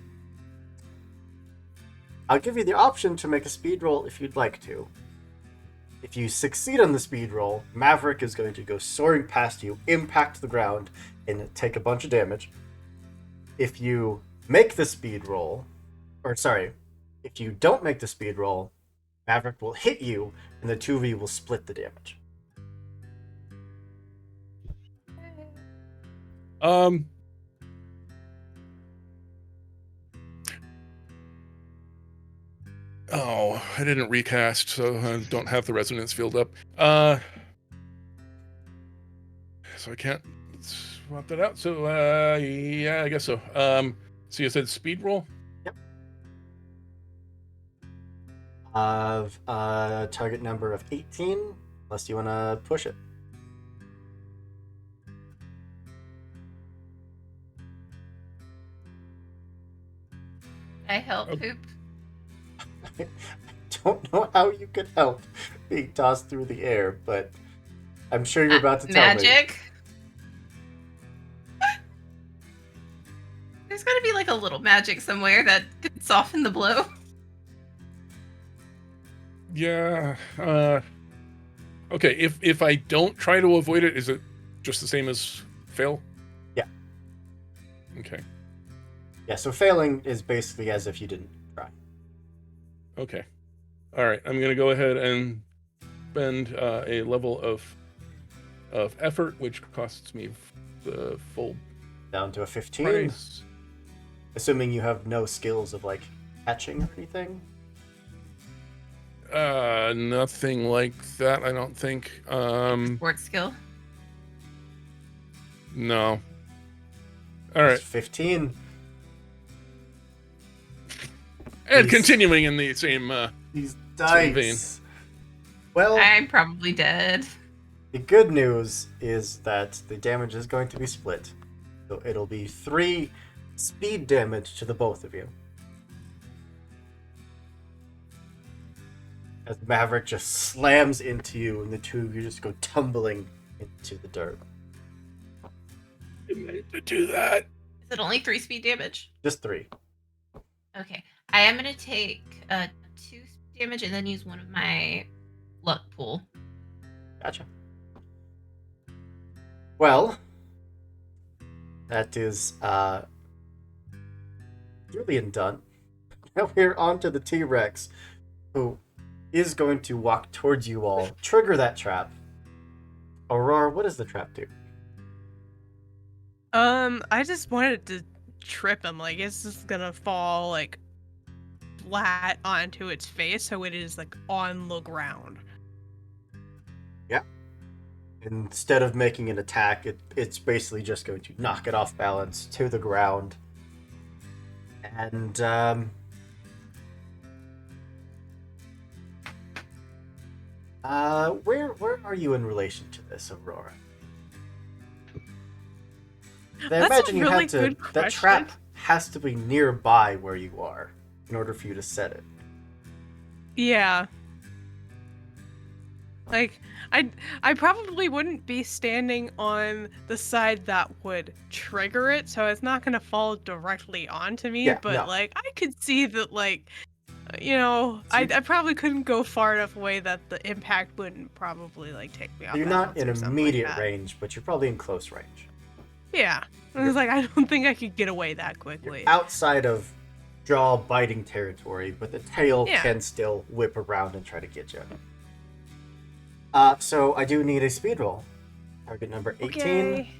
I'll give you the option to make a speed roll if you'd like to. If you succeed on the speed roll, Maverick is going to go soaring past you, impact the ground, and take a bunch of damage. If you make the speed roll, if you don't make the speed roll, Maverick will hit you, and the two of you will split the damage. Oh, I didn't recast, so I don't have the resonance field up. So I can't swap that out. So, yeah, I guess so. So you said speed roll? Of a target number of 18, unless you want to push it. I help Okay. Poop. I don't know how you could help being tossed through the air, but I'm sure you're about to tell me. Magic. There's got to be like a little magic somewhere that could soften the blow. Yeah. Okay, if I don't try to avoid it, is it just the same as fail? Yeah. Okay. Yeah, so failing is basically as if you didn't try. Okay. All right. I'm gonna go ahead and spend a level of effort, which costs me the full Down to a 15, price. assuming you have no skills of like catching or anything. Nothing like that. I don't think. Sports skill. No. All That's right. 15. And Please. continuing in the same. These Same dice. Well, I'm probably dead. the good news is that the damage is going to be split. So it'll be 3 speed damage to the both of you. As Maverick just slams into you, and the two of you just go tumbling into the dirt. I meant to do that. Is it only 3 speed damage? Just 3. Okay. I am going to take 2 speed damage and then use one of my luck pool. Gotcha. Well, that is Julian done. Now we're on to the T-Rex, who is going to walk towards you all, trigger that trap. Aurora, what does the trap do? I just wanted to trip him. Like, it's just gonna fall, like, flat onto its face, so it is, like, on the ground. Yeah. Instead of making an attack, it's basically just going to knock it off balance to the ground. And, where are you in relation to this, Aurora? I That's imagine a you really had to. good That trap question. has to be nearby where you are in order for you to set it. Yeah. Like, I probably wouldn't be standing on the side that would trigger it, so it's not gonna fall directly onto me, Yeah, but, no. like, I could see that, like, you know, So I probably couldn't go far enough away that the impact wouldn't probably, like, take me off You're not balance in or something like immediate that. range, but you're probably in close range. Yeah. I was like, I don't think I could get away that quickly. You're outside of jaw biting territory, but the tail Yeah. can still whip around and try to get you. So I do need a speed roll. Target number 18. Okay.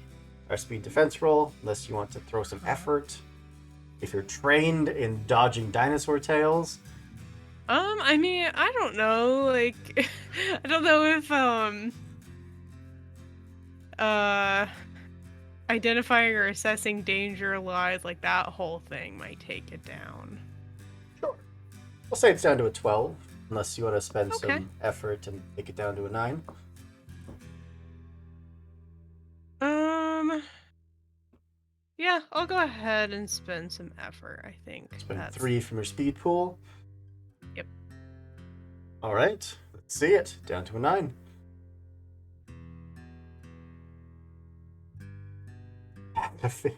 Our speed defense roll, unless you want to throw some effort. If you're trained in dodging dinosaur tails, I mean, I don't know, like, I don't know if, identifying or assessing danger lies, like, that whole thing might take it down. sure. We'll say it's down to a 12, unless you want to spend Okay. some effort and take it down to a 9. Yeah, I'll go ahead and spend some effort, I think. Spend 3 from your speed pool. Yep. Alright, let's see it. Down to a 9. That's where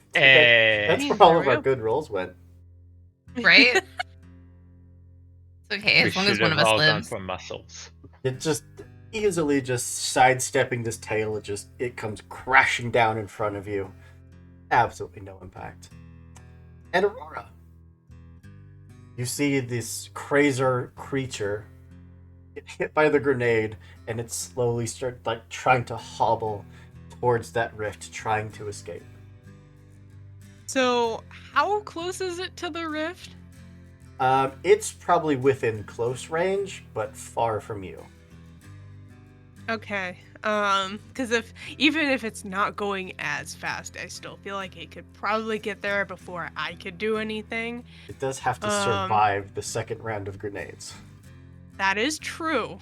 all There of we our go. good rolls went. Right? It's okay, We as long as should one have of us all gone lives. for muscles. It just easily just sidestepping this tail, it comes crashing down in front of you. Absolutely no impact. And Aurora, you see this crazer creature get hit by the grenade, and it slowly starts like trying to hobble towards that rift, trying to escape. So, how close is it to the rift? It's probably within close range, but far from you. Okay. Because even if it's not going as fast, I still feel like it could probably get there before I could do anything. It does have to survive the second round of grenades. That is true.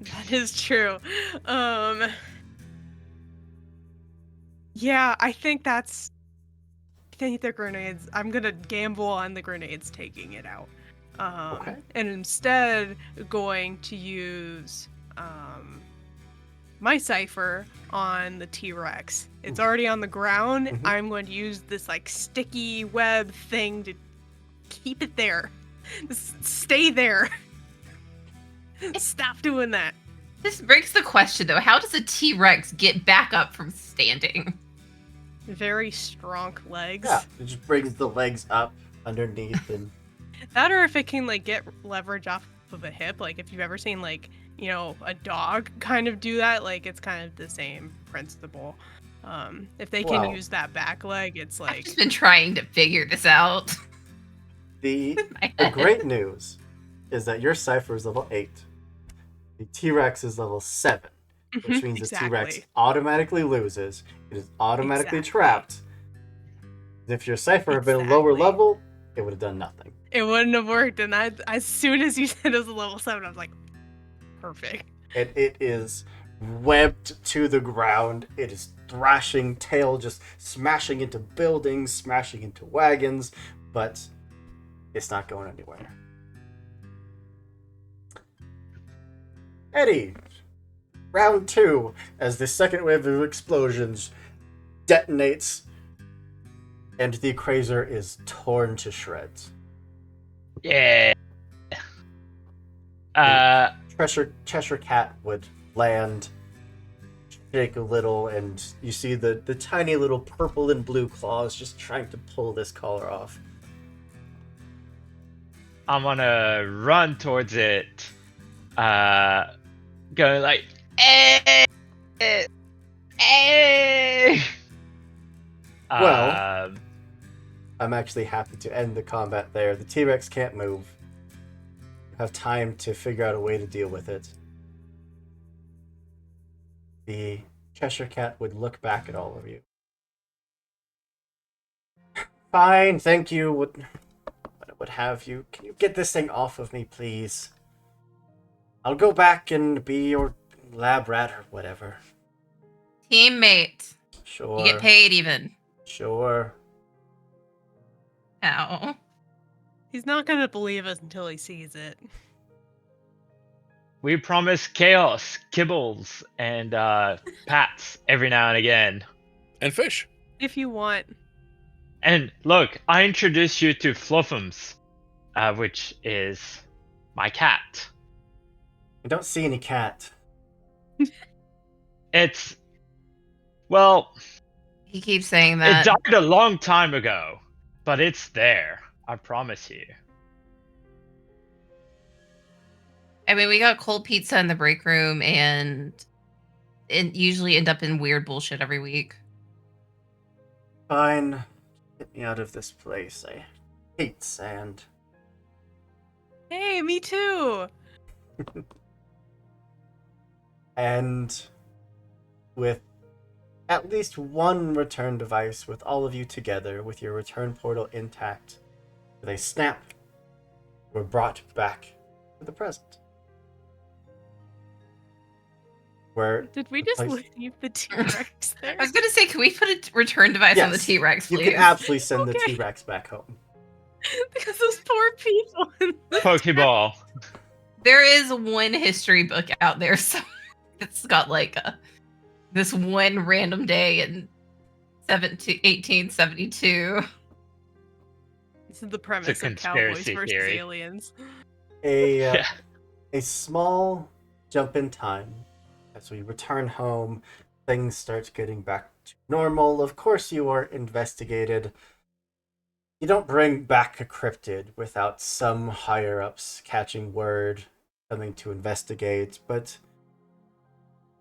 That is true. Yeah, I think the grenades. I'm gonna gamble on the grenades taking it out. Okay. And instead going to use my Cypher on the T-Rex. It's already on the ground. Mhm. I'm going to use this like sticky web thing to keep it there. Just stay there. Stop doing that. This breaks the question though. How does a T-Rex get back up from standing? Very strong legs. Yeah, it just brings the legs up underneath and That or if it can like get leverage off of a hip, like if you've ever seen like, you know, a dog kind of do that, like it's kind of the same principle. If they can Well, use that back leg, it's I've like just been trying to figure this out. the My the head. great news is that your Cypher is level 8. The T-Rex is level 7, which means the T-Rex exactly. automatically loses. It is automatically Exactly. trapped. If your Cypher had been a lower Exactly. level, it would have done nothing. It wouldn't have worked, and as soon as you said it was a level 7, I was like, perfect. And it is webbed to the ground. It is thrashing, tail just smashing into buildings, smashing into wagons, but it's not going anywhere. Eddie, round 2, as the second wave of explosions detonates and the Crazer is torn to shreds. Yeah. Cheshire Cat would land, shake a little, and you see the tiny little purple and blue claws just trying to pull this collar off. I'm gonna run towards it, going like, eh, eh, eh. Well- Um, I'm actually happy to end the combat there. The T-Rex can't move. You have time to figure out a way to deal with it. The Cheshire Cat would look back at all of you. Fine, thank you. What have you? Can you get this thing off of me, please? I'll go back and be your lab rat or whatever. Teammate. Sure. You get paid even. Sure. Ow. He's not gonna believe us until he sees it. we promise chaos, kibbles, and pats every now and again. And fish. If you want. And look, I introduce you to Fluffums, which is my cat. I don't see any cat. It's, well, He keeps saying it that. died a long time ago, but it's there. I promise you. I mean, we got cold pizza in the break room, and it usually end up in weird bullshit every week. Fine. Get me out of this place. I hate sand. Hey, me too. And with at least one return device with all of you together, with your return portal intact, with a snap, we're brought back to the present. Where Did we just place- leave the T-Rex there? I was gonna say, can we put a return device on the Yes, T-Rex, you please? can absolutely send the Okay. T-Rex back home. Because those poor people. In the Pokeball. There is one history book out there, so it's got like this one random day in 1872. This is the premise of Cowboys conspiracy versus theory. Aliens. A small jump in time as we return home. Things start getting back to normal. Of course, you are investigated. You don't bring back a cryptid without some higher ups catching word, coming to investigate. But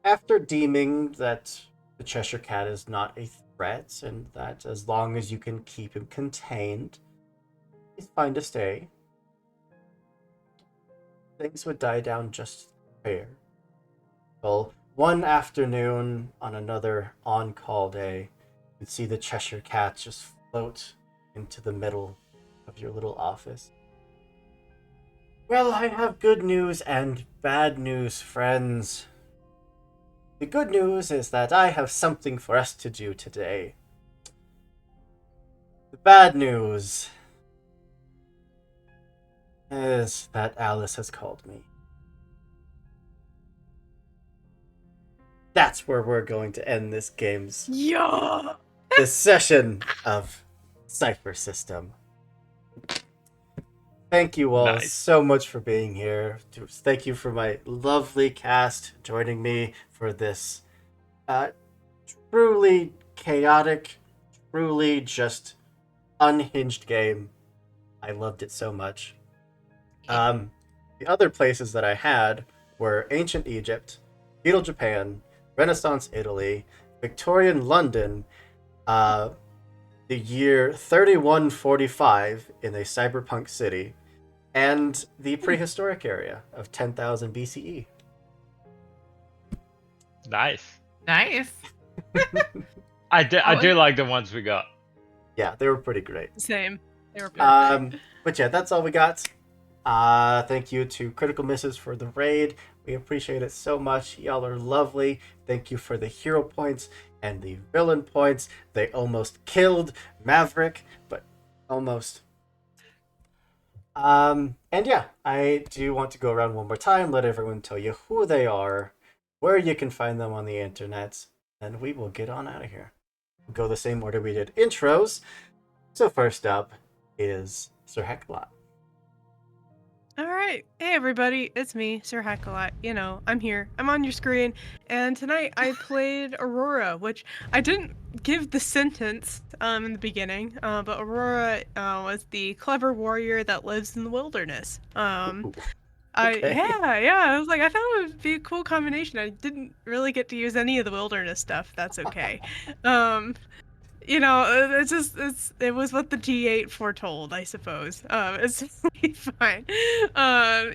after deeming that the Cheshire Cat is not a threat, and that as long as you can keep him contained, he's fine to stay, things would die down just fair. Well, one afternoon on another on-call day, you'd see the Cheshire Cat just float into the middle of your little office. Well, I have good news and bad news, friends. The good news is that I have something for us to do today. The bad news is that Alice has called me. That's where we're going to end this game's Yeah. this session of Cypher System. Thank you all Nice. so much for being here. Thank you for my lovely cast joining me for this truly chaotic, truly just unhinged game. I loved it so much. The other places that I had were Ancient Egypt, Feudal Japan, Renaissance Italy, Victorian London, the year 3145 in a cyberpunk city, and the prehistoric area of 10,000 BCE. Nice. Nice. I do like the ones we got. Yeah, they were pretty great. Same. They were perfect. But yeah, that's all we got. Thank you to Critical Misses for the raid. We appreciate it so much. Y'all are lovely. Thank you for the hero points and the villain points. They almost killed Maverick, but almost. And yeah, I do want to go around one more time, let everyone tell you who they are, where you can find them on the internet, and we will get on out of here. We'll go the same order we did intros. So first up is Sir Hecklot. All right. Hey, everybody. It's me, Sir Hackalot. You know, I'm here. I'm on your screen. And tonight I played Aurora, which I didn't give the sentence in the beginning, but Aurora was the clever warrior that lives in the wilderness. Okay. I was like, I thought it would be a cool combination. I didn't really get to use any of the wilderness stuff. That's okay. it was what the G8 foretold, I suppose. It's totally fine.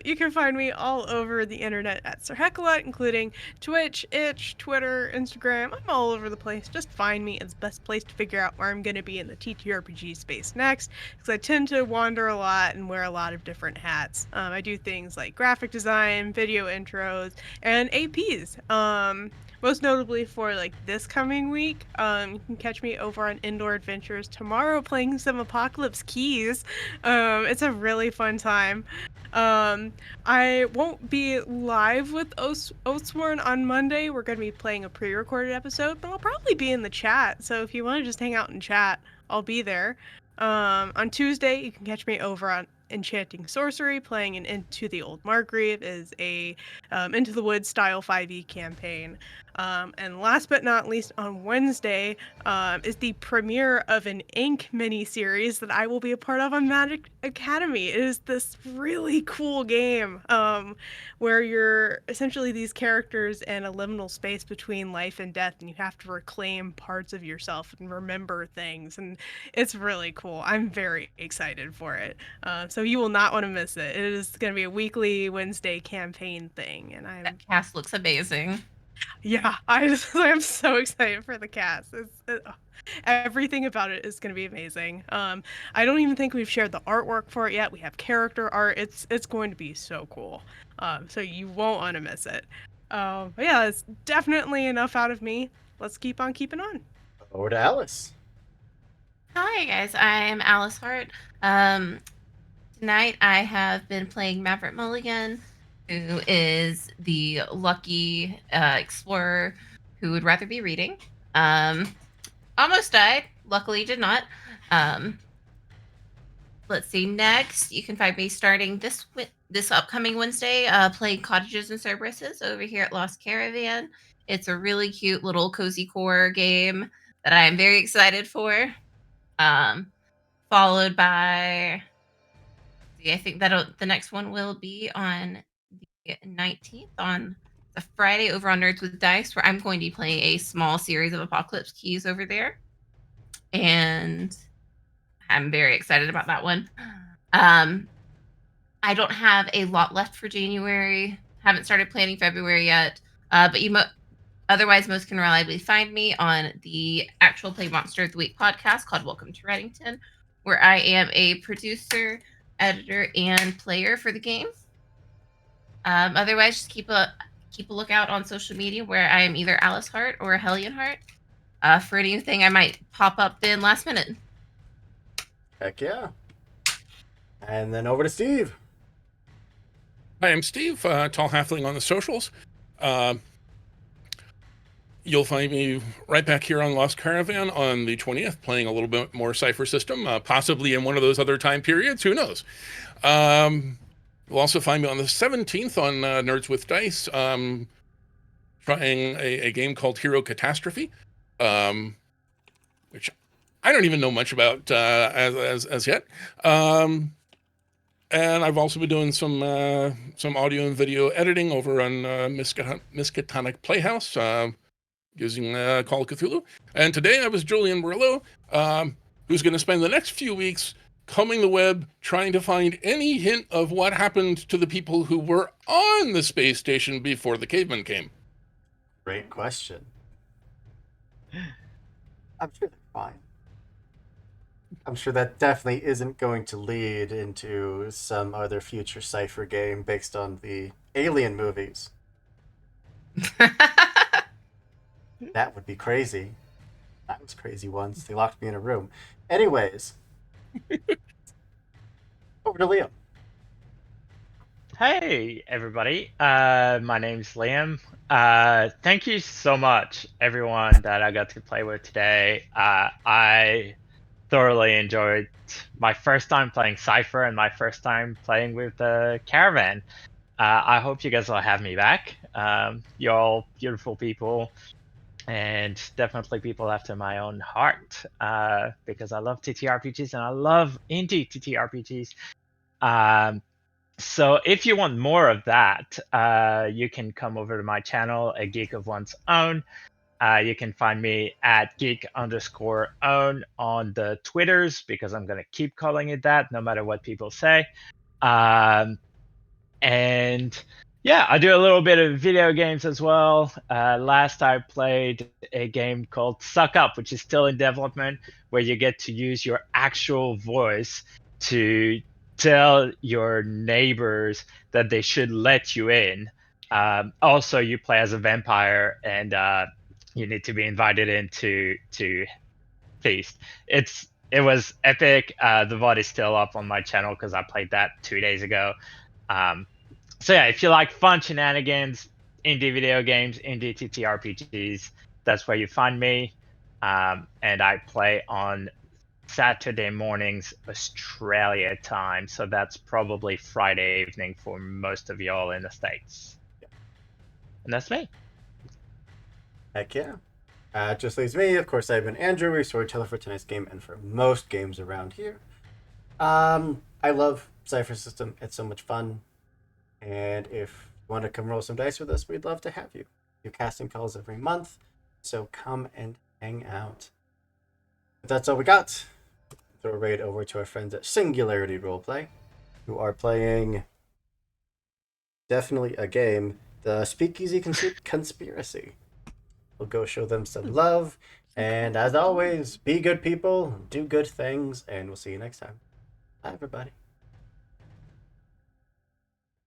You can find me all over the internet at Sir Heckalot, including Twitch, Itch, Twitter, Instagram. I'm all over the place. Just find me. It's the best place to figure out where I'm going to be in the TTRPG space next, because I tend to wander a lot and wear a lot of different hats. I do things like graphic design, video intros, and APs. Most notably for like this coming week, you can catch me over on Indoor Adventures tomorrow playing some Apocalypse Keys. It's a really fun time. I won't be live with Oathsworn on Monday. We're going to be playing a pre-recorded episode, but I'll probably be in the chat. So if you want to just hang out and chat, I'll be there. On Tuesday, you can catch me over on Enchanting Sorcery, playing an Into the Old Margrave is a Into the Woods style 5e campaign. And last but not least, on Wednesday is the premiere of an Ink mini-series that I will be a part of on Magic Academy. It is this really cool game where you're essentially these characters in a liminal space between life and death, and you have to reclaim parts of yourself and remember things, and it's really cool. I'm very excited for it. So you will not want to miss it. It is going to be a weekly Wednesday campaign thing, and That cast looks amazing. I'm so excited for the cast. Everything about it is going to be amazing. I don't even think we've shared the artwork for it yet. We have character art. It's going to be so cool. So you won't want to miss it. But yeah, it's definitely enough out of me. Let's keep on keeping on. Over to Alice. Hi guys, I'm Alice Hart. Tonight I have been playing Maverick Mulligan, who is the lucky explorer who would rather be reading. Almost died, luckily did not. Let's see, next you can find me starting this upcoming Wednesday playing Cottages and Cerberuses over here at Lost Caravan. It's a really cute little cozy core game that I am very excited for. Followed by, I think that the next one will be on the 19th on the Friday over on Nerds with Dice, where I'm going to be playing a small series of Apocalypse Keys over there, and I'm very excited about that one. I don't have a lot left for January. Haven't started planning February yet, but otherwise, most can reliably find me on the Actual Play Monster of the Week podcast called Welcome to Reddington, where I am a producer, editor, and player for the game. Otherwise, just keep a lookout on social media, where I am either Alice Hart or Hellion Hart, for anything I might pop up in last minute. Heck yeah. And then over to Steve. Hi, I'm Steve, Tall Halfling on the socials. You'll find me right back here on Lost Caravan on the 20th, playing a little bit more Cypher system, possibly in one of those other time periods. Who knows? You'll also find me on the 17th on Nerds with Dice, trying a game called Hero Catastrophe, which I don't even know much about as yet. And I've also been doing some audio and video editing over on Miskatonic Playhouse, using Call of Cthulhu. And today I was Julian Murillo, who's going to spend the next few weeks combing the web, trying to find any hint of what happened to the people who were on the space station before the cavemen came. Great question. I'm sure they're fine. I'm sure that definitely isn't going to lead into some other future Cypher game based on the Alien movies. That would be crazy. That was crazy once. They locked me in a room. Anyways. Over to Liam. Hey, everybody. My name's Liam. Thank you so much, everyone that I got to play with today. I thoroughly enjoyed my first time playing Cypher and my first time playing with the Caravan. I hope you guys will have me back. You're all beautiful people, and definitely people after my own heart, because I love TTRPGs and I love indie TTRPGs. So if you want more of that, you can come over to my channel, A Geek of One's Own. You can find me at geek_own on the Twitters, because I'm going to keep calling it that no matter what people say. And yeah, I do a little bit of video games as well. Last I played a game called Suck Up, which is still in development, where you get to use your actual voice to tell your neighbors that they should let you in. Also, you play as a vampire, and you need to be invited in to feast. It was epic. The VOD is still up on my channel because I played that 2 days ago. So yeah, if you like fun shenanigans, indie video games, indie TTRPGs, that's where you find me. And I play on Saturday mornings Australia time, so that's probably Friday evening for most of y'all in the States. And that's me. Heck yeah. It just leaves me. Of course, I've been Andrew, your storyteller for tonight's game and for most games around here. I love Cypher system. It's so much fun. And if you want to come roll some dice with us, we'd love to have you. Do casting calls every month, so come and hang out. But that's all we got. Throw a raid over to our friends at Singularity Roleplay, who are playing definitely a game, the Speakeasy Conspiracy. We'll go show them some love, and as always, be good people, do good things, and we'll see you next time. Bye, everybody.